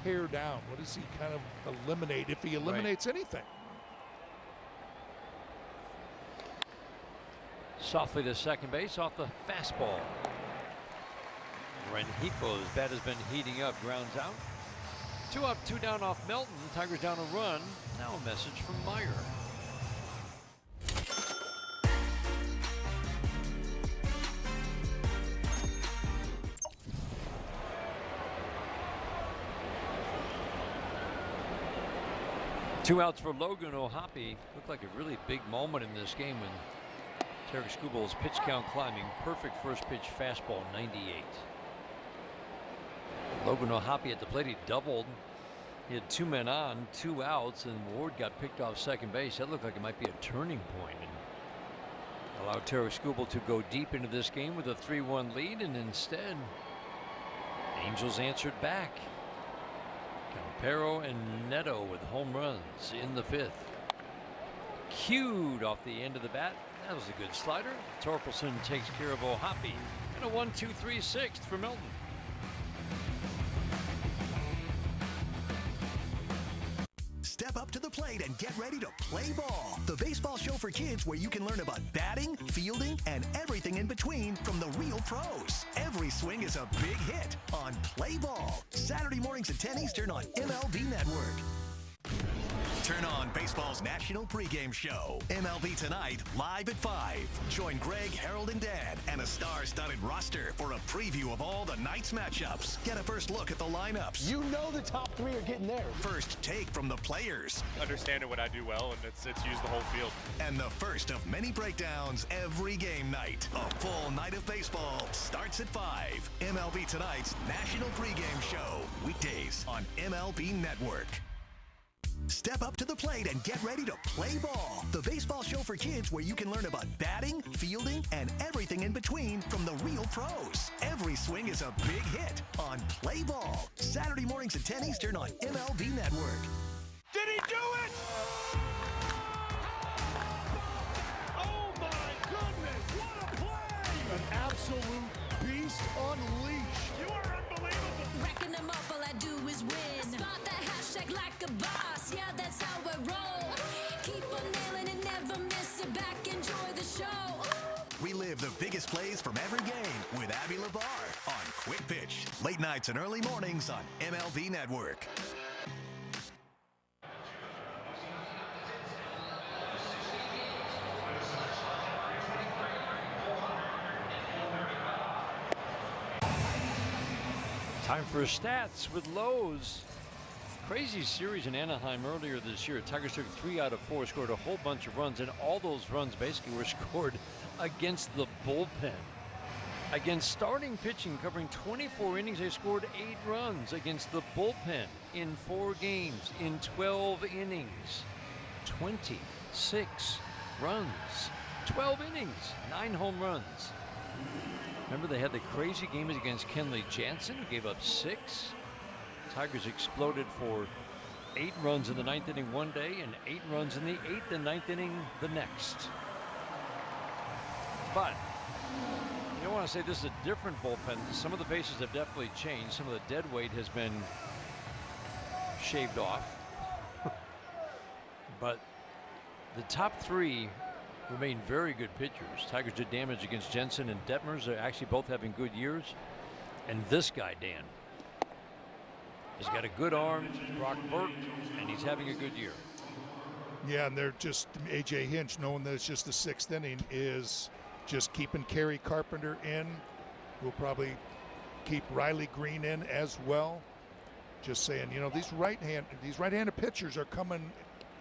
pare down? What does he kind of eliminate, if he eliminates anything? Softly to second base off the fastball. Rengifo's bat has been heating up. Grounds out. 2 up, 2 down off Melton. Tigers down a run. Now a message from Meyer. Two outs for Logan O'Hoppe. Looked like a really big moment in this game when Tarik Skubal's pitch count climbing. Perfect first pitch fastball, 98. Logan O'Hoppe at the plate, he doubled. He had 2 men on, 2 outs, and Ward got picked off second base. That looked like it might be a turning point and allowed Tarik Skubal to go deep into this game with a 3-1 lead, and instead, Angels answered back. Campero and Neto with home runs in the 5th. Cued off the end of the bat. That was a good slider. Torkelson takes care of O'Hoppe. And a 1-2-3 6th for Melton. Step up to the plate and get ready to play ball. The baseball show for kids where you can learn about batting, fielding, and everything in between from the real pros. Every swing is a big hit on Play Ball. Saturday mornings at 10 Eastern on MLB Network. Turn on baseball's national pregame show. MLB Tonight, live at 5. Join Greg, Harold, and Dan and a star-studded roster for a preview of all the night's matchups. Get a first look at the lineups. You know the top 3 are getting there. First take from the players. Understanding what I do well, and it's use the whole field. And the first of many breakdowns every game night. A full night of baseball starts at 5. MLB Tonight's national pregame show. Weekdays on MLB Network. Step up to the plate and get ready to play ball. The baseball show for kids where you can learn about batting, fielding, and everything in between from the real pros. Every swing is a big hit on Play Ball. Saturday mornings at 10 Eastern on MLB Network. Did he do it? Oh my goodness, what a play! An absolute beast unleashed. You are unbelievable. Racking them up, all I do is win. Spot that hashtag like a boss. Yeah, that's how I roll. Keep on nailing and never miss it back. Enjoy the show. Relive the biggest plays from every game with Abby LeVar on Quick Pitch. Late nights and early mornings on MLB Network. Time for stats with Lowe's. Crazy series in Anaheim earlier this year. Tigers took 3 out of 4, scored a whole bunch of runs, and all those runs basically were scored against the bullpen. Against starting pitching covering 24 innings, they scored 8 runs against the bullpen in 4 games in 12 innings. 26 runs, 12 innings, 9 home runs. Remember, they had the crazy game against Kenley Jansen, who gave up 6. Tigers exploded for 8 runs in the 9th inning one day and 8 runs in the 8th and 9th inning the next. But you don't want to say this is a different bullpen. Some of the bases have definitely changed. Some of the dead weight has been shaved off. But the top 3 remain very good pitchers. Tigers did damage against Jensen and Detmers. They're actually both having good years. And this guy, Dan, he's got a good arm, Brock Burke, and he's having a good year. Yeah, and they're just, A.J. Hinch, knowing that it's just the 6th inning, is just keeping Kerry Carpenter in. We'll probably keep Riley Green in as well. Just saying, these right-handed pitchers are coming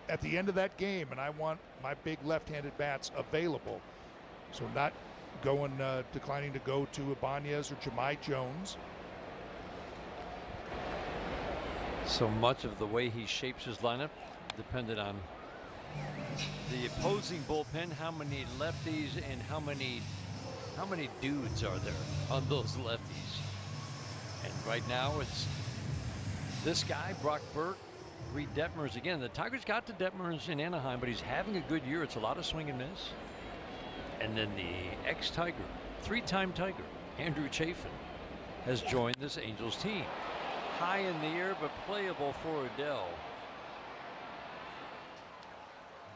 at the end of that game, and I want my big left-handed bats available. So not going, declining to go to Ibanez or Jahmai Jones. So much of the way he shapes his lineup depended on the opposing bullpen, how many lefties and how many dudes are there on those lefties? And right now it's this guy, Brock Burke, Reed Detmers again. The Tigers got to Detmers in Anaheim, but he's having a good year. It's a lot of swing and miss. And then the ex-Tiger, three-time Tiger, Andrew Chafin, has joined this Angels team. High in the air, but playable for Adele.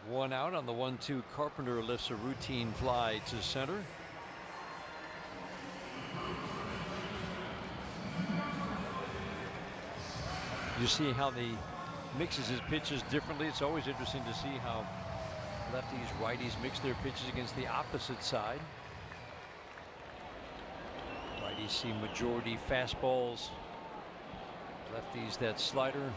One out on the 1-2. Carpenter lifts a routine fly to center. You see how he mixes his pitches differently. It's always interesting to see how lefties, righties mix their pitches against the opposite side. Righties see majority fastballs. Lefties that slider.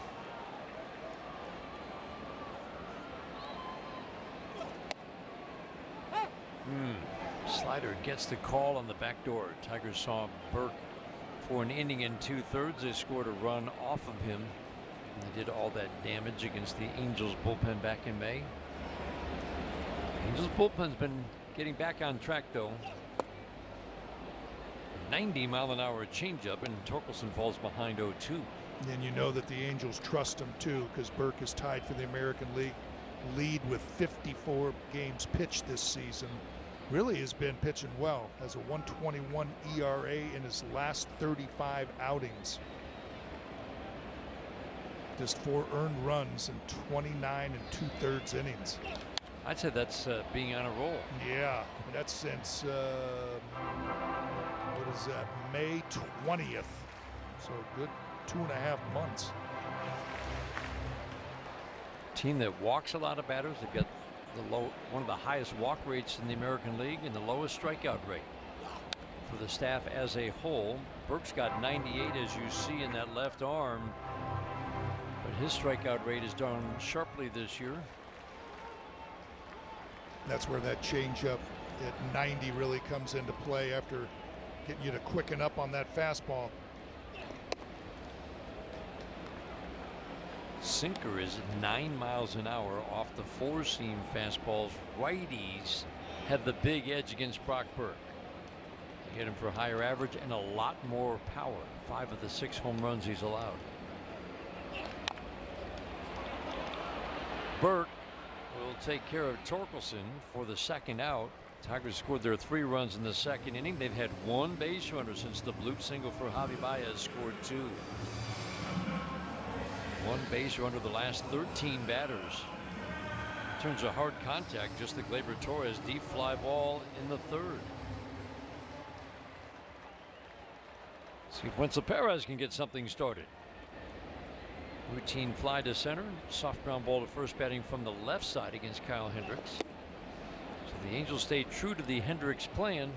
Slider gets the call on the back door. Tigers saw Burke for an inning and 2/3. They scored a run off of him. And they did all that damage against the Angels bullpen back in May. Angels bullpen's been getting back on track though. 90-mile-an-hour changeup, and Torkelson falls behind 0-2. And you know that the Angels trust him too, because Burke is tied for the American League lead with 54 games pitched this season. Really has been pitching well. Has a 1.21 ERA in his last 35 outings. Just 4 earned runs in 29 2/3 innings. I'd say that's being on a roll. Yeah, that's since what is that? May 20th. So a good 2.5 months. Team that walks a lot of batters. They've got one of the highest walk rates in the American League and the lowest strikeout rate for the staff as a whole. Burke's got 98, as you see in that left arm, but his strikeout rate is down sharply this year. That's where that changeup at 90 really comes into play, after getting you to quicken up on that fastball. Sinker is 9 miles an hour off the 4-seam fastballs. Righties have the big edge against Brock Burke. They hit him for higher average and a lot more power. 5 of the 6 home runs he's allowed. Burke will take care of Torkelson for the second out. Tigers scored their 3 runs in the second inning. They've had 1 base runner since the Blute single for Javi Baez scored 2. 1 base runner the last 13 batters. Turns a hard contact, just the Gleyber Torres deep fly ball in the 3rd. See if Wenzel Perez can get something started. Routine fly to center. Soft ground ball to first, batting from the left side against Kyle Hendricks. So the Angels stay true to the Hendricks plan.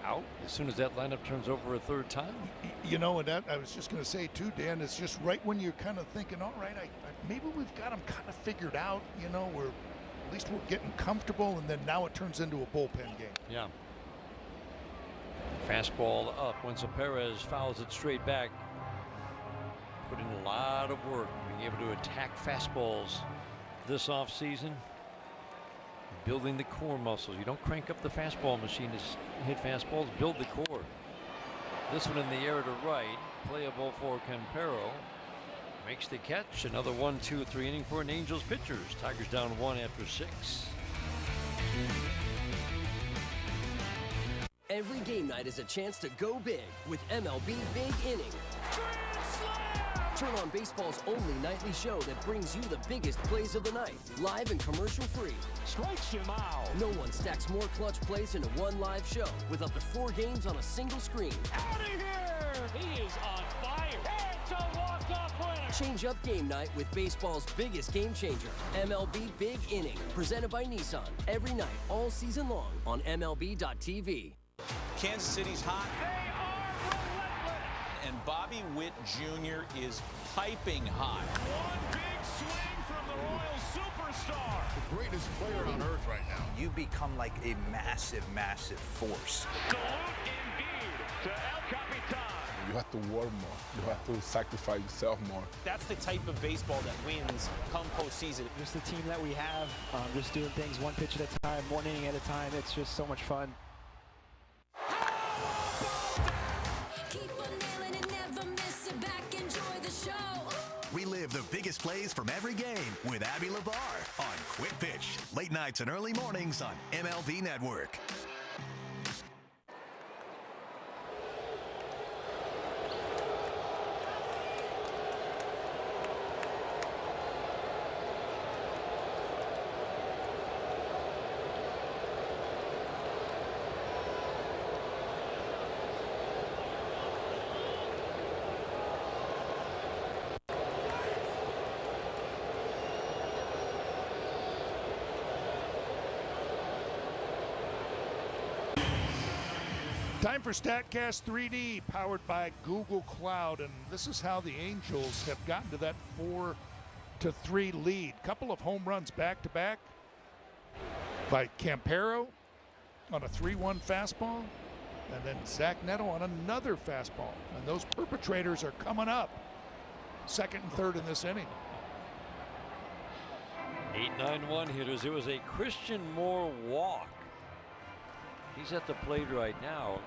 Out as soon as that lineup turns over a 3rd time. You know, and that I was just going to say too, Dan, it's just right when you're kind of thinking, all right, maybe we've got them kind of figured out, you know, at least we're getting comfortable, and then now it turns into a bullpen game. Yeah. Fastball up. Wenzel Perez fouls it straight back. Put in a lot of work being able to attack fastballs this offseason. Building the core muscles. You don't crank up the fastball machine to hit fastballs. Build the core. This one in the air to right. Playable for Campero. Makes the catch. Another 1-2-3 inning for an Angels pitchers. Tigers down 1 after 6. Every game night is a chance to go big with MLB Big Inning. Turn on baseball's only nightly show that brings you the biggest plays of the night, live and commercial-free. Strikes him out. No one stacks more clutch plays into one live show with up to 4 games on a single screen. Out of here! He is on fire. It's a walk-off winner. Change up game night with baseball's biggest game changer, MLB Big Inning, presented by Nissan. Every night, all season long on MLB.tv. Kansas City's hot. They are relentless. And Bobby Witt Jr. is piping hot. One big swing from the Royal superstar. The greatest player on earth right now. You become like a massive, massive force. Salute indeed. to El Capitan. You have to work more. You have to sacrifice yourself more. That's the type of baseball that wins come postseason. Just the team that we have, just doing things one pitch at a time, one inning at a time. It's just so much fun. Keep on nailing and never miss it back. Enjoy the show. Relive the biggest plays from every game with Abby LeVar on Quick Pitch. Late nights and early mornings on MLB Network. Time for StatCast 3D, powered by Google Cloud, and this is how the Angels have gotten to that 4-3 lead. Couple of home runs back-to-back by Campero on a 3-1 fastball, and then Zach Neto on another fastball. And those perpetrators are coming up, second and third in this inning. 8-9-1 hitters. It was a Christian Moore walk. He's at the plate right now.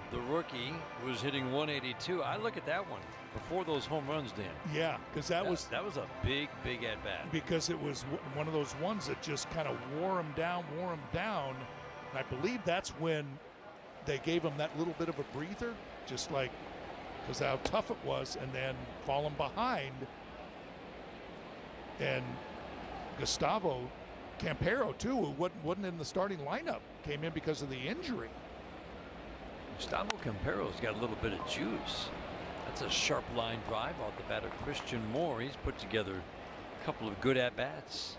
The rookie was hitting 182. I look at that one before those home runs, Dan. Yeah, because that was a big at bat. Because it was one of those ones that just kind of wore him down. And I believe that's when they gave him that little bit of a breather, just like because how tough it was, and then falling behind. And Gustavo Campero, too, who wasn't in the starting lineup, came in because of the injury. Gustavo Campero's got a little bit of juice. That's a sharp line drive off the bat of Christian Moore. He's put together a couple of good at-bats.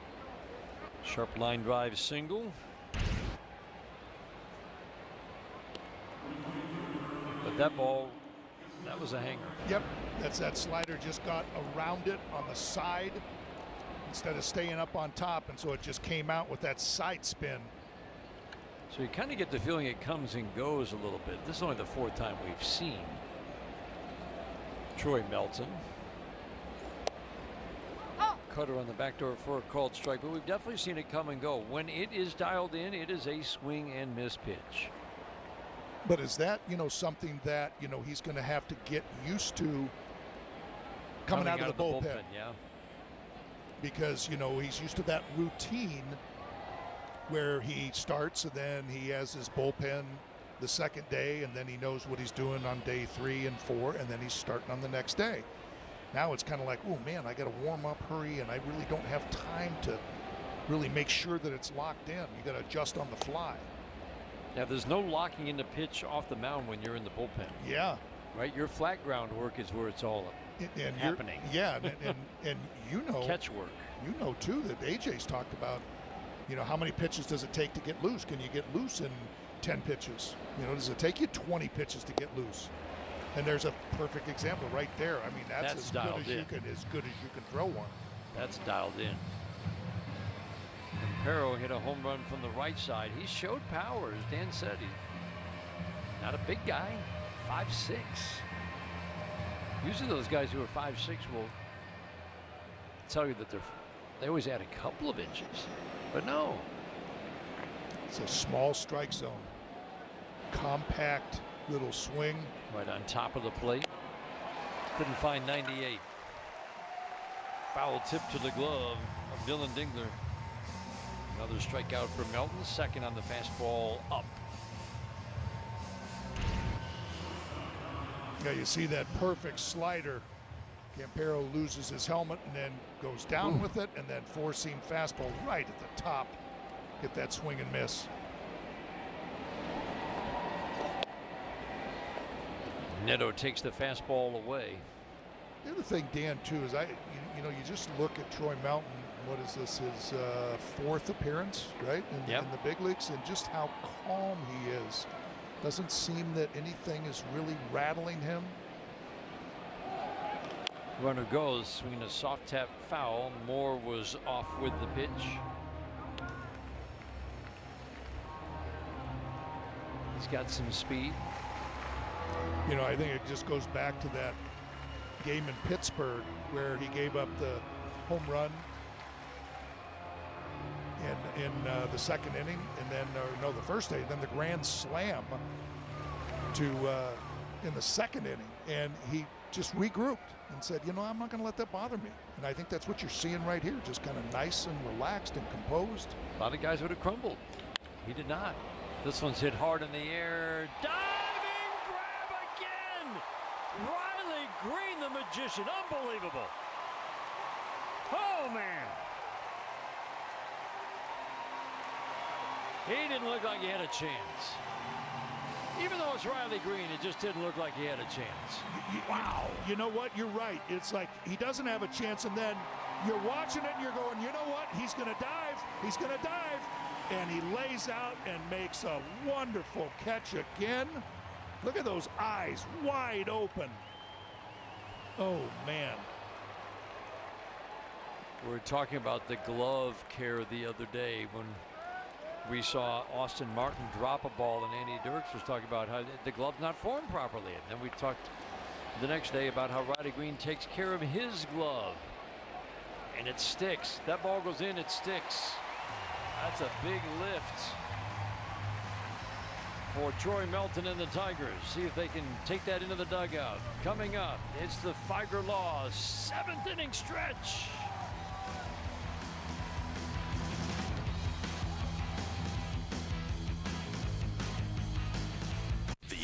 Sharp line drive single. But that ball, that was a hanger. Yep, that slider just got around it on the side instead of staying up on top, and so it just came out with that side spin. So you kind of get the feeling it comes and goes a little bit. This is only the fourth time we've seen Troy Melton. Cutter on the back door for a called strike, but we've definitely seen it come and go. When it is dialed in, it is a swing and miss pitch. But is that, something that, he's going to have to get used to coming out of the bullpen? Yeah. Because, he's used to that routine where he starts and then he has his bullpen the second day, and then he knows what he's doing on day 3 and 4, and then he's starting on the next day. Now it's kind of like, oh man, I got to warm up, hurry, and I really don't have time to really make sure that it's locked in. You got to adjust on the fly. Now there's no locking in the pitch off the mound when you're in the bullpen. Yeah. Right, your flat ground work is where it's all happening. Yeah, and catch work. Too, that AJ's talked about, how many pitches does it take to get loose? Can you get loose in 10 pitches? Does it take you 20 pitches to get loose? And there's a perfect example right there. I mean, that's as good as you can throw one. That's dialed in. Campero hit a home run from the right side. He showed power, as Dan said. He's not a big guy, 5'6". Usually those guys who are 5'6" will tell you that they always add a couple of inches. But no. It's a small strike zone. Compact little swing. Right on top of the plate. Couldn't find 98. Foul tip to the glove of Dylan Dingler. Another strikeout for Melton. Second on the fastball up. Yeah, you see that perfect slider. Campero loses his helmet and then goes down with it, and then four-seam fastball right at the top. Get that swing and miss. Neto takes the fastball away. The other thing, Dan, too, is you just look at Troy Melton. What is this? His fourth appearance, right, in the big leagues, and just how calm he is. Doesn't seem that anything is really rattling him. Runner goes, swinging a soft tap foul. Moore was off with the pitch. He's got some speed. You know, I think it just goes back to that game in Pittsburgh where he gave up the home run in the second inning, and then the first inning, then the grand slam in the second inning, and he just regrouped and said, you know, I'm not going to let that bother me. And I think that's what you're seeing right here, just kind of nice and relaxed and composed. A lot of guys would have crumbled. He did not. This one's hit hard in the air. Diving grab again! Riley Green, the magician. Unbelievable. Oh, man. He didn't look like he had a chance. Even though it's Riley Green, it just didn't look like he had a chance. Wow. You know what? You're right. It's like he doesn't have a chance, and then you're watching it and you're going, you know what? He's going to dive. He's going to dive. And he lays out and makes a wonderful catch again. Look at those eyes wide open. Oh, man. We were talking about the glove care the other day when we saw Austin Martin drop a ball, and Andy Dirks was talking about how the glove's not formed properly. And then we talked the next day about how Riley Green takes care of his glove. And it sticks. That ball goes in, it sticks. That's a big lift for Troy Melton and the Tigers. See if they can take that into the dugout. Coming up, it's the Figer Law 7th inning stretch.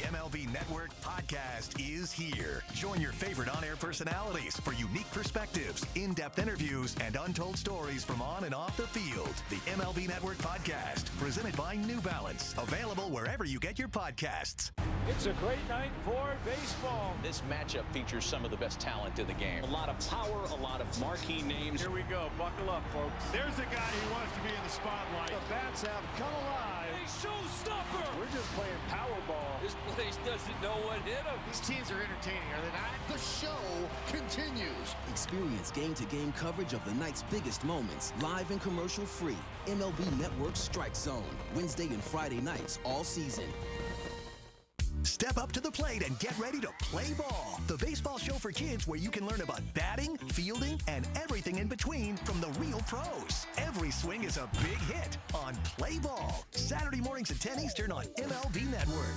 MLB Network podcast is here. Join your favorite on-air personalities for unique perspectives, in-depth interviews, and untold stories from on and off the field. The MLB Network podcast, presented by New Balance. Available wherever you get your podcasts. It's a great night for baseball. This matchup features some of the best talent in the game. A lot of power, a lot of marquee names. Here we go. Buckle up, folks. There's a guy who wants to be in the spotlight. The bats have come alive. A showstopper. We're just playing Powerball. This place doesn't know what hit him. These teams are entertaining, are they not? The show continues. Experience game-to-game coverage of the night's biggest moments, live and commercial-free. MLB Network Strike Zone, Wednesday and Friday nights all season. Step up to the plate and get ready to play ball. The baseball show for kids where you can learn about batting, fielding, and everything in between from the real pros. Every swing is a big hit on Play Ball. Saturday mornings at 10 Eastern on MLB Network.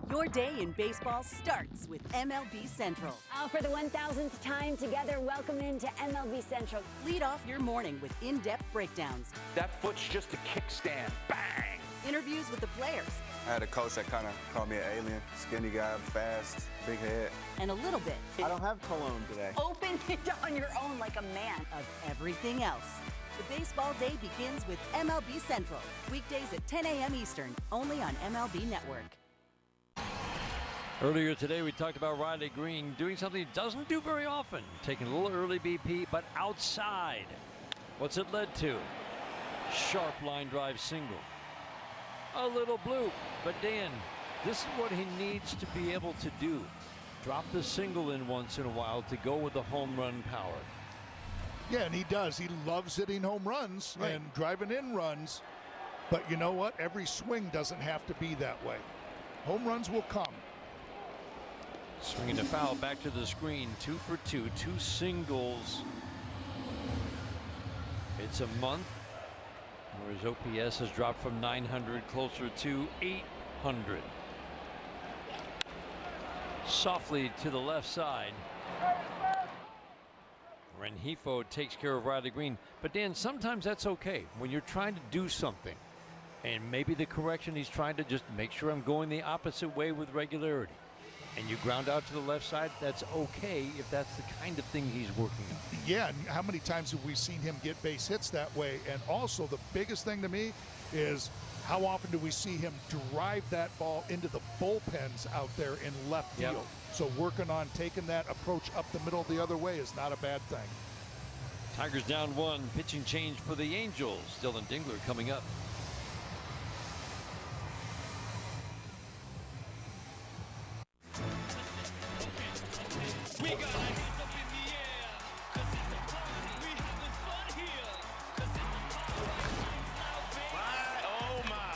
Your day in baseball starts with MLB Central. For the 1,000th time together, welcome into MLB Central. Lead off your morning with in-depth breakdowns. That foot's just a kickstand. Bang! Interviews with the players. I had a coach that kind of called me an alien. Skinny guy, fast, big head. And a little bit. I don't have cologne today. Open it on your own like a man. Of everything else. The baseball day begins with MLB Central. Weekdays at 10 a.m. Eastern, only on MLB Network. Earlier today, we talked about Riley Green doing something he doesn't do very often. Taking a little early BP, but outside. What's it led to? Sharp line drive single. A little bloop. But Dan, this is what he needs to be able to do. Drop the single in once in a while to go with the home run power. Yeah, and he does. He loves hitting home runs and driving in runs. But you know what? Every swing doesn't have to be that way. Home runs will come. Swinging the foul back to the screen. 2 for 2. 2 singles. It's a month where his OPS has dropped from 900 closer to 800. Softly to the left side. Rengifo takes care of Riley Green. But Dan, sometimes that's okay when you're trying to do something. And maybe the correction, he's trying to just make sure I'm going the opposite way with regularity. And you ground out to the left side, that's okay if that's the kind of thing he's working on. Yeah, and how many times have we seen him get base hits that way? And also the biggest thing to me is how often do we see him drive that ball into the bullpens out there in left field? So working on taking that approach up the middle the other way is not a bad thing. Tigers down 1, pitching change for the Angels. Dylan Dingler coming up. We got our hands up in the air, 'cause it's a party. We having fun here, 'cause it's a party. Oh my,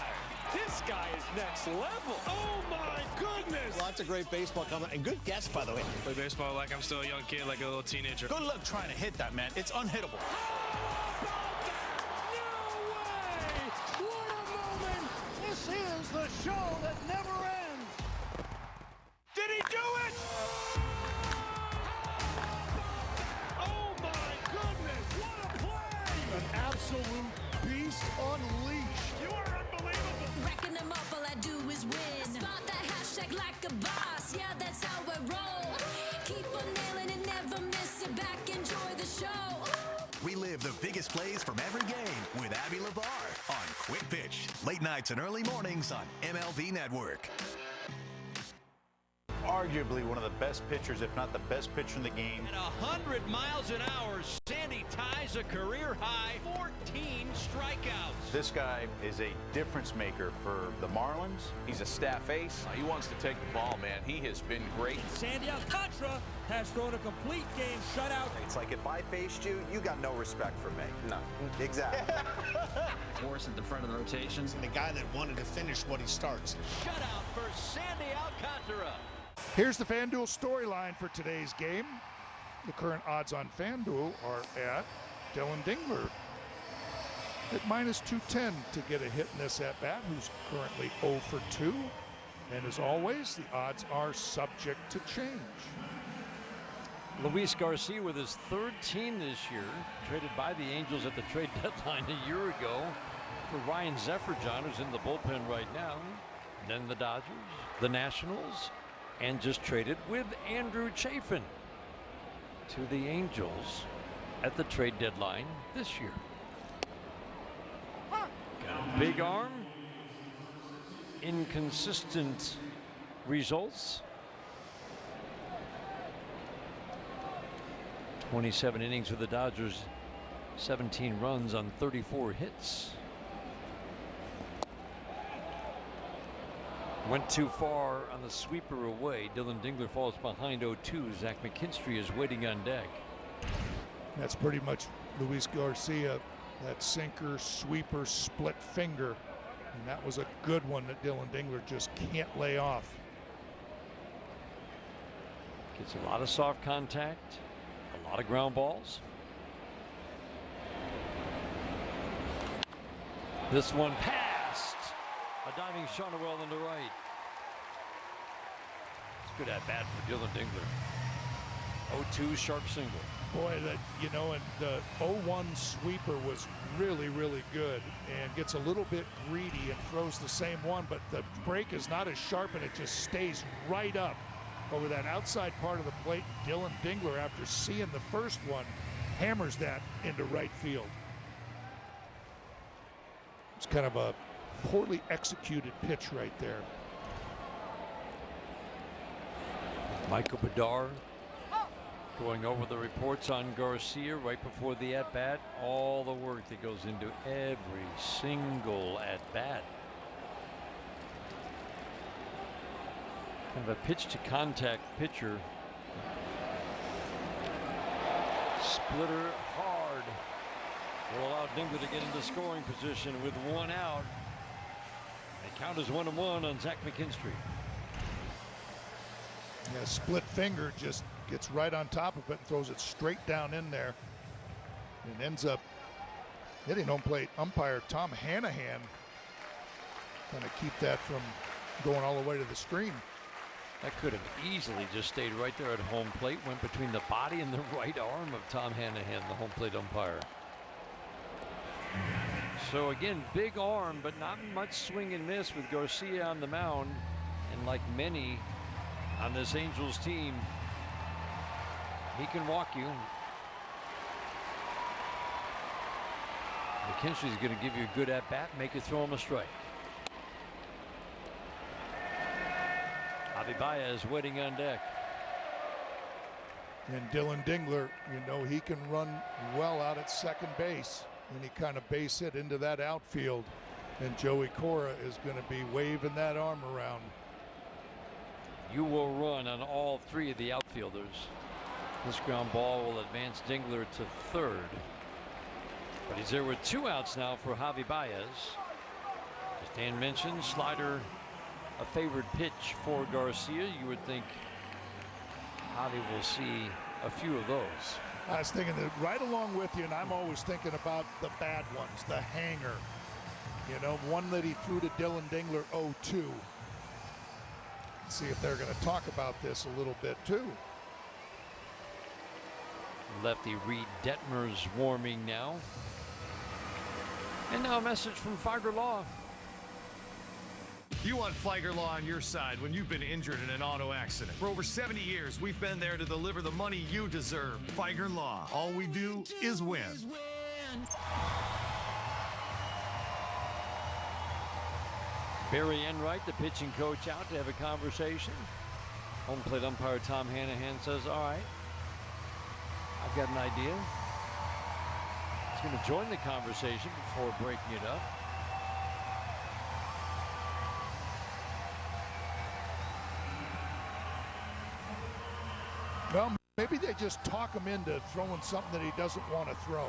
this guy is next. next level. Oh, my goodness. Lots of great baseball coming. And good guess, by the way. Play baseball like I'm still a young kid, like a little teenager. Good luck trying to hit that, man. It's unhittable. This is the show that never ends. Did he do it? Oh, my goodness. What a play. An absolute beast unleashed. You are unbelievable. Racking them up, all I do is win. Spot that hashtag like a boss. Yeah, that's how I roll. Keep on nailing it, never miss it. Back, enjoy the show. Relive the biggest plays from every game with Abby LeVar on Quick Pitch. Late nights and early mornings on MLB Network. Arguably one of the best pitchers, if not the best pitcher in the game. At 100 miles an hour, Sandy ties a career high 14 strikeouts. This guy is a difference maker for the Marlins. He's a staff ace. He wants to take the ball, man. He has been great. Sandy Alcantara has thrown a complete game shutout. It's like if I faced you, you got no respect for me. No. Exactly. Morris at the front of the rotation. And the guy that wanted to finish what he starts. Shutout for Sandy Alcantara. Here's the FanDuel storyline for today's game. The current odds on FanDuel are at Dylan Dingler at -210 to get a hit in this at-bat, who's currently 0 for 2. And as always, the odds are subject to change. Luis Garcia with his third team this year, traded by the Angels at the trade deadline a year ago for Ryan Zefferjon, who's in the bullpen right now. Then the Dodgers, the Nationals, and just traded with Andrew Chafin to the Angels at the trade deadline this year. Got a big arm, inconsistent results. 27 innings for the Dodgers, 17 runs on 34 hits. Went too far on the sweeper away. Dylan Dingler falls behind 0-2. Zach McKinstry is waiting on deck. That's pretty much Luis Garcia, that sinker, sweeper, split finger. And that was a good one that Dylan Dingler just can't lay off. Gets a lot of soft contact, a lot of ground balls. This one passed. A diving Shonowell on the right. It's good at bat for Dylan Dingler. 0-2 sharp single. Boy, that, you know, and the 0-1 sweeper was really, really good and gets a little bit greedy and throws the same one, but the break is not as sharp and it just stays right up over that outside part of the plate. Dylan Dingler, after seeing the first one, hammers that into right field. It's kind of a poorly executed pitch right there. Michael Bedard going over the reports on Garcia right before the at-bat. All the work that goes into every single at-bat. Kind of a pitch-to-contact pitcher. Splitter hard. Will allow Dingler to get into scoring position with one out. The count is 1-1 on Zach McKinstry. Yeah, split finger just gets right on top of it and throws it straight down in there. And ends up hitting home plate umpire Tom Hanahan. Trying to keep that from going all the way to the screen. That could have easily just stayed right there at home plate. Went between the body and the right arm of Tom Hanahan, the home plate umpire. So again, big arm, but not much swing and miss with Garcia on the mound. And like many on this Angels team, he can walk you. McKinstry's going to give you a good at-bat, make you throw him a strike. Javi Baez waiting on deck. And Dylan Dingler, you know, he can run well out at second base. And he kind of base hit into that outfield. And Joey Cora is going to be waving that arm around. You will run on all three of the outfielders. This ground ball will advance Dingler to third. But he's there with two outs now for Javi Baez. As Dan mentioned, slider a favored pitch for Garcia. You would think Javi will see a few of those. I was thinking that right along with you, and I'm always thinking about the bad ones, the hanger. You know, one that he threw to Dylan Dingler 0-2. See if they're going to talk about this a little bit too. Lefty Reed Detmer's warming now. And now a message from Figer Law. You want Figer Law on your side when you've been injured in an auto accident. For over 70 years, we've been there to deliver the money you deserve. Figer Law. All we do is win. Barry Enright, the pitching coach, out to have a conversation. Home plate umpire Tom Hanahan says, all right, I've got an idea. He's going to join the conversation before breaking it up. Well, maybe they just talk him into throwing something that he doesn't want to throw.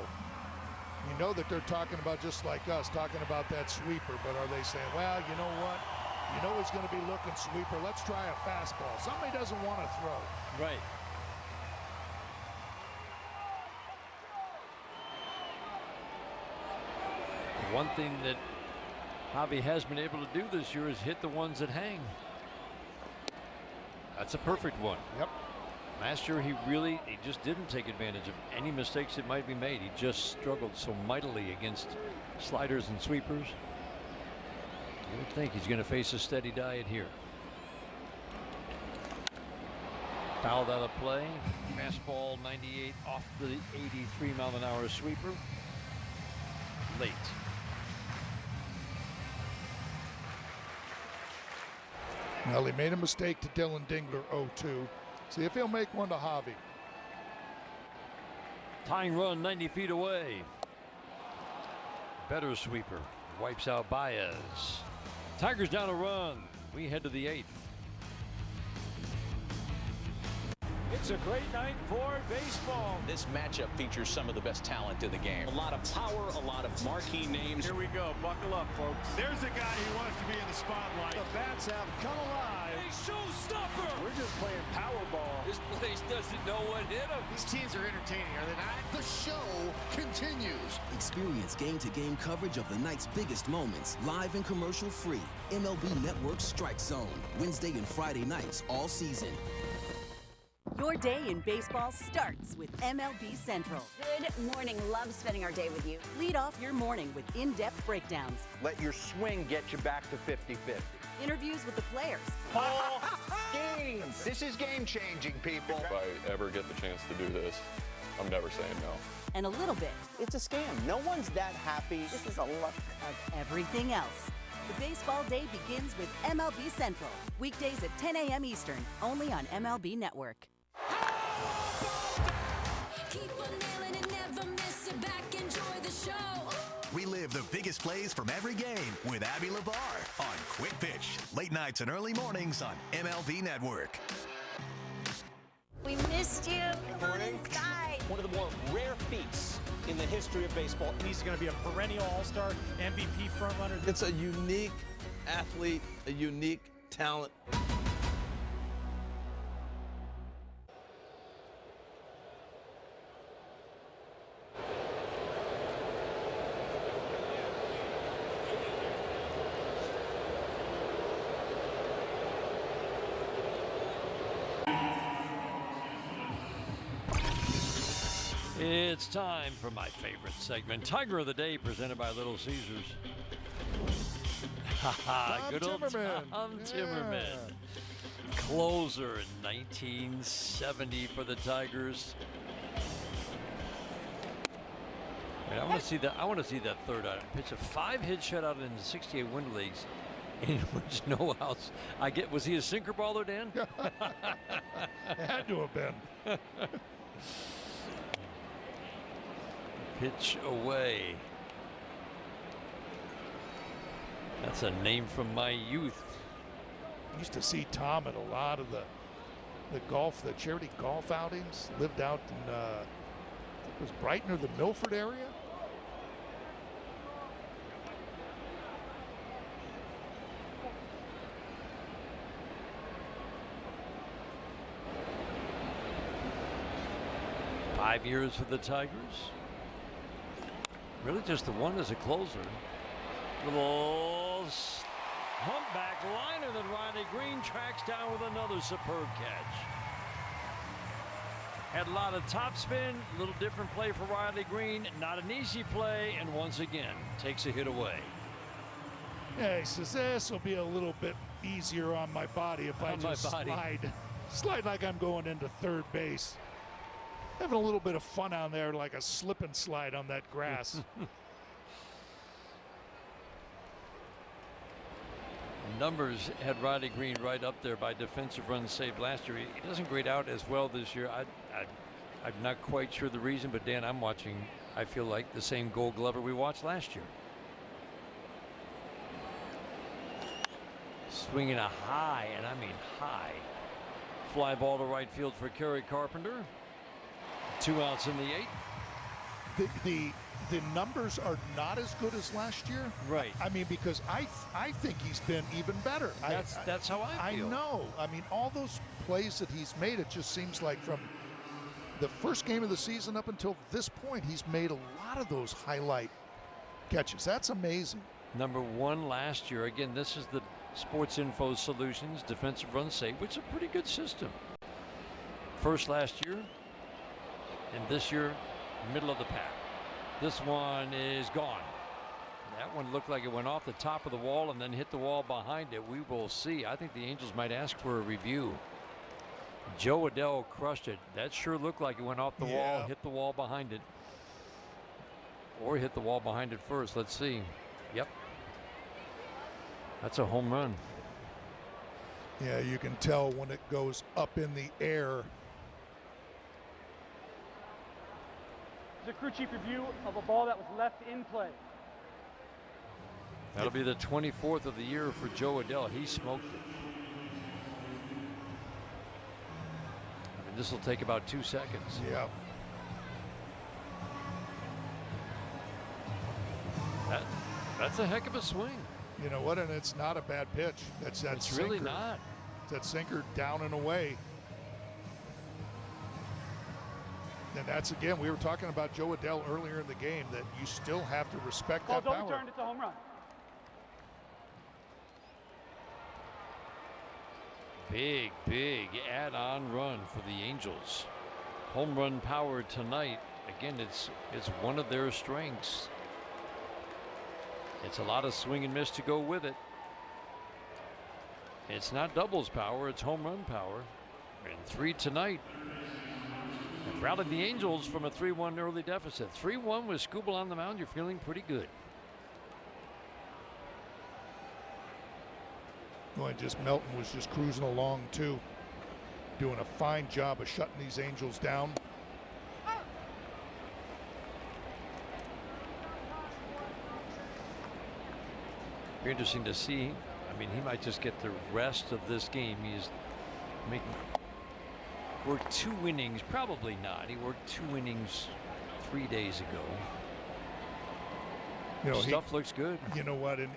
You know that they're talking about, just like us, talking about that sweeper, but are they saying, well, you know what? You know he's going to be looking sweeper. Let's try a fastball. Somebody doesn't want to throw. Right. One thing that Javi has been able to do this year is hit the ones that hang. That's a perfect one. Yep. Last year he just didn't take advantage of any mistakes that might be made. He just struggled so mightily against sliders and sweepers. You would think he's going to face a steady diet here. Fouled out of play. Fastball 98 off the 83-mile-an-hour sweeper. Late. Well, he made a mistake to Dylan Dingler 0-2. See if he'll make one to Javi. Tying run 90 feet away. Better sweeper. Wipes out Baez. Tigers down a run. We head to the 8th. It's a great night for baseball. This matchup features some of the best talent in the game. A lot of power, a lot of marquee names. Here we go. Buckle up, folks. There's a guy who wants to be in the spotlight. The bats have come alive. A showstopper. We're just playing Powerball. This place doesn't know what hit them. These teams are entertaining, are they not? The show continues. Experience game-to-game coverage of the night's biggest moments, live and commercial-free. MLB Network Strike Zone, Wednesday and Friday nights all season. Your day in baseball starts with MLB Central. Good morning. Love spending our day with you. Lead off your morning with in-depth breakdowns. Let your swing get you back to 50-50. Interviews with the players. Ball games. This is game-changing, people. If I ever get the chance to do this, I'm never saying no. And a little bit. It's a scam. No one's that happy. This is a look of everything else. The baseball day begins with MLB Central. Weekdays at 10 a.m. Eastern, only on MLB Network. Keep on nailing and never miss it back. Enjoy the show. Relive the biggest plays from every game with Abby LeVar on Quick Pitch. Late nights and early mornings on MLB Network. We missed you. Come on inside. One of the more rare feats in the history of baseball. He's going to be a perennial all-star MVP frontrunner. It's a unique athlete, a unique talent. It's time for my favorite segment, Tiger of the Day, presented by Little Caesars. Good old Tom Timmerman. Closer in 1970 for the Tigers. And I want to see that. I want to see that third out. Pitch a 5-hit shutout in the 68 Winter Leagues, in which no outs. Was he a sinker baller, Dan? Had to have been. Pitch away. That's a name from my youth. I used to see Tom at a lot of the charity golf outings. Lived out in I think it was Brighton or the Milford area. 5 years for the Tigers. Really just the one as a closer. Little humpback liner that Riley Green tracks down with another superb catch. Had a lot of topspin, a little different play for Riley Green. Not an easy play, and once again takes a hit away. Yeah, he says this will be a little bit easier on my body if I just slide like I'm going into third base. Having a little bit of fun on there, like a slip and slide on that grass. Numbers had Riley Green right up there by defensive runs saved last year. He doesn't grade out as well this year. I'm not quite sure the reason, but Dan, I'm watching, I feel like the same Gold Glover we watched last year. Swinging a high, and I mean high, fly ball to right field for Kerry Carpenter. 2 outs in the 8th. The numbers are not as good as last year. Right. I mean, because I think he's been even better. That's how I feel. I know. I mean, all those plays that he's made, it just seems like from the first game of the season up until this point, he's made a lot of those highlight catches. That's amazing. Number 1 last year. Again, this is the Sports Info Solutions defensive run save, which is a pretty good system. First last year, and this year, middle of the pack. This one is gone. That one looked like it went off the top of the wall and then hit the wall behind it. We will see. I think the Angels might ask for a review. Joe Adell crushed it. That sure looked like it went off the wall, hit the wall behind it. Or hit the wall behind it first. Let's see. Yep. That's a home run. Yeah, you can tell when it goes up in the air. A crew chief review of a ball that was left in play. That'll be the 24th of the year for Joe Adell. He smoked it. And this will take about 2 seconds. Yeah. That's a heck of a swing. You know what? And it's not a bad pitch. It's really not. That sinker down and away. And that's, again, we were talking about Joe Adell earlier in the game, that you still have to respect that power. Overturned, it's a home run. Big add-on run for the Angels. Home run power tonight. Again, it's one of their strengths. It's a lot of swing and miss to go with it. It's not doubles power, it's home run power. And 3 tonight. Rallied the Angels from a 3-1 early deficit. 3-1 with Skubal on the mound. You're feeling pretty good. Well, Melton was just cruising along too, doing a fine job of shutting these Angels down. Be interesting to see. I mean, he might just get the rest of this game. He's worked 2 innings, probably not. He worked 2 innings 3 days ago. You know, stuff looks good. You know what? And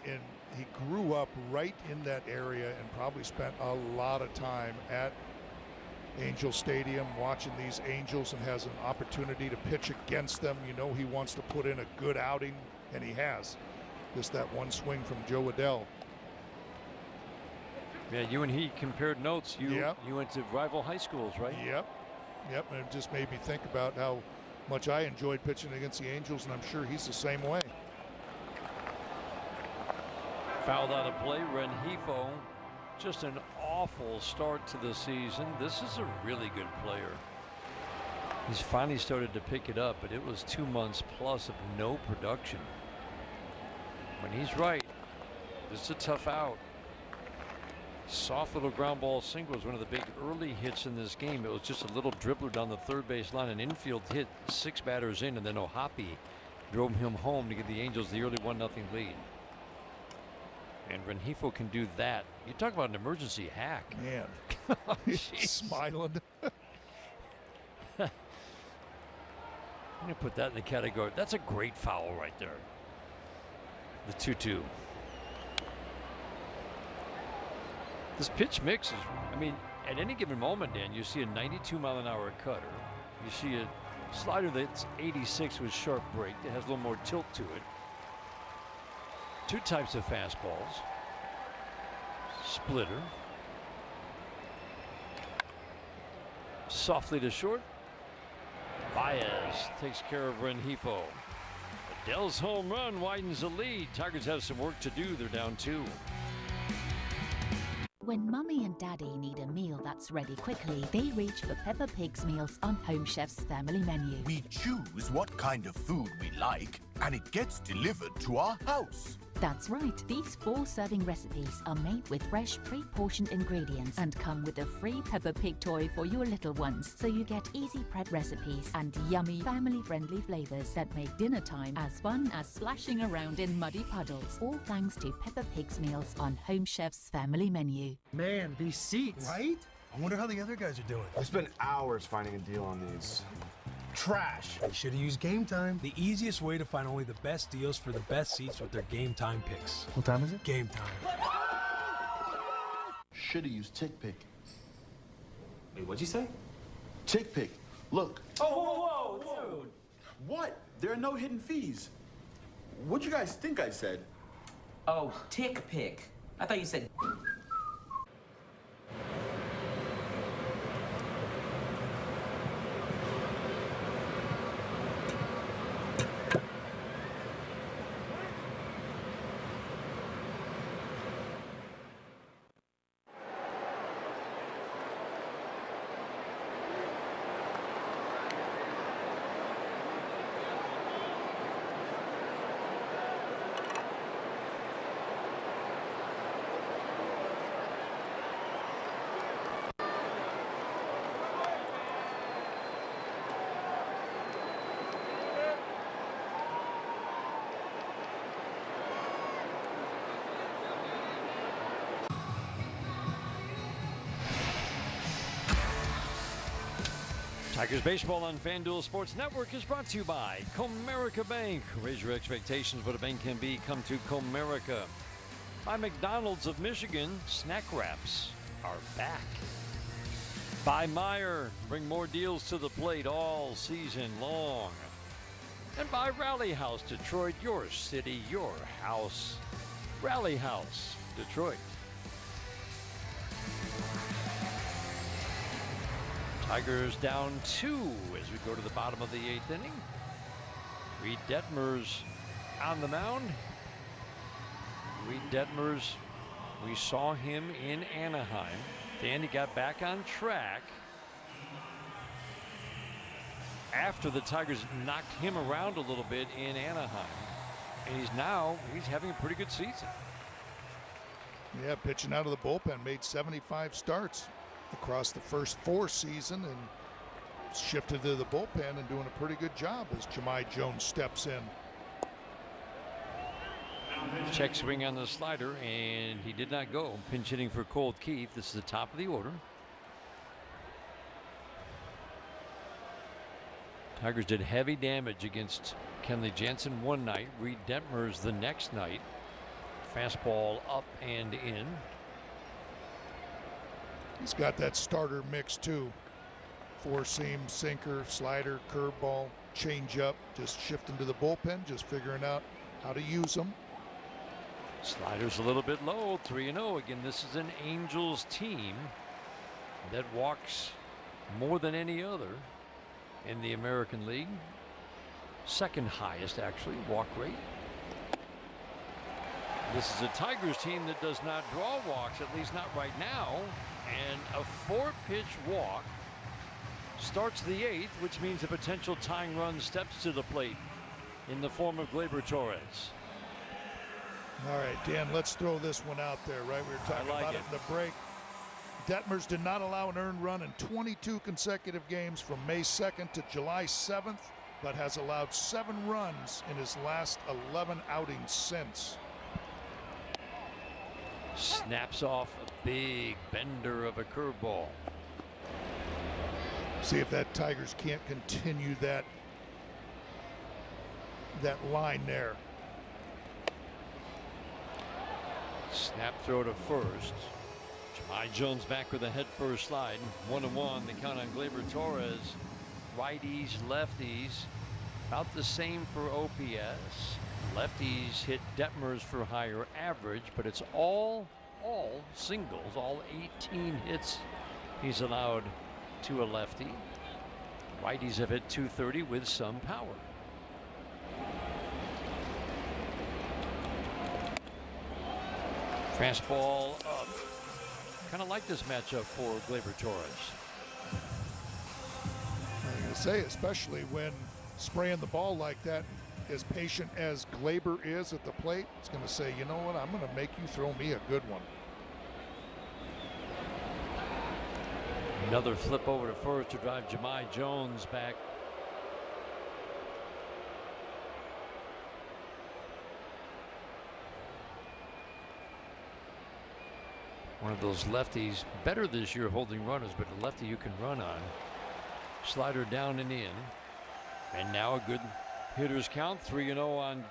he grew up right in that area and probably spent a lot of time at Angel Stadium watching these Angels and has an opportunity to pitch against them. You know, he wants to put in a good outing, and he has. Just that one swing from Joe Adell. Yeah, you and he compared notes. You went to rival high schools, right? Yep. And it just made me think about how much I enjoyed pitching against the Angels, and I'm sure he's the same way. Fouled out of play. Rengifo, just an awful start to the season. This is a really good player. He's finally started to pick it up, but it was 2 months plus of no production. When he's right, this is a tough out. Soft little ground ball single was one of the big early hits in this game. It was just a little dribbler down the third base line. An infield hit 6 batters in, and then Ohapi drove him home to give the Angels the early 1-0 lead. And Rengifo can do that. You talk about an emergency hack. Man, he's smiling. I'm going to put that in the category. That's a great foul right there. The 2-2. This pitch mix is, I mean, at any given moment, Dan, you see a 92-mile-an-hour cutter. You see a Slider that's 86 with sharp break. That has a little more tilt to it. Two types of fastballs. Splitter. Softly to short. Baez takes care of Rengifo. Adele's home run widens the lead. Tigers have some work to do. They're down 2. When Mummy and Daddy need a meal that's ready quickly, they reach for Peppa Pig's meals on Home Chef's family menu. We choose what kind of food we like, and it gets delivered to our house. That's right. These 4-serving recipes are made with fresh, pre-portioned ingredients and come with a free Peppa Pig toy for your little ones. So you get easy prep recipes and yummy, family-friendly flavors that make dinner time as fun as splashing around in muddy puddles. All thanks to Peppa Pig's meals on Home Chef's family menu. Man, these seats. Right? I wonder how the other guys are doing. I spent hours finding a deal on these. Trash. You should have used Game Time. The easiest way to find only the best deals for the best seats with their Game Time picks. What time is it? Game Time. Should have used Tick Pick. Wait, what'd you say? Tick Pick. Look. Oh, whoa, dude. What? There are no hidden fees. What'd you guys think I said? Oh, Tick Pick. I thought you said... Tigers Baseball on FanDuel Sports Network is brought to you by Comerica Bank. Raise your expectations of what a bank can be. Come to Comerica. By McDonald's of Michigan, snack wraps are back. By Meyer, bring more deals to the plate all season long. And by Rally House Detroit, your city, your house. Rally House Detroit. Tigers down 2 as we go to the bottom of the 8th inning. Reed Detmers on the mound. Reed Detmers, we saw him in Anaheim. Danny got back on track after the Tigers knocked him around a little bit in Anaheim. And he's having a pretty good season. Yeah, pitching out of the bullpen, made 75 starts across the first 4 seasons and shifted to the bullpen and doing a pretty good job as Jahmai Jones steps in. Check swing on the slider, and he did not go. Pinch hitting for Colt Keith. This is the top of the order. Tigers did heavy damage against Kenley Jansen one night. Reed Detmers the next night. Fastball up and in. He's got that starter mix too. 4-seam, sinker, slider, curveball, changeup. Just shifting to the bullpen, just figuring out how to use them. Slider's a little bit low, 3-0. Again, this is an Angels team that walks more than any other in the American League. Second highest, actually, walk rate. This is a Tigers team that does not draw walks, at least not right now. And a 4-pitch walk starts the 8th, which means a potential tying run steps to the plate in the form of Gleyber Torres. All right, Dan, let's throw this one out there, right? We were talking about it in the break. Detmers did not allow an earned run in 22 consecutive games from May 2nd to July 7th, but has allowed 7 runs in his last 11 outings since. Snaps off a big bender of a curveball. See if that Tigers can't continue that line there. Snap throw to first. Jahmai Jones back with a head first slide. 1-1. The count on Gleyber Torres. righties, lefties. About the same for OPS. Lefties hit Detmers for higher average, but it's all singles, all 18 hits he's allowed to a lefty. Righties have hit 230 with some power. Fastball up. Kind of like this matchup for Gleyber Torres. I'm going to say, especially when spraying the ball like that, as patient as Gleyber is at the plate, it's going to say, you know what, I'm going to make you throw me a good one. Another flip over to first to drive Jahmai Jones back. One of those lefties, better this year holding runners, but a lefty you can run on. Slider down and in. And now a good hitter's count, 3-0 on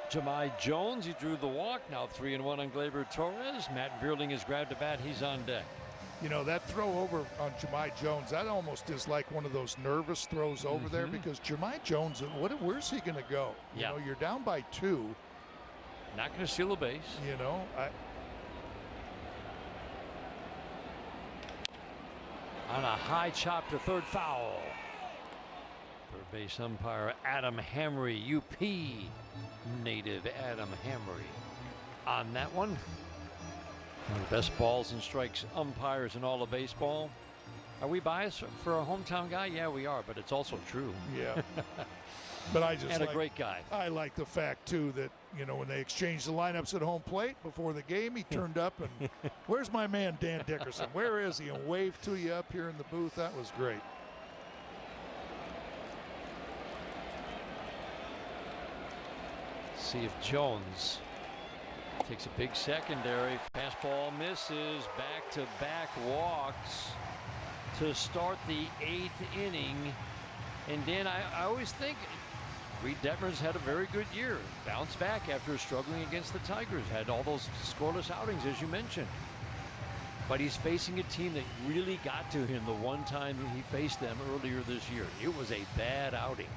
Jahmai Jones. He drew the walk. Now 3-1 on Gleyber Torres. Matt Vierling has grabbed a bat. He's on deck. You know, that throw over on Jahmai Jones, that almost is like one of those nervous throws over there, because Jahmai Jones, where's he going to go? You know, you're down by 2. Not going to steal a base. You know, on a high chop to third, foul. Third base umpire Adam Hamry, UP native Adam Hamry on that one. One of the best balls and strikes umpires in all of baseball. Are we biased for a hometown guy? Yeah, we are, but it's also true. Yeah. But I just and a great guy. I like the fact, too, that, you know, when they exchanged the lineups at home plate before the game, he turned up and, where's my man, Dan Dickerson? Where is he? And waved to you up here in the booth. That was great. See if Jones takes a big secondary. Fastball misses. Back-to-back walks to start the 8th inning. And Dan, I always think Reed Detmers had a very good year. Bounced back after struggling against the Tigers. Had all those scoreless outings, as you mentioned. But he's facing a team that really got to him the one time he faced them earlier this year. It was a bad outing.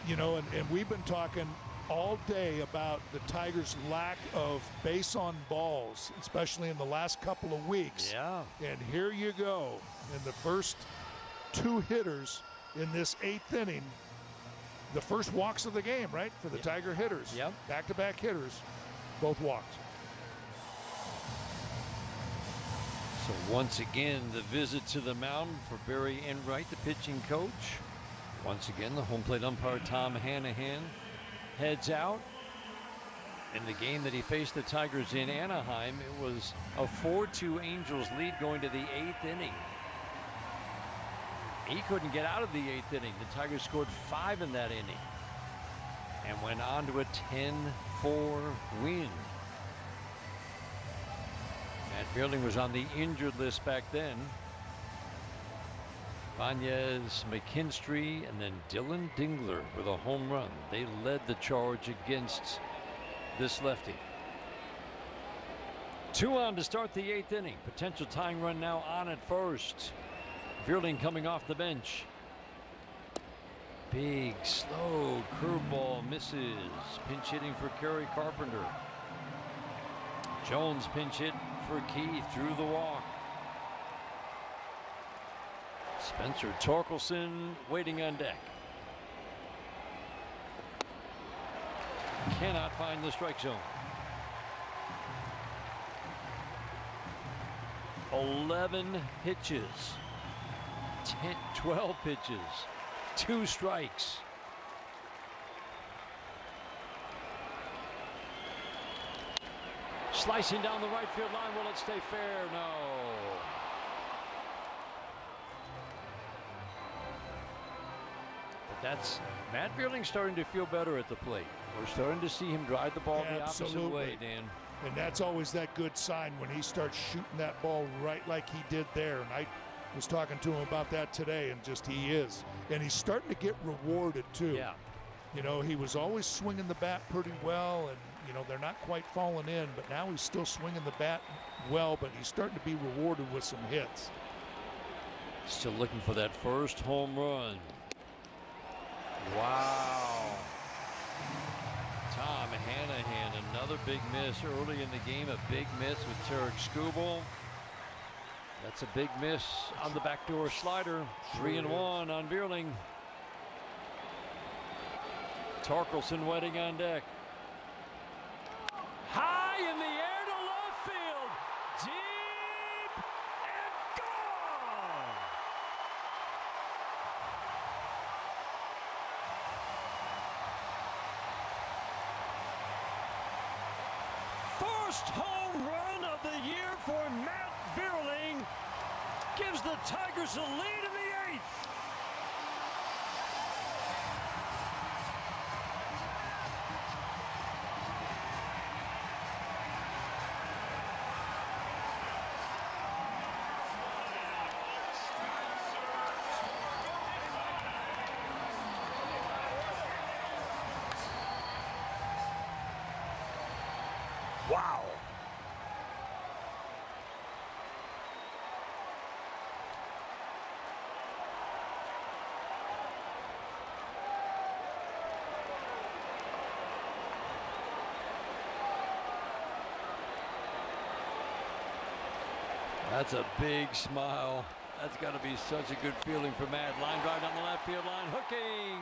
You know, and we've been talking all day about the Tigers' lack of base on balls, especially in the last couple of weeks. Yeah. And here you go. In the first 2 hitters in this 8th inning, the first walks of the game, right, for the Tiger hitters. Yep. Back-to-back hitters, both walked. So once again, the visit to the mound for Barry Enright, the pitching coach. Once again, the home plate umpire Tom Hanahan heads out. In the game that he faced the Tigers in Anaheim, it was a 4-2 Angels lead going to the 8th inning. He couldn't get out of the 8th inning. The Tigers scored 5 in that inning and went on to a 10-4 win. Matt Vierling was on the injured list back then. Banez, McKinstry, and then Dylan Dingler with a home run. They led the charge against this lefty. 2 on to start the 8th inning. Potential tying run now on at first. Vierling coming off the bench. Big, slow curveball misses. Pinch hitting for Kerry Carpenter. Jones pinch hit for Keith, drew the walk. Spencer Torkelson waiting on deck. Cannot find the strike zone. 11 pitches. 12 pitches. 2 strikes. Slicing down the right field line. Will it stay fair? No. But that's Matt Vierling starting to feel better at the plate. We're starting to see him drive the ball the opposite way, Dan. And that's always that good sign when he starts shooting that ball right like he did there. And I was talking to him about that today, and just he is. And he's starting to get rewarded, too. Yeah. You know, he was always swinging the bat pretty well, and, you know, they're not quite falling in, but now he's still swinging the bat well, but he's starting to be rewarded with some hits. Still looking for that first home run. Wow. Tom Hanahan, another big miss early in the game. A big miss with Tarik Skubal. That's a big miss on the backdoor slider. 3-1 on Bierling. Torkelson waiting on deck. High in the air to left field. Deep and gone. First home run of the year for Matt Bierling. Gives the Tigers a lead in the 8th. Wow. That's a big smile. That's got to be such a good feeling for Matt. Line drive down the left field line. Hooking.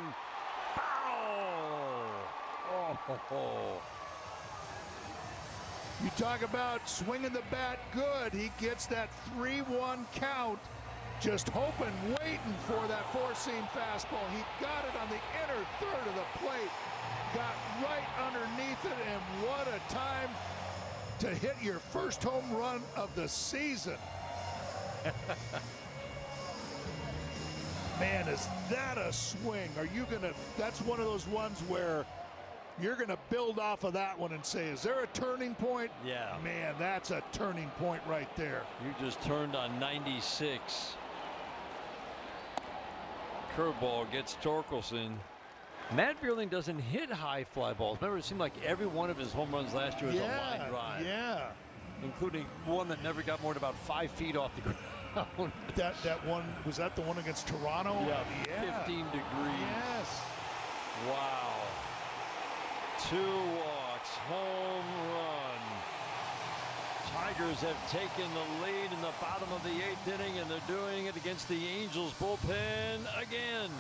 Foul. Oh. You talk about swinging the bat good. He gets that 3-1 count. Just hoping, waiting for that four-seam fastball. He got it on the inner third of the plate. Got right underneath it, and what a time to hit your first home run of the season. Man, is that a swing? Are you gonna, that's one of those ones where you're gonna build off of that one and say, is there a turning point? Yeah. Man, that's a turning point right there. You just turned on 96. Curveball gets Torkelson. Matt Bierling doesn't hit high fly balls. Remember, it seemed like every one of his home runs last year was a line drive. Yeah. Including one that never got more than about 5 feet off the ground. That one, was that the one against Toronto? Yeah, 15 degrees. Yes. Wow. 2 walks, home run. Tigers have taken the lead in the bottom of the 8th inning, and they're doing it against the Angels bullpen again.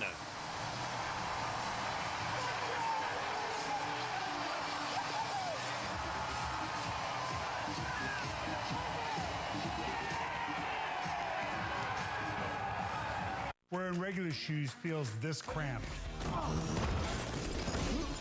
Wearing regular shoes feels this cramped.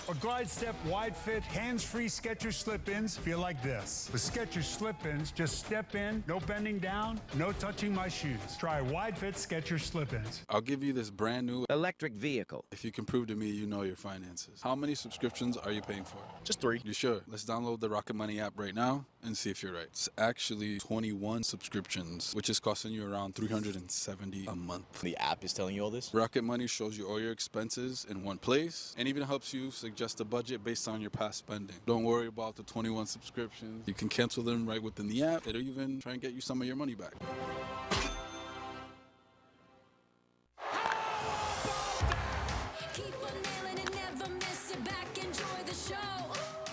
Or glide step wide fit hands-free Skechers slip-ins feel like this. With Skechers slip-ins, just step in, no bending down, no touching my shoes. Try wide fit Skechers slip-ins. I'll give you this brand new electric vehicle if you can prove to me you know your finances. How many subscriptions are you paying for? Just 3. You sure? Let's download the Rocket Money app right now and see if you're right. It's actually 21 subscriptions, which is costing you around $370 a month. The app is telling you all this? Rocket Money shows you all your expenses in one place and even helps you suggest a budget based on your past spending. Don't worry about the 21 subscriptions. You can cancel them right within the app. It'll even try and get you some of your money back.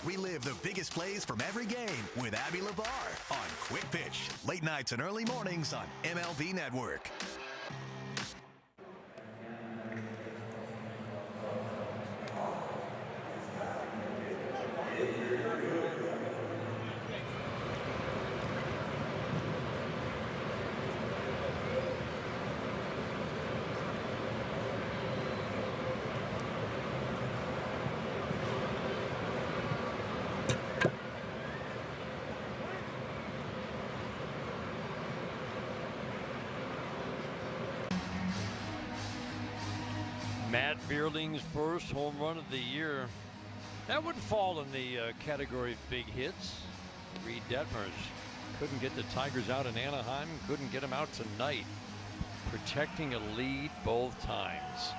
Relive the biggest plays from every game with Abby LeVar on Quick Pitch. Late nights and early mornings on MLB Network. Matt Bierling's first home run of the year. That would fall in the category of big hits. Reed Detmers couldn't get the Tigers out in Anaheim, couldn't get them out tonight. Protecting a lead both times.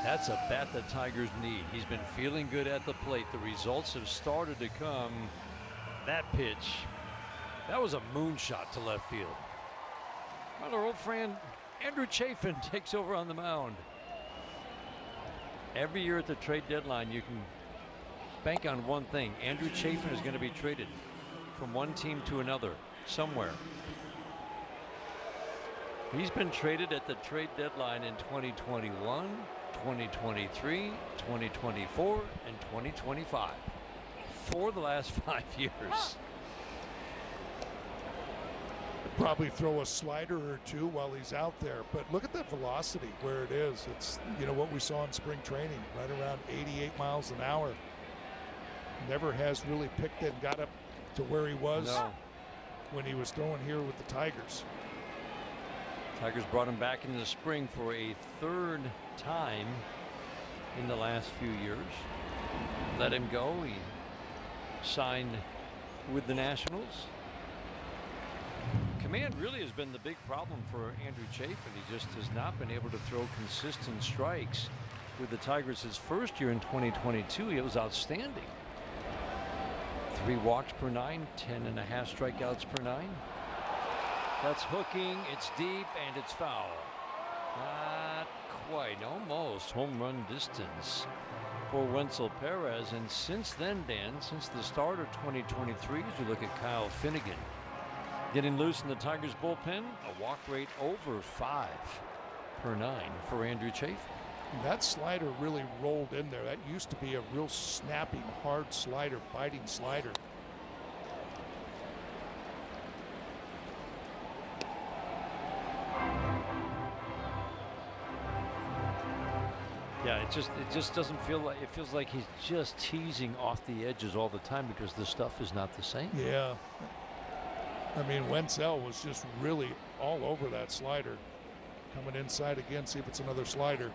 That's a bat the Tigers need. He's been feeling good at the plate. The results have started to come. That pitch, that was a moonshot to left field. Well, our old friend Andrew Chafin takes over on the mound. Every year at the trade deadline, you can bank on one thing. Andrew Chafin is going to be traded from one team to another somewhere. He's been traded at the trade deadline in 2021, 2023, 2024, and 2025 for the last 5 years. Probably throw a slider or two while he's out there, but look at that velocity where it is. It's, you know, what we saw in spring training, right around 88 miles an hour. Never has really picked it and got up to where he was when he was throwing here with the Tigers. Tigers brought him back in the spring for a third time in the last few years. Let him go. He signed with the Nationals. Command really has been the big problem for Andrew Chafin. He just has not been able to throw consistent strikes with the Tigers. His first year in 2022, it was outstanding. 3 walks per 9, 10.5 strikeouts per 9. That's hooking, it's deep, and it's foul. Not quite, almost home run distance for Wenzel Perez. And since then, Dan, since the start of 2023, as you look at Kyle Finnegan getting loose in the Tigers bullpen, a walk rate over 5 per 9 for Andrew Chafin. That slider really rolled in there. That used to be a real snapping, hard slider, biting slider. Yeah, it just doesn't feel like, it feels like he's just teasing off the edges all the time because the stuff is not the same. Yeah. I mean, Wenzel was just really all over that slider. Coming inside again, see if it's another slider.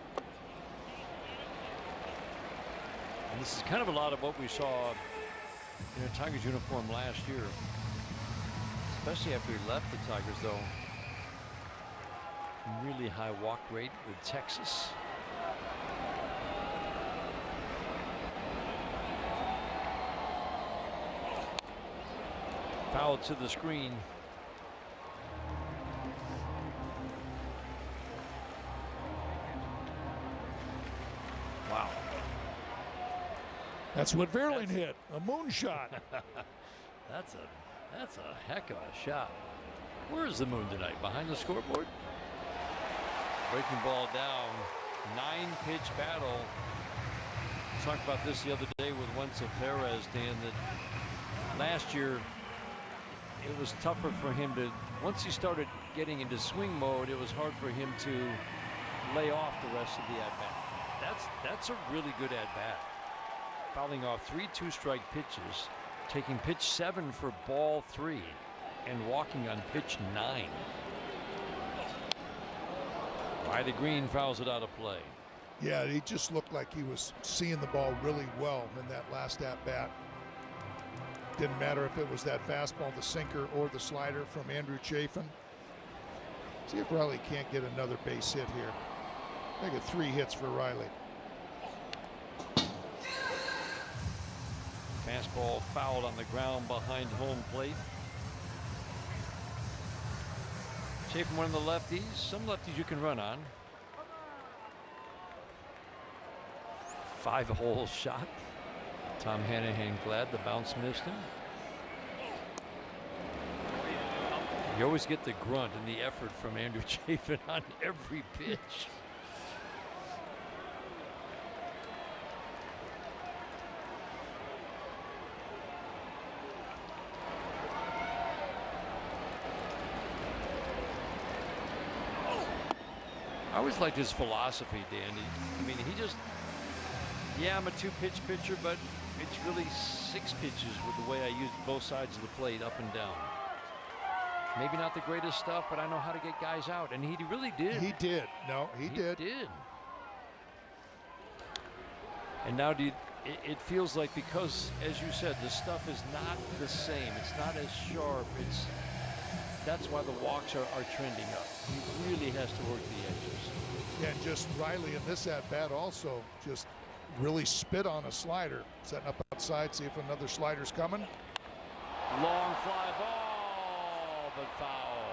And this is kind of a lot of what we saw in a Tigers uniform last year, especially after he left the Tigers, though. Really high walk rate with Texas. Foul to the screen. Wow. That's what Verlin hit, a moonshot. That's a heck of a shot. Where is the moon tonight? Behind the scoreboard? Breaking ball down. 9-pitch battle. We talked about this the other day with Wenzel Perez, Dan, that last year it was tougher for him to, once he started getting into swing mode, it was hard for him to lay off the rest of the at-bat. That's a really good at-bat. Fouling off 3 2-strike pitches, taking pitch 7 for ball 3, and walking on pitch 9. Riley Green fouls it out of play. Yeah, he just looked like he was seeing the ball really well in that last at-bat. Didn't matter if it was that fastball, the sinker, or the slider from Andrew Chafin. See if Riley can't get another base hit here. Make it 3 hits for Riley. Fastball fouled on the ground behind home plate. Chafin, one of the lefties. Some lefties you can run on. 5-hole shot. Tom Hanahan glad the bounce missed him. You always get the grunt and the effort from Andrew Chafin on every pitch. I always liked his philosophy, Danny. I mean, yeah, I'm a 2-pitch pitcher, but it's really 6 pitches with the way I use both sides of the plate, up and down. Maybe not the greatest stuff, but I know how to get guys out, and he really did. He did. No, he did. He did. And now it feels like, because, as you said, the stuff is not the same. It's not as sharp. That's why the walks are trending up. He really has to work the edges. Yeah, and just Riley in this at-bat also just really spit on a slider. Setting up outside, see if another slider's coming. Long fly ball, but foul.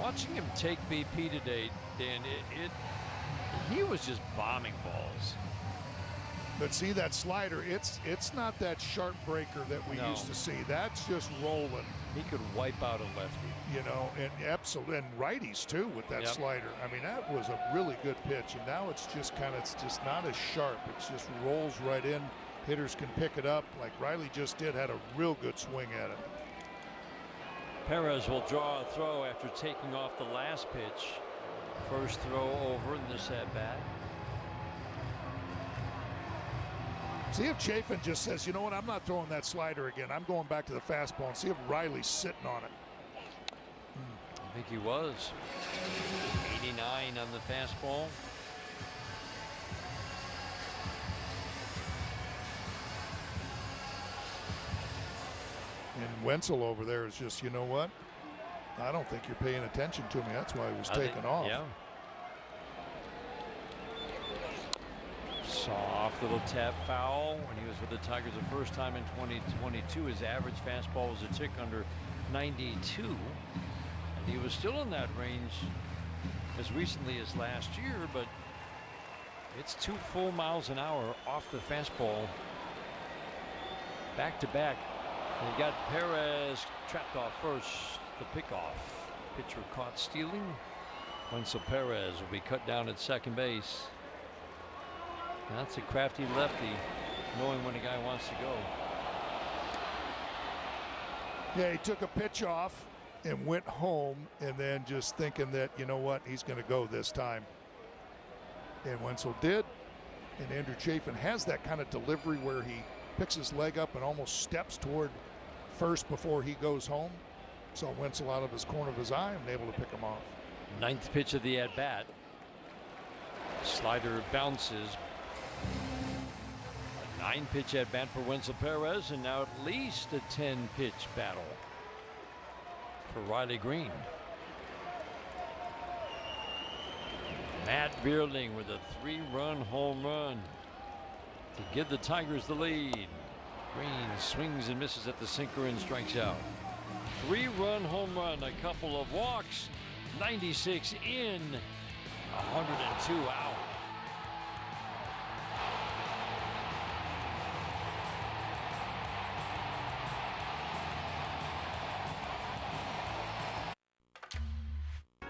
Watching him take BP today, Dan, he was just bombing balls. But see that slider, it's not that sharp breaker that we used to see. That's just rolling. He could wipe out a lefty. You know, and absolutely, and righties too with that slider. I mean, that was a really good pitch, and now it's just not as sharp. It just rolls right in. Hitters can pick it up like Riley just did, had a real good swing at it. Perez will draw a throw after taking off the last pitch. First throw over in this at-bat. See if Chafin just says, you know what, I'm not throwing that slider again. I'm going back to the fastball, and see if Riley's sitting on it. I think he was. 89 on the fastball. And Wenzel over there is just, you know what? I don't think you're paying attention to me. That's why he was taken off. Yeah. Soft little tap foul when he was with the Tigers the first time in 2022. His average fastball was a tick under 92. And he was still in that range as recently as last year, but it's 2 full miles an hour off the fastball. Back to back. And you got Perez trapped off first. The pickoff. Pitcher caught stealing. Wenzel Perez will be cut down at second base. That's a crafty lefty, knowing when a guy wants to go. Yeah, he took a pitch off and went home, and then just thinking that, you know what, he's going to go this time. And Wenzel did. And Andrew Chafin has that kind of delivery where he picks his leg up and almost steps toward first before he goes home. Saw Wenzel out of his corner of his eye and able to pick him off. Ninth pitch of the at-bat. Slider bounces. A 9-pitch at-bat for Wenzel Perez, and now at least a 10-pitch battle for Riley Green. Matt Vierling with a 3-run home run to give the Tigers the lead. Green swings and misses at the sinker and strikes out. 3-run home run, a couple of walks, 96 in, 102 out.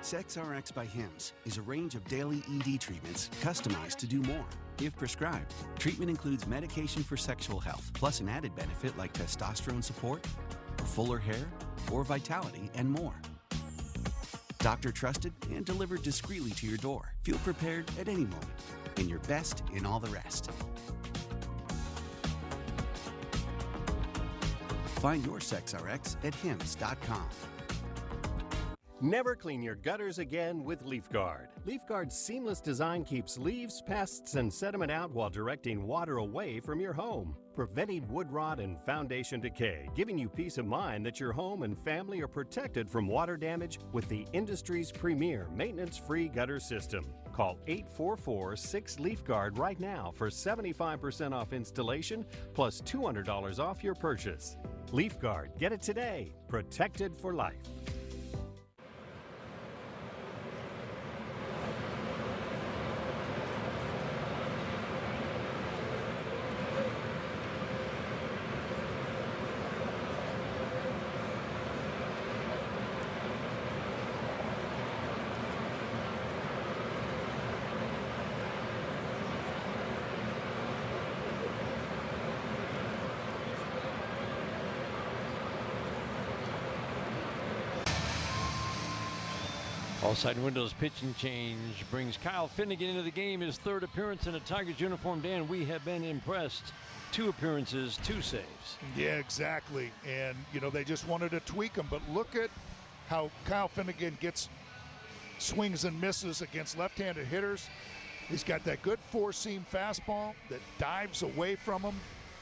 SexRx by Hims is a range of daily ED treatments customized to do more, if prescribed. Treatment includes medication for sexual health, plus an added benefit like testosterone support, or fuller hair, or vitality, and more. Doctor trusted and delivered discreetly to your door. Feel prepared at any moment, and your best in all the rest. Find your SexRx at hims.com. Never clean your gutters again with LeafGuard. LeafGuard's seamless design keeps leaves, pests, and sediment out while directing water away from your home, preventing wood rot and foundation decay, giving you peace of mind that your home and family are protected from water damage with the industry's premier maintenance-free gutter system. Call 844-6LeafGuard right now for 75% off installation plus $200 off your purchase. LeafGuard, get it today. Protected for life. All-side windows pitching change brings Kyle Finnegan into the game. His third appearance in a Tigers uniform. Dan, we have been impressed. 2 appearances, 2 saves. Yeah, exactly. And, you know, they just wanted to tweak him. But look at how Kyle Finnegan gets swings and misses against left-handed hitters. He's got that good 4-seam fastball that dives away from him.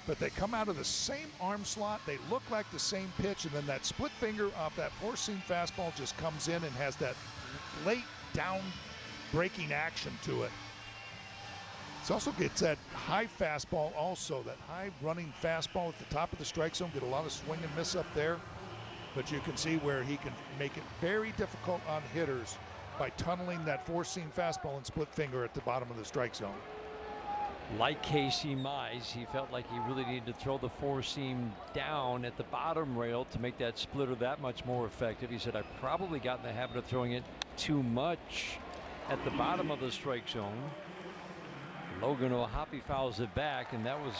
But they come out of the same arm slot. They look like the same pitch. And then that split finger off that 4-seam fastball just comes in and has that late down breaking action to it. It also gets that high fastball also, that high running fastball at the top of the strike zone. Get a lot of swing and miss up there. But you can see where he can make it very difficult on hitters by tunneling that four-seam fastball and split finger at the bottom of the strike zone. Like Casey Mize, he felt like he really needed to throw the four-seam down at the bottom rail to make that splitter that much more effective. He said, I probably got in the habit of throwing it too much at the bottom of the strike zone. Logan O'Hoppe fouls it back, and that was,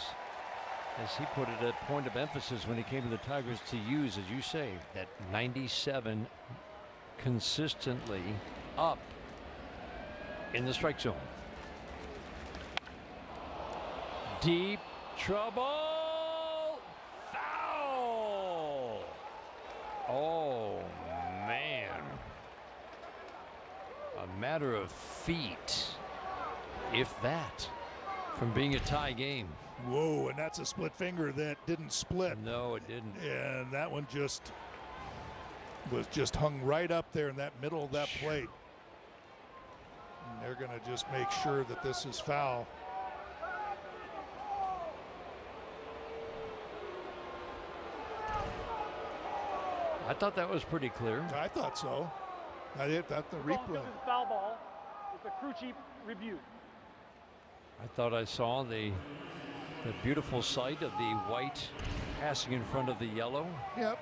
as he put it, a point of emphasis when he came to the Tigers to use, as you say, that 97 consistently up in the strike zone. Deep trouble. Foul. Oh, man. A matter of feet, if that, from being a tie game. Whoa, and that's a split finger that didn't split. No, it didn't. And that one was just hung right up there in that middle of that plate. And they're going to just make sure that this is foul. I thought that was pretty clear. I thought so. I thought the replay. This is foul ball. It's a crew chief review. I thought I saw the beautiful sight of the white passing in front of the yellow. Yep.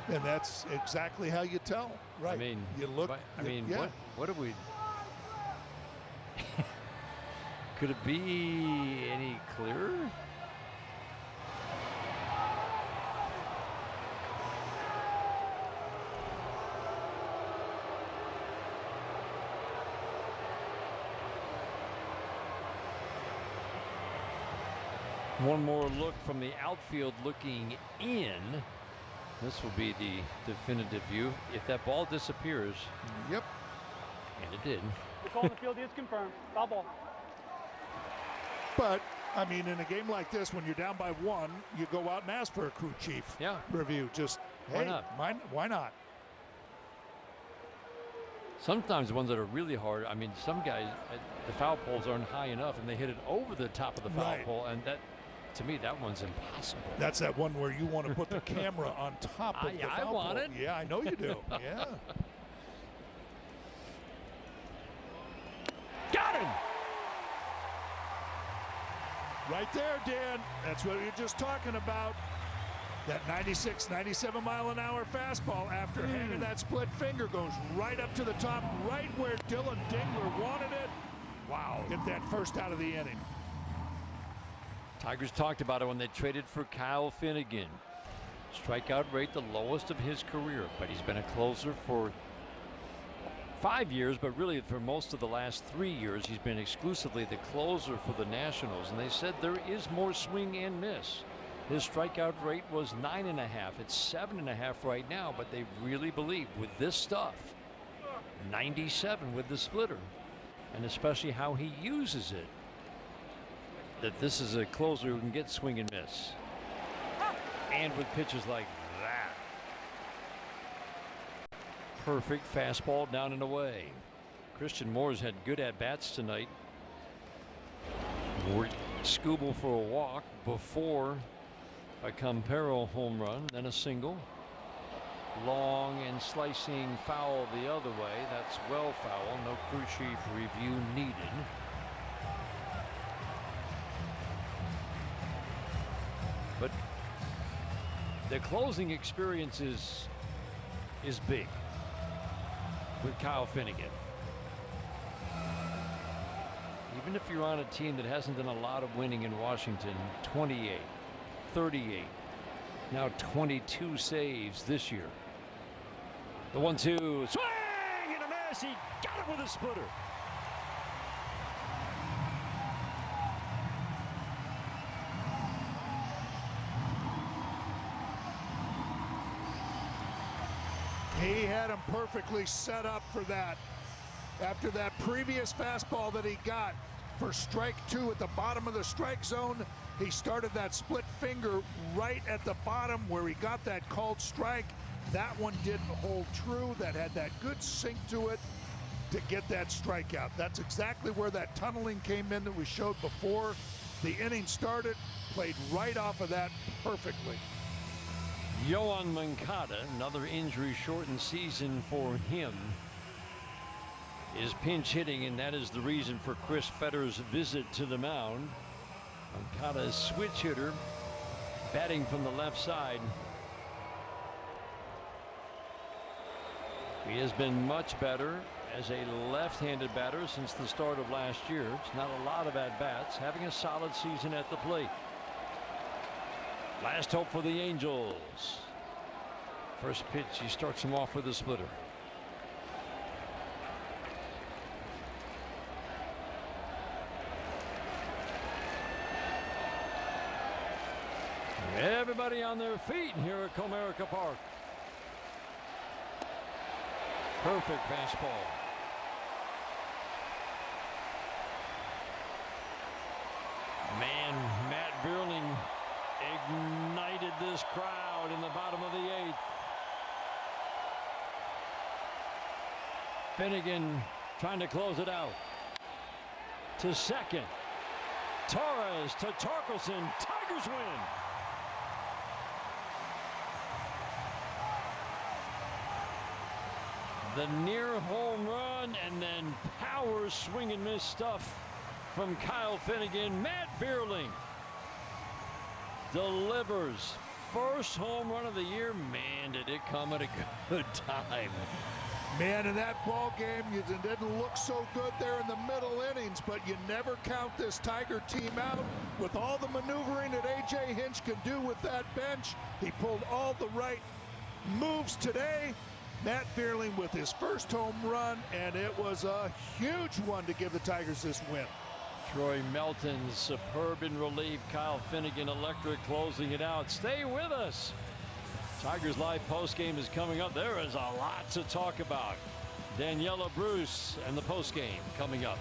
And that's exactly how you tell. Right. I mean, you look. Yeah. What do we? Could it be any clearer? One more look from the outfield looking in. This will be the definitive view. If that ball disappears. Yep. And it did. The call in the field is confirmed. Foul ball. But, I mean, in a game like this, when you're down by one, you go out and ask for a crew chief review. Just, why hey, not? Why not? Sometimes the ones that are really hard, I mean, some guys, the foul poles aren't high enough, and they hit it over the top of the foul pole, and that, to me, that one's impossible. That's that one where you want to put the camera on top of the foul I want pole. it. Yeah, I know you do. Yeah. Got him! Right there, Dan. That's what you're just talking about. That 96, 97 mile an hour fastball after hanging that split finger goes right up to the top, right where Dylan Dingler wanted it. Wow. Get that first out of the inning. Tigers talked about it when they traded for Kyle Finnegan. Strikeout rate the lowest of his career, but he's been a closer for 5 years, but really for most of the last 3 years he's been exclusively the closer for the Nationals, and they said there is more swing and miss. His strikeout rate was 9.5. It's 7.5 right now, but they really believe with this stuff, 97 with the splitter, and especially how he uses it, that this is a closer who can get swing and miss. And with pitches like that. Perfect fastball down and away. Christian Moore's had good at-bats tonight. Skubal for a walk before a Comerica home run, then a single. Long and slicing foul the other way. That's well foul. No crew chief review needed. But the closing experience is big with Kyle Finnegan. Even if you're on a team that hasn't done a lot of winning in Washington, 28, 38, now 22 saves this year. The 1-2, swing and a miss. He got it with a splitter. He had him perfectly set up for that. After that previous fastball that he got for strike two at the bottom of the strike zone, he started that split finger right at the bottom where he got that called strike. That one didn't hold true. That had that good sink to it to get that strikeout. That's exactly where that tunneling came in that we showed before the inning started. Played right off of that perfectly. Yohan Moncada, another injury-shortened season for him, is pinch hitting, and that is the reason for Chris Fetter's visit to the mound. Moncada is switch hitter, batting from the left side. He has been much better as a left-handed batter since the start of last year. It's not a lot of at-bats, having a solid season at the plate. Last hope for the Angels. First pitch, he starts him off with a splitter. Everybody on their feet here at Comerica Park. Perfect fastball. Man, Matt Vierling ignited this crowd in the bottom of the 8th. Finnegan trying to close it out. To second. Torres to Torkelson. Tigers win. The near home run, and then power swing and miss stuff from Kyle Finnegan. Matt Vierling delivers. First home run of the year. Man, did it come at a good time. Man, in that ball game, it didn't look so good there in the middle innings, but you never count this Tiger team out. With all the maneuvering that A.J. Hinch can do with that bench, he pulled all the right moves today. Matt Vierling with his first home run, and it was a huge one to give the Tigers this win. Troy Melton superb in relief. Kyle Finnegan electric closing it out. Stay with us. Tigers live postgame is coming up. There is a lot to talk about. Daniela Bruce and the postgame coming up.